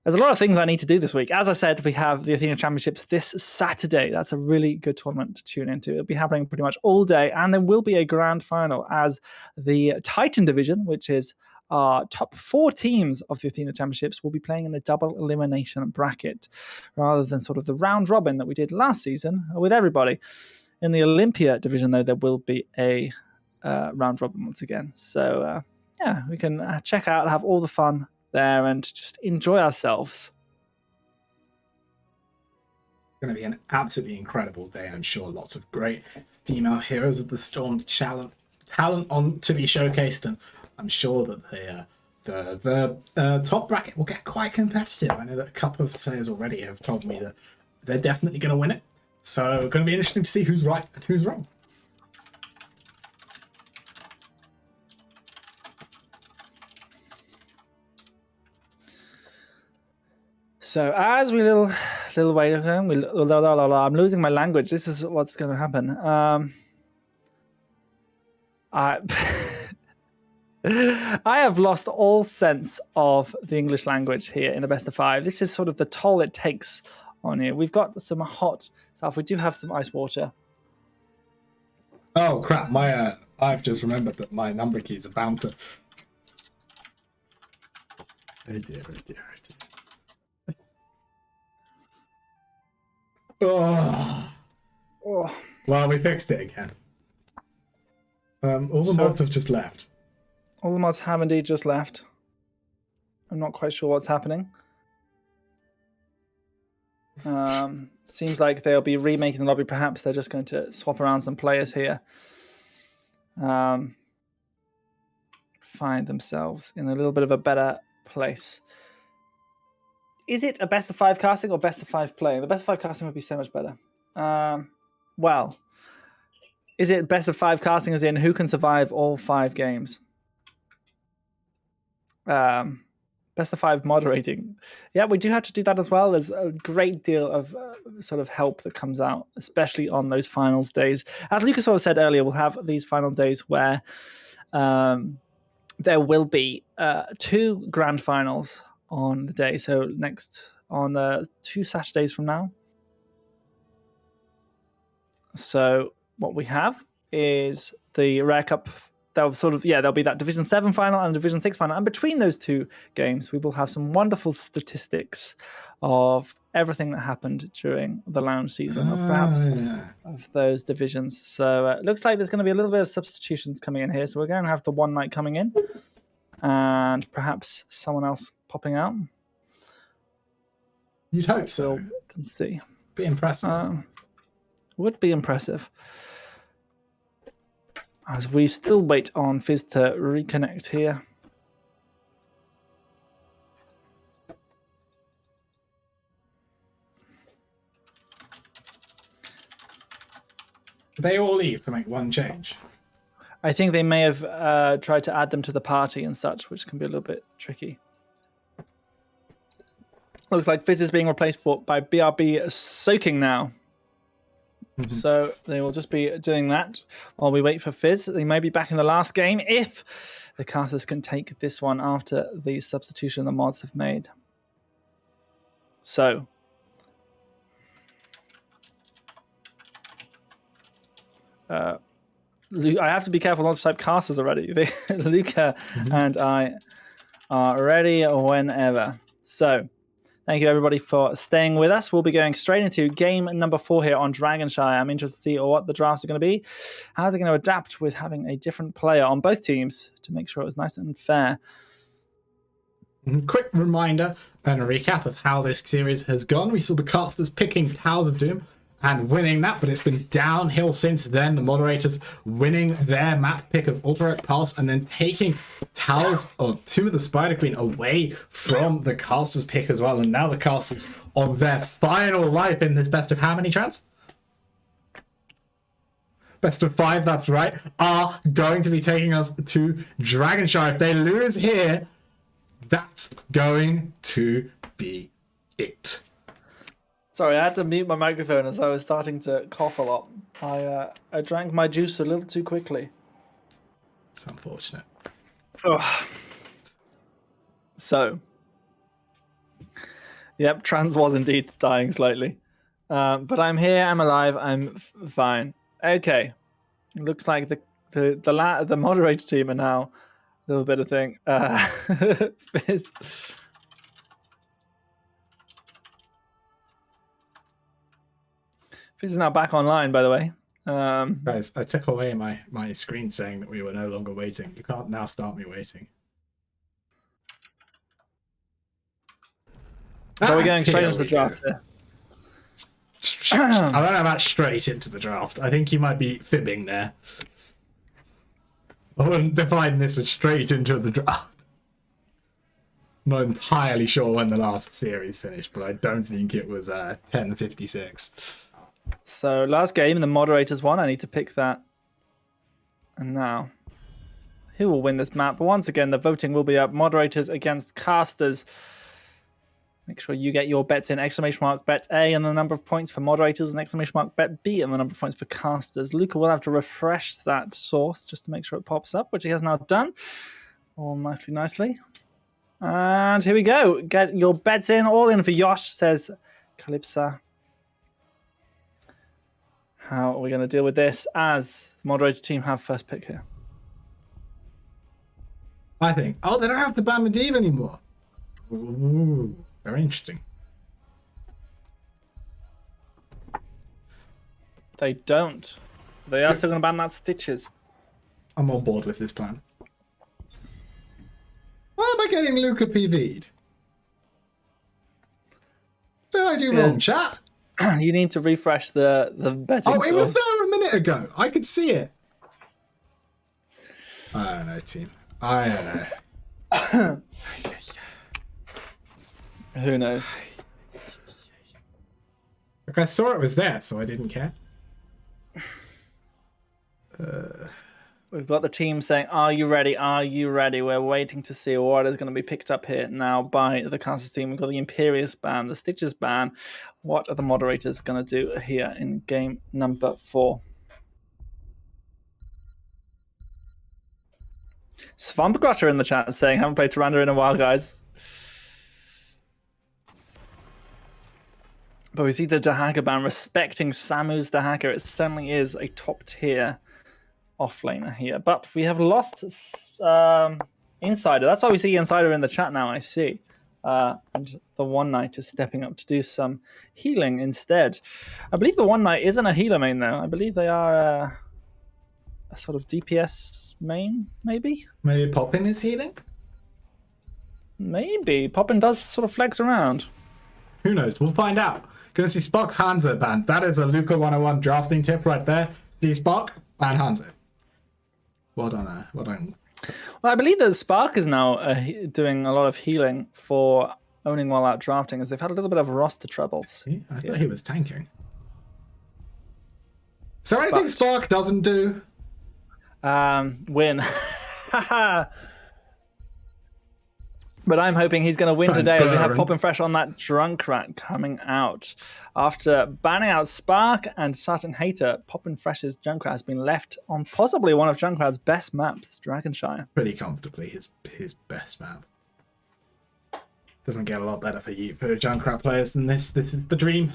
There's a lot of things I need to do this week. As I said, we have the Athena Championships this Saturday. That's a really good tournament to tune into. It'll be happening pretty much all day, and there will be a grand final as the Titan division, which is our top 4 teams of the Athena Championships, will be playing in the double elimination bracket rather than sort of the round robin that we did last season with everybody. In the Olympia division, though, there will be a round robin once again. So, we can check out, have all the fun there and just enjoy ourselves. It's going to be an absolutely incredible day. I'm sure lots of great female heroes of the storm talent on to be showcased, and I'm sure that the top bracket will get quite competitive. I know that a couple of players already have told me that they're definitely going to win it, so it's going to be interesting to see who's right and who's wrong. So as we little wait, I'm losing my language. This is what's going to happen. I have lost all sense of the English language here in the best of 5. This is sort of the toll it takes on you. We've got some hot stuff. We do have some ice water. Oh crap! I've just remembered that my number key is a bouncer. Oh dear. Oh. Well, we fixed it again. All the mods have just left. All the mods have indeed just left. I'm not quite sure what's happening. Seems like they'll be remaking the lobby. Perhaps they're just going to swap around some players here. find themselves in a little bit of a better place. Is it a best of 5 casting or best of 5 playing? The best of 5 casting would be so much better. Well, is it best of 5 casting as in who can survive all 5 games? Best of 5 moderating. Yeah, we do have to do that as well. There's a great deal of sort of help that comes out, especially on those finals days. As Lucas also said earlier, we'll have these final days where there will be 2 grand finals on the day. So next on 2 Saturdays from now. So what we have is the Rare Cup. There'll be that Division 7 final and Division 6 final. And between those 2 games, we will have some wonderful statistics of everything that happened during the lounge season of those divisions. So it looks like there's going to be a little bit of substitutions coming in here. So we're going to have the one night coming in and perhaps someone else popping out. You'd hope so. We can see. Be impressive. Would be impressive. As we still wait on Fizz to reconnect here. They all leave to make one change. I think they may have tried to add them to the party and such, which can be a little bit tricky. Looks like Fizz is being replaced by BRB Soaking now. So they will just be doing that while we wait for Fizz. They may be back in the last game if the casters can take this one after the substitution the mods have made. So I have to be careful not to type casters already. Luca and I are ready whenever. So thank you, everybody, for staying with us. We'll be going straight into game number 4 here on Dragonshire. I'm interested to see what the drafts are going to be, how they're going to adapt with having a different player on both teams to make sure it was nice and fair. Quick reminder and a recap of how this series has gone. We saw the casters picking Towers of Doom and winning that, but it's been downhill since then. The Moderators winning their map pick of Ultra Pulse and then taking Towers of Tomb of the Spider Queen away from the casters pick as well. And now the casters on their final life in this best of how many, Trans? Best of 5, that's right, are going to be taking us to Dragonshire. If they lose here, that's going to be it. Sorry, I had to mute my microphone as I was starting to cough a lot. I drank my juice a little too quickly. It's unfortunate. Oh. So, yep, Trans was indeed dying slightly. But I'm here, I'm alive, I'm fine. Okay, looks like the moderator team are now a little bit of thing. Fizz. Fizz is now back online, by the way. Guys, I took away my screen saying that we were no longer waiting. You can't now start me waiting. Are we going straight into the draft here? I don't know about straight into the draft. I think you might be fibbing there. I wouldn't define this as straight into the draft. Not entirely sure when the last series finished, but I don't think it was 10:56. So last game, the Moderators won. I need to pick that. And now, who will win this map? But once again, the voting will be up. Moderators against casters. Make sure you get your bets in. Exclamation mark bet A and the number of points for Moderators, and exclamation mark bet B and the number of points for casters. Luca will have to refresh that source just to make sure it pops up, which he has now done. All nicely. And here we go. Get your bets in. All in for Yosh, says Calypsa. How are we going to deal with this as the moderator team have first pick here? I think. Oh, they don't have to ban Medivh anymore. Ooh, very interesting. They don't. They are still going to ban that Stitches. I'm on board with this plan. Why am I getting Luca PV'd? What did I do wrong, chat? You need to refresh the betting Oh, it was source. there a minute ago. I could see it. I don't know, team. I don't know. Who knows? Like, I saw it was there, so I didn't care. We've got the team saying, "Are you ready? Are you ready?" We're waiting to see what is going to be picked up here now by the Casters team. We've got the Imperious ban, the Stitches ban. What are the Moderators going to do here in game number 4? Svampgrotcher in the chat saying, "Haven't played Tyrande in a while, guys." But we see the Dahaka ban respecting Samu's Dahaka. It certainly is a top tier offlaner here. But we have lost Insider. That's why we see Insider in the chat now, I see. And the One Knight is stepping up to do some healing instead. I believe the One Knight isn't a healer main, though. I believe they are a sort of DPS main, maybe? Maybe Poppin is healing? Maybe. Poppin does sort of flex around. Who knows? We'll find out. Gonna see Spark's Hanzo banned. That is a Luca 101 drafting tip right there. See Spark, ban Hanzo. Well done, well done. Well, I believe that Spark is now doing a lot of healing for owning while out drafting, as they've had a little bit of roster troubles. Yeah, I thought he was tanking. Is there anything Spark doesn't do? Win. But I'm hoping he's going to win today, as we have Poppin' Fresh on that Drunk Rat coming out. After banning out Spark and Sergeant Hater, Poppin' Fresh's Junkrat has been left on possibly one of Junkrat's best maps, Dragonshire. Pretty comfortably his best map. Doesn't get a lot better for Junkrat players than this. This is the dream.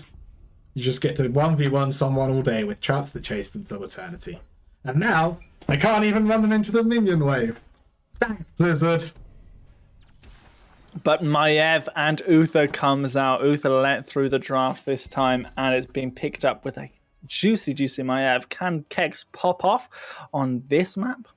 You just get to 1v1 someone all day with traps that chase them till eternity. And now, they can't even run them into the minion wave. Thanks, Blizzard. But Maiev and Uther comes out. Uther let through the draft this time, and it's been picked up with a juicy Maiev. Can Kegs pop off on this map?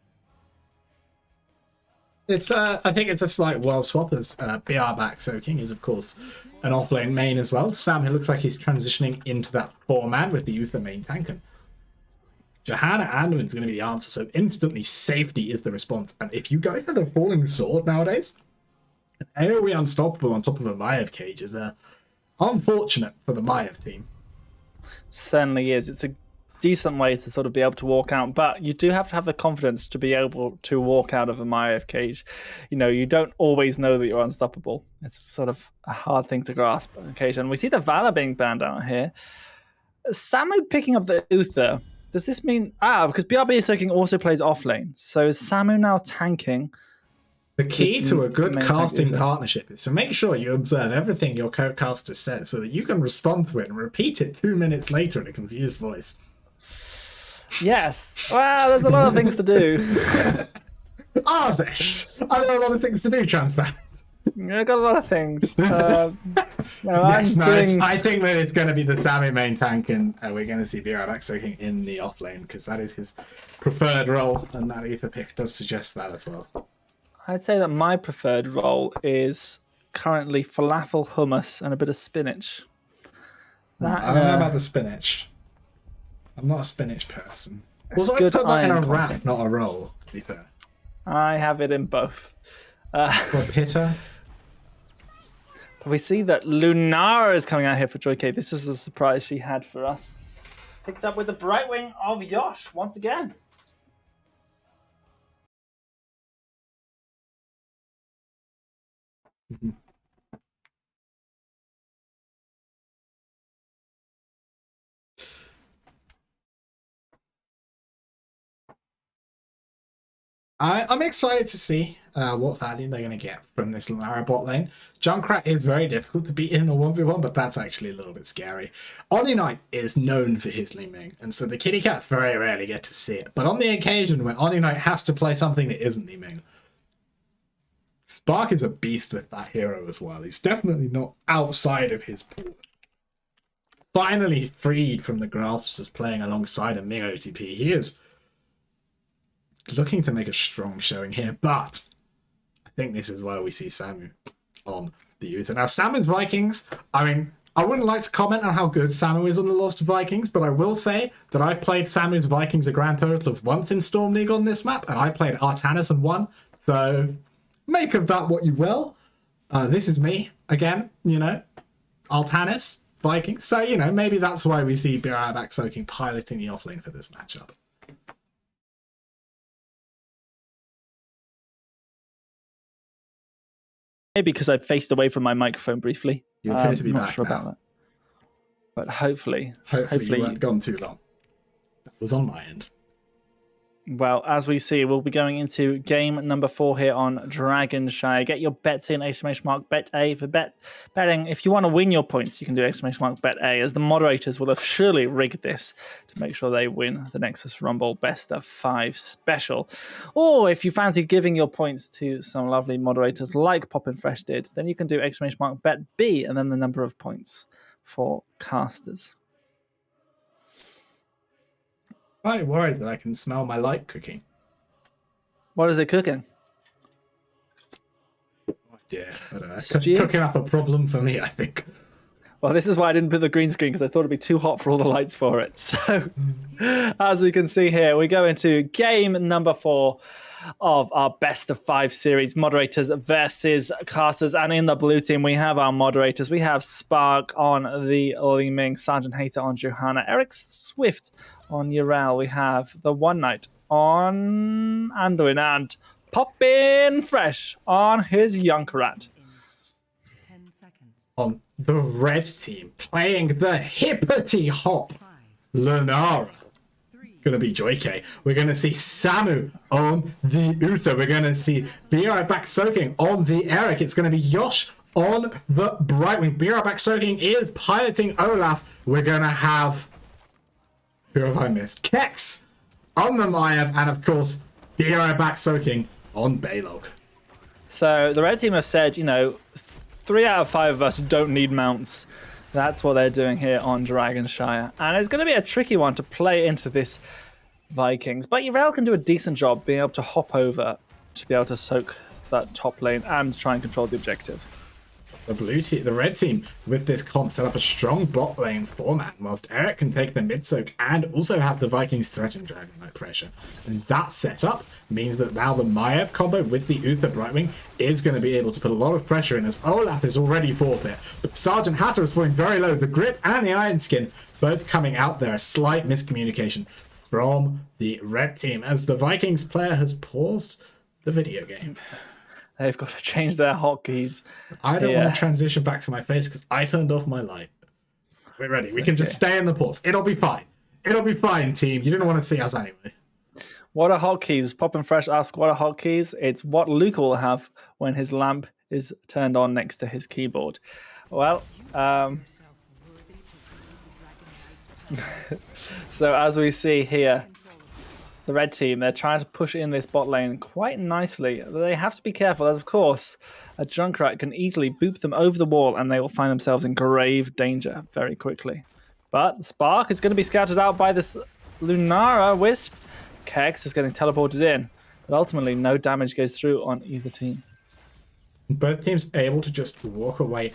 It's I think it's a slight world swap, as BR back soaking is of course an offlane main as well. Sam, who looks like he's transitioning into that 4-man with the Uther main tank, and Johanna Anduin's going to be the answer. So instantly safety is the response, and if you go for the falling sword nowadays, an AoE unstoppable on top of a Maiev cage is unfortunate for the Maiev team. Certainly is. It's a decent way to sort of be able to walk out, but you do have to have the confidence to be able to walk out of a Maiev cage. You know, you don't always know that you're unstoppable. It's sort of a hard thing to grasp on occasion. We see the Valor being banned out here. Samu picking up the Uther. Does this mean... because BRB Soaking also plays offlane. So is Samu now tanking? The key to a good casting partnership is to make sure you observe everything your co-caster says so that you can respond to it and repeat it 2 minutes later in a confused voice. Yes. Well, there's a lot of things to do. Are there? Are there a lot of things to do, Transparent? I've got a lot of things. I think that it's going to be the Sammy main tank, and we're going to see BR soaking in the offlane, because that is his preferred role, and that Ether pick does suggest that as well. I'd say that my preferred role is currently falafel, hummus, and a bit of spinach. I don't know about the spinach. I'm not a spinach person. Also, I put that in a wrap, not a roll, to be fair. I have it in both. For pitta. But we see that Lunara is coming out here for Joy K. This is a surprise she had for us. Picks up with the Bright Wing of Yosh once again. I'm excited to see what value they're going to get from this Lara bot lane. Junkrat is very difficult to beat in a 1v1, but that's actually a little bit scary. Oni Knight is known for his liming, and so the kitty cats very rarely get to see it. But on the occasion where Oni Knight has to play something that isn't liming, Spark is a beast with that hero as well. He's definitely not outside of his pool. Finally freed from the grasps of playing alongside a Ming OTP, he is looking to make a strong showing here, but I think this is where we see Samu on the Uther. Now, Samu's Vikings, I mean, I wouldn't like to comment on how good Samu is on the Lost Vikings, but I will say that I've played Samu's Vikings a grand total of once in Storm League on this map, and I played Artanis and won. So make of that what you will. This is me again, you know, Altanis, Vikings. So, you know, maybe that's why we see back soaking piloting the offlane for this matchup. Maybe because I faced away from my microphone briefly. You appear to be not back sure now. about that. But hopefully Hopefully you weren't gone too long. That was on my end. Well, as we see, we'll be going into game number 4 here on Dragonshire. Get your bets in, !bet A for betting. If you want to win your points, you can do !bet A, as the moderators will have surely rigged this to make sure they win the Nexus Rumble Best of 5 special. Or if you fancy giving your points to some lovely moderators like Poppin' Fresh did, then you can do !bet B and then the number of points for casters. I'm worried that I can smell my light cooking. What is it cooking? Yeah, but, Stew? cooking up a problem for me, I think. Well, this is why I didn't put the green screen, because I thought it'd be too hot for all the lights for it. So, as we can see here, we go into game number 4 of our best of 5 series, moderators versus casters. And in the blue team, we have our moderators. We have Spark on the Leeming, Sergeant Hater on Johanna, Eric Swift on Urel. We have the One Knight on Anduin, and Poppin' Fresh on his Yunkarat. 10 seconds. On the red team, playing the hippity hop Lunara. Gonna be Joyke. We're gonna see Samu on the Uther. We're gonna see BRI back soaking on the Eric. It's gonna be Yosh on the Brightwing. BRI back soaking is piloting Olaf. We're gonna have, who have I missed? Kex on the Maiev, and of course BRI back soaking on Baylog. So the red team have said, you know, 3 out of 5 of us don't need mounts. That's what they're doing here on Dragonshire. And it's going to be a tricky one to play into this Vikings. But Urel can do a decent job being able to hop over to be able to soak that top lane and try and control the objective. The blue team, the red team, with this comp set up a strong bot lane format, whilst Eric can take the mid soak and also have the Vikings threaten Dragon Knight pressure. And that setup means that now the Maiev combo with the Uther Brightwing is going to be able to put a lot of pressure in, as Olaf is already forfeit. But Sergeant Hatter is falling very low. The Grip and the Iron Skin both coming out there. A slight miscommunication from the red team as the Vikings player has paused the video game. They've got to change their hotkeys. I don't want to transition back to my face because I turned off my light. We're ready. We can just stay in the pause. It'll be fine. It'll be fine, team. You didn't want to see us anyway. What are hotkeys? Poppin' Fresh asks, what are hotkeys? It's what Luke will have when his lamp is turned on next to his keyboard. Well, so as we see here, the red team, they're trying to push in this bot lane quite nicely. They have to be careful, as of course, a Junkrat can easily boop them over the wall and they will find themselves in grave danger very quickly. But Spark is going to be scouted out by this Lunara Wisp. Kex is getting teleported in, but ultimately no damage goes through on either team. Both teams able to just walk away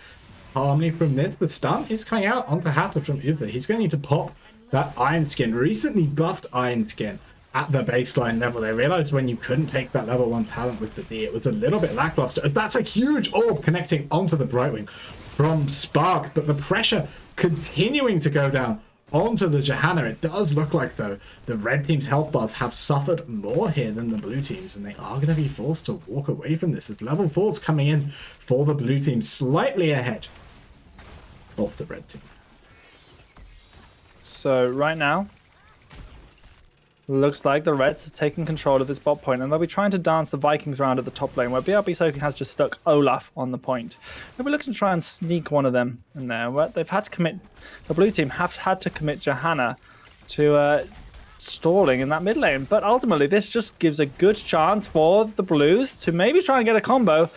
calmly from this. The stun is coming out onto Hatter from Uther. He's going to need to pop that Iron Skin, recently buffed Iron Skin, at the baseline level. They realized when you couldn't take that level 1 talent with the D, it was a little bit lackluster, as that's a huge orb connecting onto the Brightwing from Spark, but the pressure continuing to go down onto the Johanna. It does look like, though, the red team's health bars have suffered more here than the blue teams, and they are going to be forced to walk away from this as level 4's coming in for the blue team, slightly ahead of the red team. So right now, looks like the Reds are taking control of this bot point, and they'll be trying to dance the Vikings around at the top lane, where BRB Soaking has just stuck Olaf on the point. They'll be looking to try and sneak one of them in there. But they've had to commit, the blue team have had to commit Johanna to stalling in that mid lane. But ultimately, this just gives a good chance for the blues to maybe try and get a combo.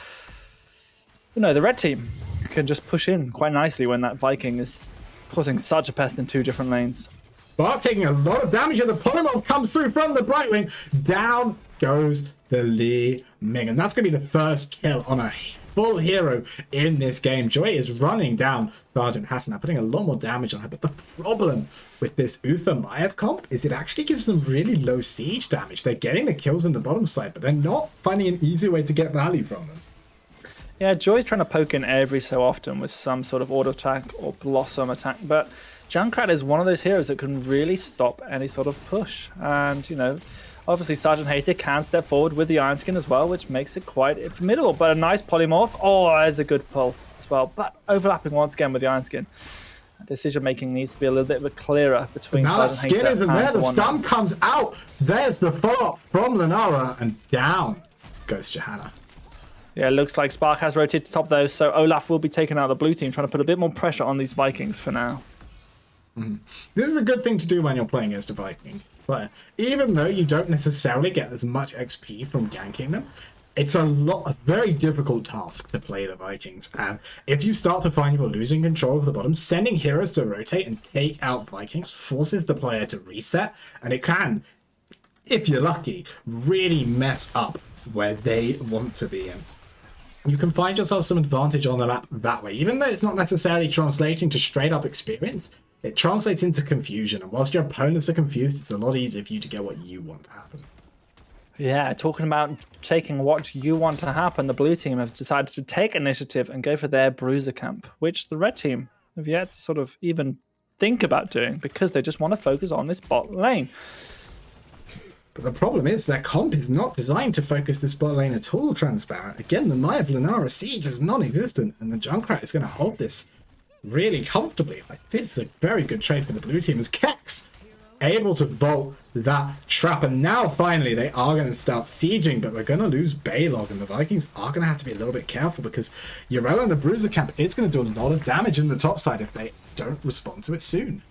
But no, the red team can just push in quite nicely when that Viking is causing such a pest in 2 different lanes. But taking a lot of damage, and the polymorph comes through from the Brightwing. Down goes the Li Ming, and that's going to be the first kill on a full hero in this game. Joy is running down Sergeant Hatter now, putting a lot more damage on her. But the problem with this Uther Maiev comp is it actually gives them really low siege damage. They're getting the kills in the bottom side, but they're not finding an easy way to get value from them. Yeah, Joy's trying to poke in every so often with some sort of auto attack or blossom attack, but Junkrat is one of those heroes that can really stop any sort of push. And, you know, obviously Sergeant Hater can step forward with the Iron Skin as well, which makes it quite formidable. But a nice polymorph. Oh, there's a good pull as well. But overlapping once again with the Iron Skin. Decision making needs to be a little bit clearer between now Sergeant that skin Hater isn't and there, the Wanda. stun comes out. There's the follow-up from Lunara, and down goes Johanna. Yeah, it looks like Spark has rotated to top though, so Olaf will be taking out the blue team, trying to put a bit more pressure on these Vikings for now. This is a good thing to do when you're playing against a Viking player. Even though you don't necessarily get as much XP from ganking them, it's a very difficult task to play the Vikings. And if you start to find you're losing control of the bottom, sending heroes to rotate and take out Vikings forces the player to reset, and it can, if you're lucky, really mess up where they want to be in. You can find yourself some advantage on the map that way, even though it's not necessarily translating to straight up experience. It translates into confusion, and whilst your opponents are confused, it's a lot easier for you to get what you want to happen. Yeah, talking about taking what you want to happen, the blue team have decided to take initiative and go for their bruiser camp, which the red team have yet to sort of even think about doing because they just want to focus on this bot lane. But the problem is their comp is not designed to focus this bot lane at all, Transparent. Again, the Maiev Lunara siege is non-existent, and the Junkrat is going to hold this really comfortably. Like, this is a very good trade for the blue team as Kex able to bolt that trap, and now finally they are going to start sieging, but we're going to lose Baylog, and the Vikings are going to have to be a little bit careful because Yrel and the Bruiser camp is going to do a lot of damage in the top side if they don't respond to it soon.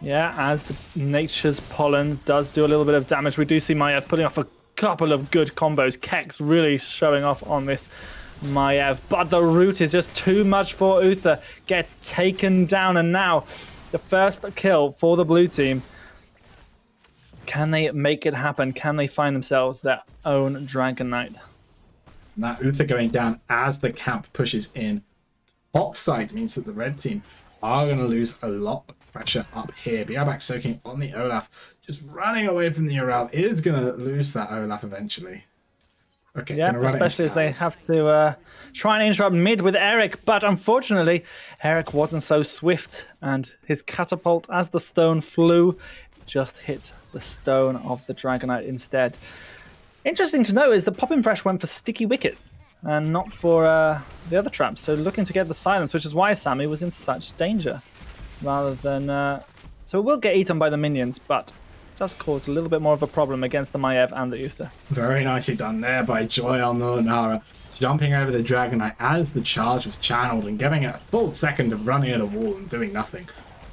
Yeah, as the Nature's Pollen does do a little bit of damage, we do see Maiev putting off a couple of good combos. Kex really showing off on this Maiev, but the root is just too much for Uther. Gets taken down, and now the first kill for the blue team. Can they make it happen? Can they find themselves their own Dragon Knight? Now Uther going down as the camp pushes in. Top side means that the red team are going to lose a lot of pressure up here. Biabak soaking on the Olaf, just running away from the Yrel, is going to lose that Olaf eventually. Okay, yeah, especially as they have to try and interrupt mid with Eric, but unfortunately Eric wasn't so swift, and his catapult, as the stone flew, just hit the stone of the Dragonite instead. Interesting to know is that Poppin' Fresh went for Sticky Wicket and not for the other traps, so looking to get the silence, which is why Sammy was in such danger rather than so it will get eaten by the minions, but does cause a little bit more of a problem against the Maiev and the Uther. Very nicely done there by Joy on the Lunara, jumping over the Dragonite as the charge was channeled and giving it a full second of running at a wall and doing nothing.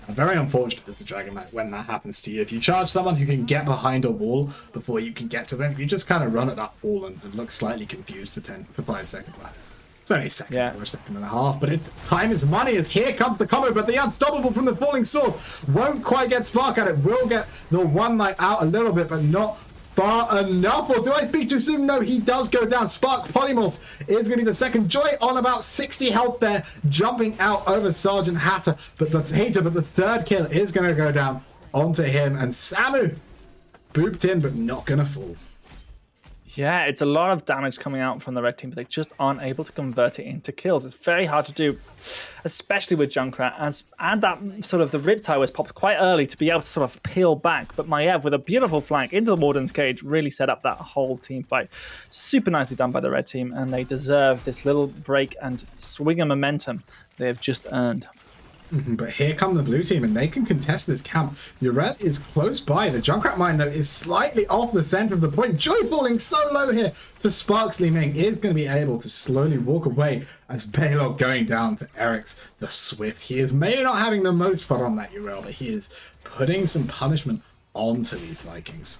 Very unfortunate as the Dragonite when that happens to you. If you charge someone who can get behind a wall before you can get to them, you just kind of run at that wall and look slightly confused for 5 seconds left. It's only a second or a second and a half, but time is money as here comes the combo, but the Unstoppable from the Falling Sword won't quite get Spark at it. Will get the One Knight out a little bit, but not far enough. Or do I speak too soon? No, he does go down. Spark Polymorph is going to be the second. Joy on about 60 health there, jumping out over Sergeant Hatter, but the third kill is going to go down onto him, and Samu booped in, but not going to fall. Yeah, it's a lot of damage coming out from the red team, but they just aren't able to convert it into kills. It's very hard to do, especially with Junkrat, and that sort of the Riptide was popped quite early to be able to sort of peel back. But Maiev, with a beautiful flank into the Warden's cage, really set up that whole team fight. Super nicely done by the red team, and they deserve this little break and swing of momentum they've just earned. But here come the blue team, and they can contest this camp. Yrel is close by. The Junkrat mine, though, is slightly off the center of the point. Joy falling so low here to Sparksley Ming is going to be able to slowly walk away as Baylog going down to Eric's the Swift. He is maybe not having the most fun on that Yrel, but he is putting some punishment onto these Vikings.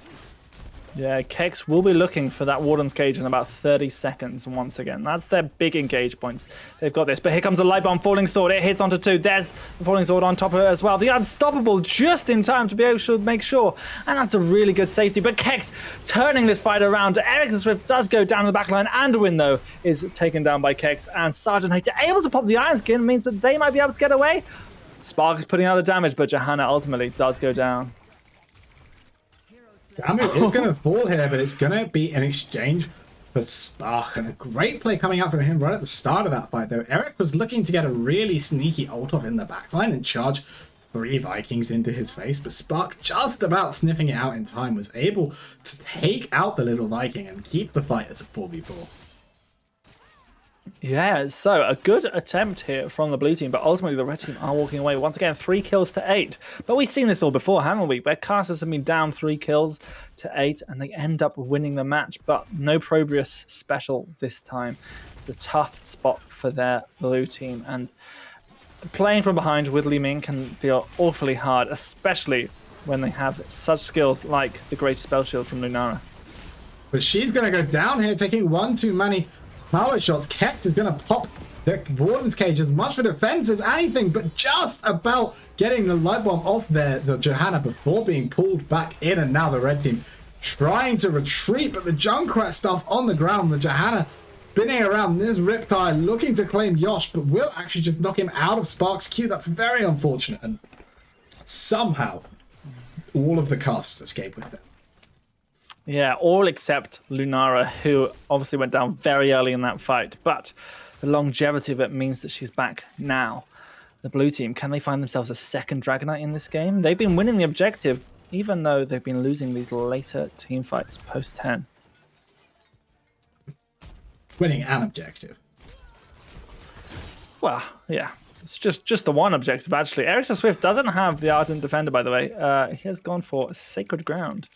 Yeah, Kex will be looking for that Warden's Cage in about 30 seconds once again. That's their big engage points. They've got this, but here comes the Light Bomb Falling Sword. It hits onto 2. There's the Falling Sword on top of it as well. The Unstoppable just in time to be able to make sure, and that's a really good safety. But Kex turning this fight around. Eric the Swift does go down the back line, and Win, though, is taken down by Kex. And Sergeant Hater able to pop the Iron Skin means that they might be able to get away. Spark is putting out the damage, but Johanna ultimately does go down. Samu is going to fall here, but it's going to be in exchange for Spark. And a great play coming out from him right at the start of that fight, though. Eric was looking to get a really sneaky ult off in the backline and charge 3 Vikings into his face, but Spark, just about sniffing it out in time, was able to take out the little Viking and keep the fight as a 4v4. Yeah, so a good attempt here from the blue team, but ultimately the red team are walking away. Once again, 3 kills to 8. But we've seen this all before, haven't we? Where casters have been down 3 kills to 8, and they end up winning the match, but no Probrius special this time. It's a tough spot for their blue team, and playing from behind with Li Ming can feel awfully hard, especially when they have such skills like the Great Spell Shield from Lunara. But she's going to go down here, taking one too many power shots. Kex is going to pop the Warden's Cage as much for defense as anything, but just about getting the Light Bomb off there, the Johanna, before being pulled back in. And now the red team trying to retreat, but the Junkrat stuff on the ground. The Johanna spinning around this Riptide, looking to claim Yosh, but will actually just knock him out of Spark's Q. That's very unfortunate, and somehow all of the casts escape with them. Yeah, all except Lunara, who obviously went down very early in that fight, but the longevity of it means that she's back now. The blue team, can they find themselves a second Dragonite in this game? They've been winning the objective, even though they've been losing these later team fights post-10. Winning an objective. Well, yeah. It's just the one objective, actually. Eric the Swift doesn't have the Ardent Defender, by the way. He has gone for Sacred Ground.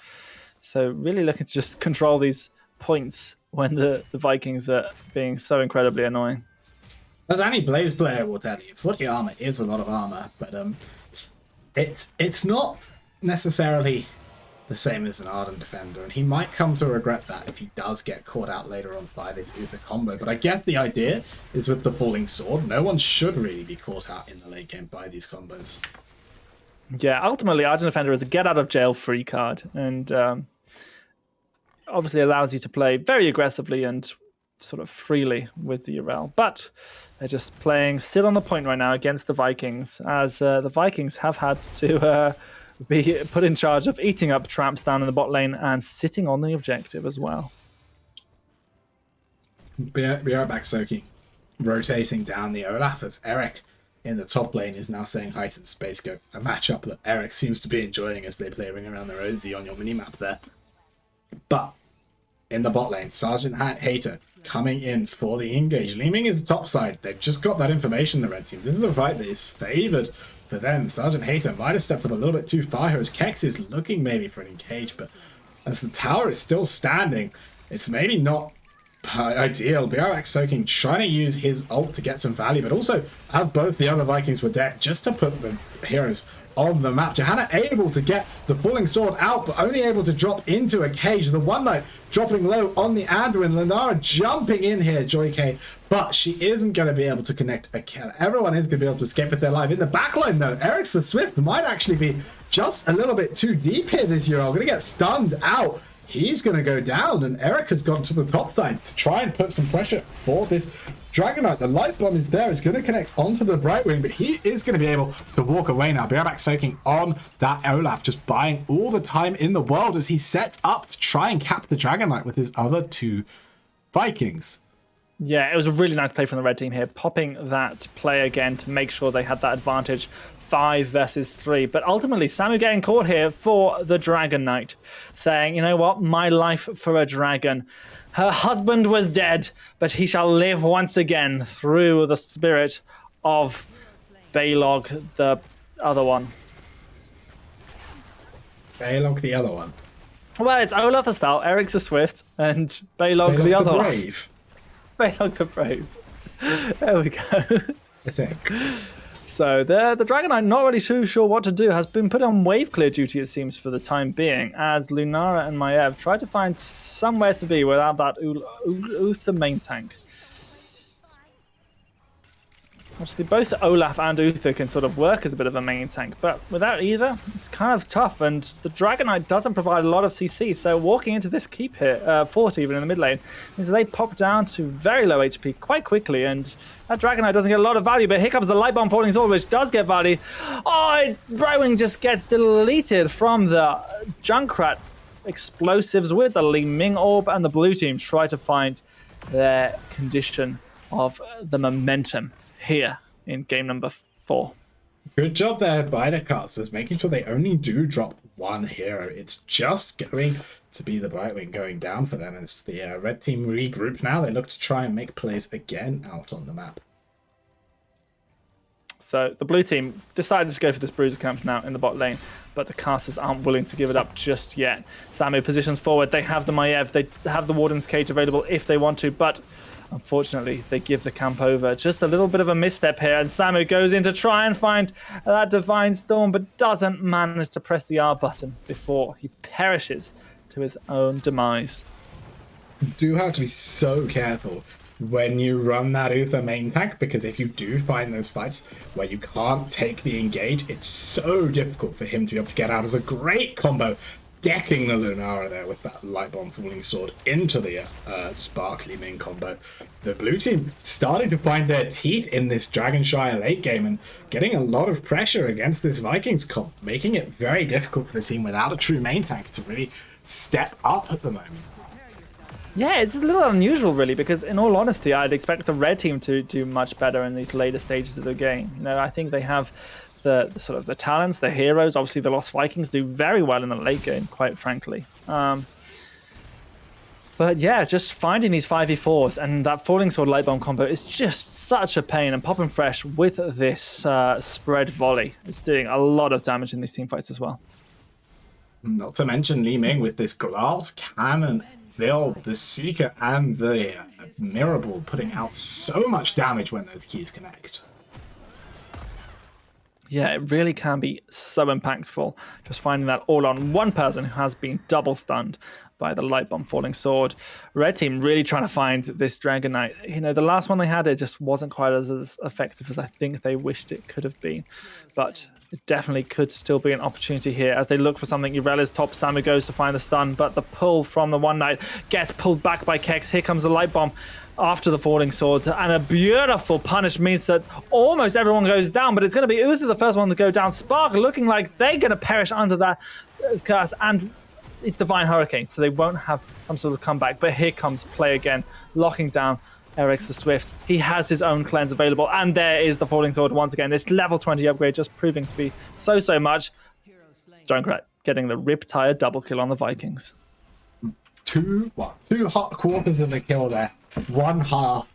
So really looking to just control these points when the Vikings are being so incredibly annoying. As any Blaze player will tell you, 40 armor is a lot of armor, but it's not necessarily the same as an Ardent Defender, and he might come to regret that if he does get caught out later on by this Uther combo. But I guess the idea is with the Falling Sword, no one should really be caught out in the late game by these combos. Yeah, ultimately, Ardent Defender is a get-out-of-jail-free card, and obviously allows you to play very aggressively and sort of freely with the Urel. But they're just playing still on the point right now against the Vikings, as the Vikings have had to be put in charge of eating up traps down in the bot lane and sitting on the objective as well. Be right back, Soki. Rotating down the Olaf as Eric in the top lane is now saying hi to the Space Goat. A matchup that Eric seems to be enjoying as they play Ring Around the Rosie on your minimap there. But in the bot lane, Sergeant Hater coming in for the engage. Li Ming is the top side. They've just got that information, the red team. This is a fight that is favored for them. Sergeant Hater might have stepped up a little bit too far here as Kex is looking maybe for an engage, but as the tower is still standing, it's maybe not ideal. BRX Soaking trying to use his ult to get some value, but also, as both the other Vikings were dead, just to put the heroes on the map. Johanna able to get the Falling Sword out, but only able to drop into a cage. The One Knight dropping low on the Anduin. Lunara jumping in here, Joy K, but she isn't going to be able to connect a kill. Everyone is going to be able to escape with their life. In the backline, though, Eric's the Swift might actually be just a little bit too deep here this year. I'm going to get stunned out. He's going to go down, and Eric has gone to the top side to try and put some pressure for this Dragonite. The Light Bomb is there. It's going to connect onto the Brightwing, but he is going to be able to walk away now. Bareback Soaking on that Olaf, just buying all the time in the world as he sets up to try and cap the Dragonite with his other 2 Vikings. Yeah, it was a really nice play from the red team here, popping that play again to make sure they had that advantage. 5 versus 3, but ultimately Samu getting caught here for the Dragon Knight, saying, you know what, my life for a dragon. Her husband was dead, but he shall live once again through the spirit of Balog, the other one. Balog, the other one. Well, it's Olaf the Stout, Eric the Swift, and Balog the other Brave. one. Balog the Brave. There we go. I think. So the Dragon Knight, not really too sure what to do, has been put on wave clear duty, it seems, for the time being, as Lunara and Maiev try to find somewhere to be without that Uther main tank. Obviously, both Olaf and Uther can sort of work as a bit of a main tank, but without either, it's kind of tough, and the Dragon Knight doesn't provide a lot of CC, so walking into this keep here, fort even in the mid lane, means they pop down to very low HP quite quickly, and that Dragon Knight doesn't get a lot of value, but here comes the Light Bomb Falling Sword, which does get value. Oh, Brightwing just gets deleted from the Junkrat explosives with the Li Ming Orb, and the blue team try to find their condition of the momentum here in game number 4. Good job there by the casters, making sure they only do drop one hero. It's just going to be the Brightwing going down for them. As the red team regroup now, they look to try and make plays again out on the map. So the blue team decided to go for this Bruiser camp now in the bot lane, but the casters aren't willing to give it up just yet. Samu positions forward. They have the Maiev. They have the Warden's Cage available if they want to, but unfortunately, they give the camp over. Just a little bit of a misstep here, and Samu goes in to try and find that Divine Storm, but doesn't manage to press the R button before he perishes to his own demise. You do have to be so careful when you run that Uther main tank, because if you do find those fights where you can't take the engage, it's so difficult for him to be able to get out. As a great combo, decking the Lunara there with that Light Bomb Falling Sword into the Sparkly main combo. The blue team starting to find their teeth in this Dragonshire late game and getting a lot of pressure against this Vikings comp, making it very difficult for the team without a true main tank to really step up at the moment. Yeah, it's a little unusual, really, because in all honesty, I'd expect the red team to do much better in these later stages of the game. You know, I think they have the sort of the talents, the heroes. Obviously, the Lost Vikings do very well in the late game, quite frankly. But yeah, just finding these 5v4s and that Falling Sword Light Bomb combo is just such a pain. And Poppin' Fresh with this spread volley is doing a lot of damage in these team fights as well. Not to mention Li Ming with this glass cannon build, the Seeker and the Mirror Ball putting out so much damage when those keys connect. Yeah, it really can be so impactful. Just finding that all on one person who has been double stunned by the Light Bomb Falling Sword. Red team really trying to find this Dragon Knight. You know, the last one they had, it just wasn't quite as effective as I think they wished it could have been. But it definitely could still be an opportunity here as they look for something. Urela's top, Samu goes to find the stun, but the pull from the One Knight gets pulled back by Kex. Here comes the Light Bomb after the Falling Sword, and a beautiful punish means that almost everyone goes down, but it's going to be Uther the first one to go down. Spark looking like they're going to perish under that curse, and it's Divine Hurricane, so they won't have some sort of comeback. But here comes play again, locking down Eric's the Swift. He has his own cleanse available, and there is the Falling Sword once again. This level 20 upgrade just proving to be so much. Junkrat getting the Riptire double kill on the Vikings. Two hot quarters of a kill there. One half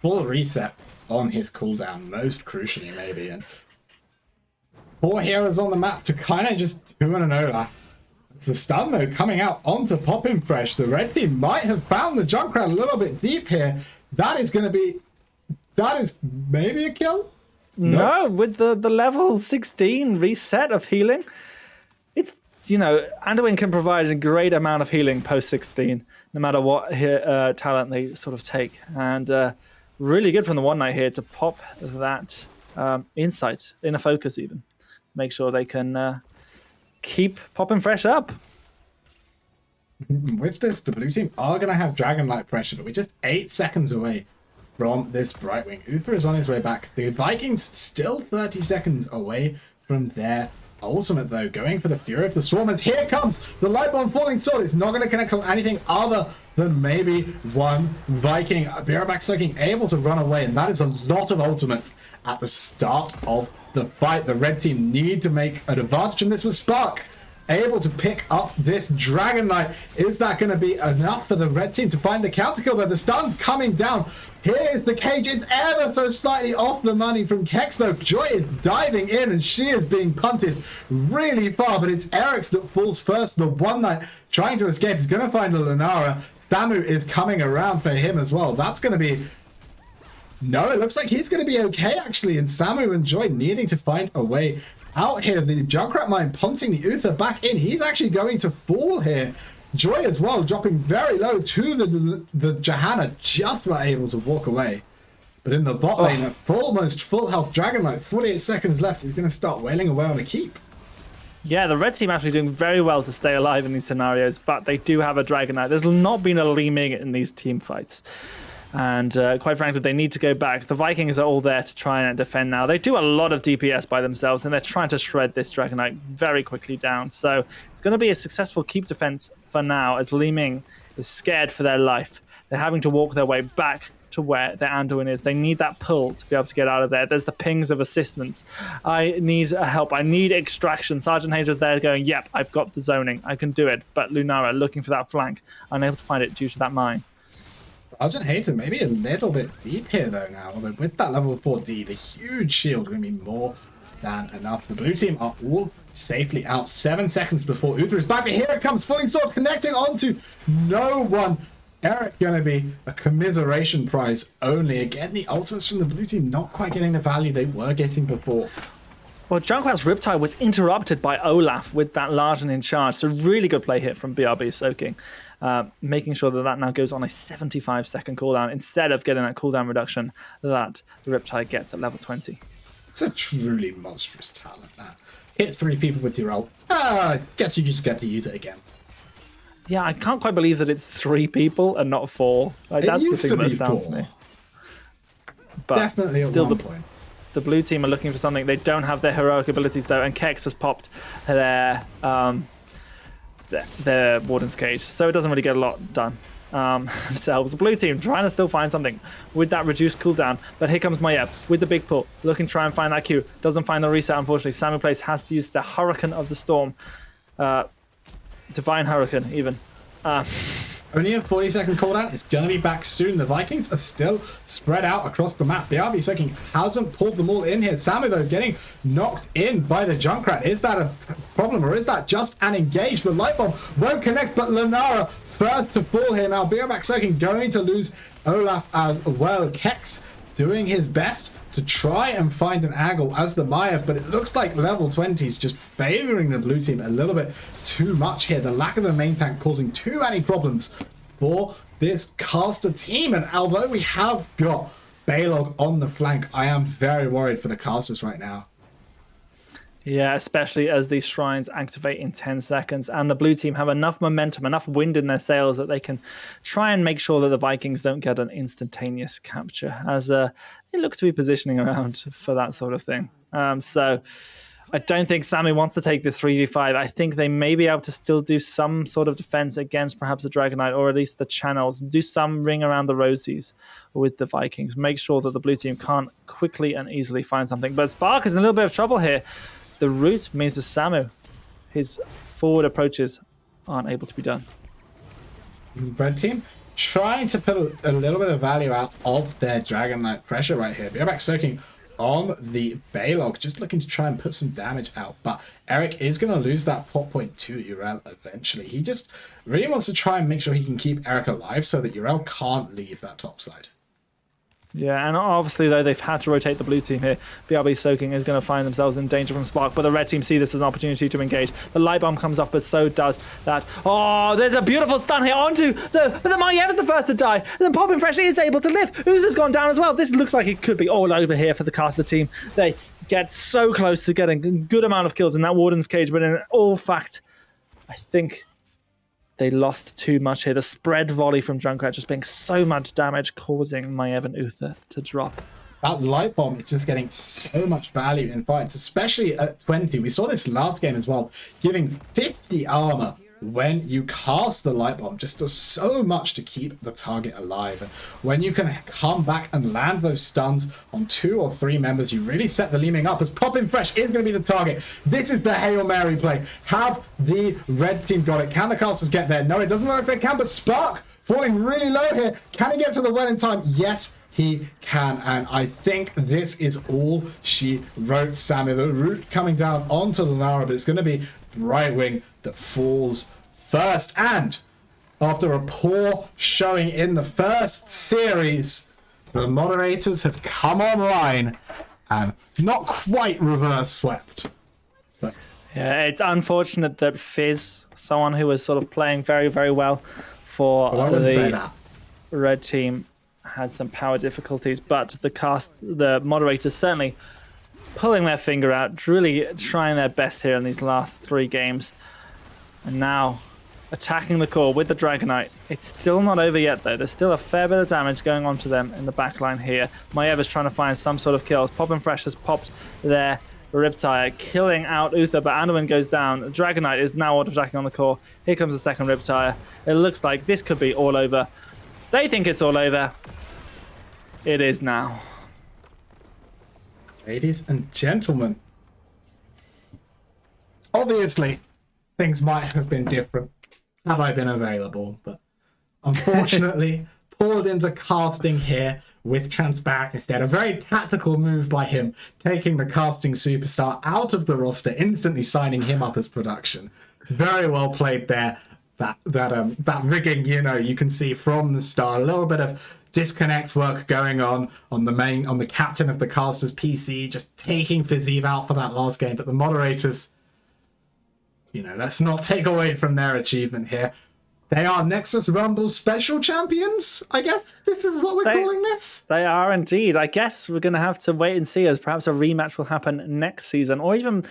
full reset on his cooldown, most crucially maybe, and 4 heroes on the map to kind of just do an Olaf. It's the stun mode coming out onto Poppin' Fresh. The red team might have found the Junkrat a little bit deep here. That is maybe a kill? No, with the level 16 reset of healing, it's, you know, Anduin can provide a great amount of healing post 16, no matter what talent they sort of take. And really good from the One Knight here to pop that insight, inner focus even. Make sure they can keep Poppin' Fresh up. With this, the blue team are going to have Dragonlight pressure, but we're just 8 seconds away from this Brightwing. Uther is on his way back. The Vikings still 30 seconds away from their ultimate, though, going for the Fury of the Swarmers. Here comes the Light Bomb Falling Sword. It's not going to connect on anything other than maybe one Viking. Birabak Soaking able to run away, and that is a lot of ultimates at the start of the fight. The red team need to make an advantage, and this was Spark able to pick up this Dragon Knight. Is that going to be enough for the red team to find the counter kill, though? The stun's coming down. Here's the cage. It's ever so slightly off the money from Kex, though. Joy is diving in, and she is being punted really far, but it's Eric's that falls first. The One Knight trying to escape is going to find a Lunara. Samu is coming around for him as well. That's going to be No, it looks like he's going to be okay, actually. And Samu and Joy needing to find a way out here. The Junkrat mine punting the Uther back in. He's actually going to fall here. Joy as well, dropping very low to the Johanna, just about able to walk away. But in the bot lane, at almost full health Dragon Knight, 48 seconds left, he's going to start wailing away on a keep. Yeah, the red team actually doing very well to stay alive in these scenarios, but they do have a Dragon Knight. There's not been a Leeming in these team fights. And quite frankly, they need to go back. The Vikings are all there to try and defend now. They do a lot of DPS by themselves, and they're trying to shred this Dragon Knight very quickly down. So it's going to be a successful keep defense for now, as Leeming is scared for their life. They're having to walk their way back to where their Anduin is. They need that pull to be able to get out of there. There's the pings of assistance. I need help. I need extraction. Sergeant Hager's there going, yep, I've got the zoning. I can do it. But Lunara looking for that flank, unable to find it due to that mine. Sergeant Hayter maybe a little bit deep here though now, although with that level 4D, the huge shield going to be more than enough. The blue team are all safely out. 7 seconds before Uther is back, but here it comes, Falling Sword connecting onto no one. Eric going to be a commiseration prize only. Again, the ultimates from the blue team not quite getting the value they were getting before. Well, Junkrat's Riptide was interrupted by Olaf with that Largen in charge. So really good play hit from BRB Soaking. Making sure that now goes on a 75-second cooldown instead of getting that cooldown reduction that the Riptide gets at level 20. It's a truly monstrous talent, that. Hit 3 people with your ult. Guess you just get to use it again. Yeah, I can't quite believe that it's 3 people and not 4. Like, that's the thing that astounds me. But definitely still at one point. The blue team are looking for something. They don't have their heroic abilities though, and Kex has popped their Warden's Cage, so it doesn't really get a lot done themselves. The blue team trying to still find something with that reduced cooldown, but here comes Mayev with the big pull, looking to try and find that Q. Doesn't find the reset, unfortunately. Samuel Place has to use the Hurricane of the Storm. Divine Hurricane, even. Only a 40-second cooldown. It's going to be back soon. The Vikings are still spread out across the map. BRB Soaking hasn't pulled them all in here. Samu, though, getting knocked in by the Junkrat. Is that a problem, or is that just an engage? The light bomb won't connect, but Lunara first to fall here. Now, BRB Soaking going to lose Olaf as well. Kex doing his best to try and find an angle as the Mayev, but it looks like level 20 is just favoring the blue team a little bit too much here. The lack of a main tank causing too many problems for this caster team, and although we have got Balog on the flank, I am very worried for the casters right now. Yeah, especially as these shrines activate in 10 seconds, and the blue team have enough momentum, enough wind in their sails that they can try and make sure that the Vikings don't get an instantaneous capture, as they look to be positioning around for that sort of thing. So I don't think Sammy wants to take this 3v5. I think they may be able to still do some sort of defense against perhaps the Dragon Knight, or at least the channels, do some ring around the rosies with the Vikings, make sure that the blue team can't quickly and easily find something. But Spark is in a little bit of trouble here. The route means that Samu, his forward approaches aren't able to be done. Red team trying to put a little bit of value out of their Dragon Knight pressure right here. BRB Soaking on the Balog, just looking to try and put some damage out. But Eric is going to lose that pop point to Urel eventually. He just really wants to try and make sure he can keep Eric alive so that Urel can't leave that top side. Yeah, and obviously, though, they've had to rotate the blue team here. BRB Soaking is going to find themselves in danger from Spark, but the red team see this as an opportunity to engage. The light bomb comes off, but so does that. Oh, there's a beautiful stun here onto but the Mayev is the first to die. The Poppin' Fresh is able to live. Uza's gone down as well. This looks like it could be all over here for the caster team. They get so close to getting a good amount of kills in that Warden's Cage, but in all fact, I think they lost too much here. The spread volley from Junkrat just being so much damage, causing Mayev and Uther to drop. That light bomb is just getting so much value in fights, especially at 20. We saw this last game as well, giving 50 armor when you cast the light bomb just does so much to keep the target alive. And when you can come back and land those stuns on 2 or 3 members, you really set the Leeming up, as Poppin' Fresh is going to be the target. This is the Hail Mary play. Have the red team got it? Can the casters get there? No, it doesn't look like they can, but Spark falling really low here. Can he get to the well in time? Yes, he can, and I think this is all she wrote, Sammy. The route coming down onto Lunara, but it's going to be Brightwing that falls first. And after a poor showing in the first series, The Moderators have come online and not quite reverse swept. But Yeah, it's unfortunate that Fizz, someone who was sort of playing very, very well for I wouldn't say the that. red team, had some power difficulties, but the Moderators certainly pulling their finger out, really trying their best here in these last 3 games. And now attacking the core with the Dragonite. It's still not over yet, though. There's still a fair bit of damage going on to them in the backline here. Maeva's trying to find some sort of kills. Poppin' Fresh has popped their Riptire, killing out Uther, but Anduin goes down. The Dragonite is now auto-attacking on the core. Here comes the second Riptire. It looks like this could be all over. They think it's all over. It is now. Ladies and gentlemen, obviously things might have been different had I been available, but unfortunately pulled into casting here with Transparent instead. A very tactical move by him, taking the casting superstar out of the roster, instantly signing him up as production. Very well played there. That rigging, you can see from the start, a little bit of disconnect work going on the captain of the casters PC, just taking Fiziv out for that last game. But the Moderators, let's not take away from their achievement here. They are Nexus Rumble special champions. I guess this is what we're calling this. They are indeed. I guess we're going to have to wait and see, as perhaps a rematch will happen next season, or even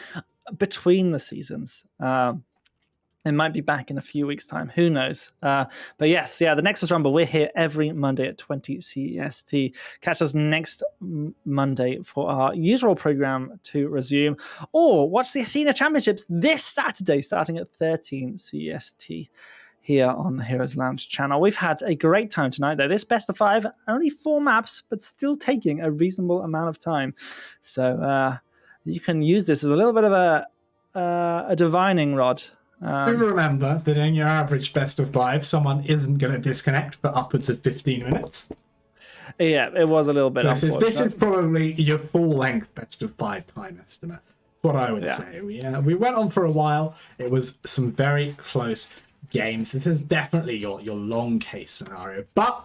between the seasons. It might be back in a few weeks' time. Who knows? But yes, the Nexus Rumble, we're here every Monday at 20 CEST. Catch us next Monday for our usual program to resume. Or watch the Athena Championships this Saturday, starting at 13 CEST here on the Heroes Lounge channel. We've had a great time tonight, though. This best of 5, only 4 maps, but still taking a reasonable amount of time. So you can use this as a little bit of a divining rod. Do remember that in your average best of 5, someone isn't going to disconnect for upwards of 15 minutes. Yeah, it was a little bit unfortunate. This is probably your full-length best of 5 time estimate. What I would say. We went on for a while. It was some very close games. This is definitely your long case scenario. But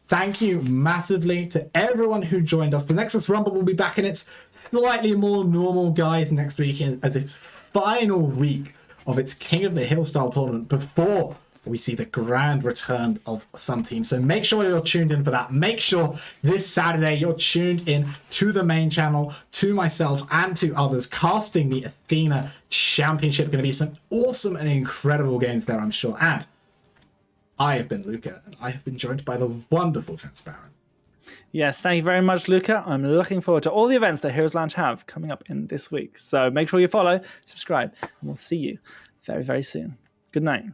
thank you massively to everyone who joined us. The Nexus Rumble will be back in its slightly more normal guise next week as its final week of its King of the Hill style tournament before we see the grand return of some teams. So make sure you're tuned in for that. Make sure this Saturday you're tuned in to the main channel, to myself and to others, casting the Athena Championship. Going to be some awesome and incredible games there, I'm sure. And I have been Luca, and I have been joined by the wonderful Transparent. Yes, thank you very much, Luca. I'm looking forward to all the events that Heroes Lounge have coming up in this week. So make sure you follow, subscribe, and we'll see you very, very soon. Good night.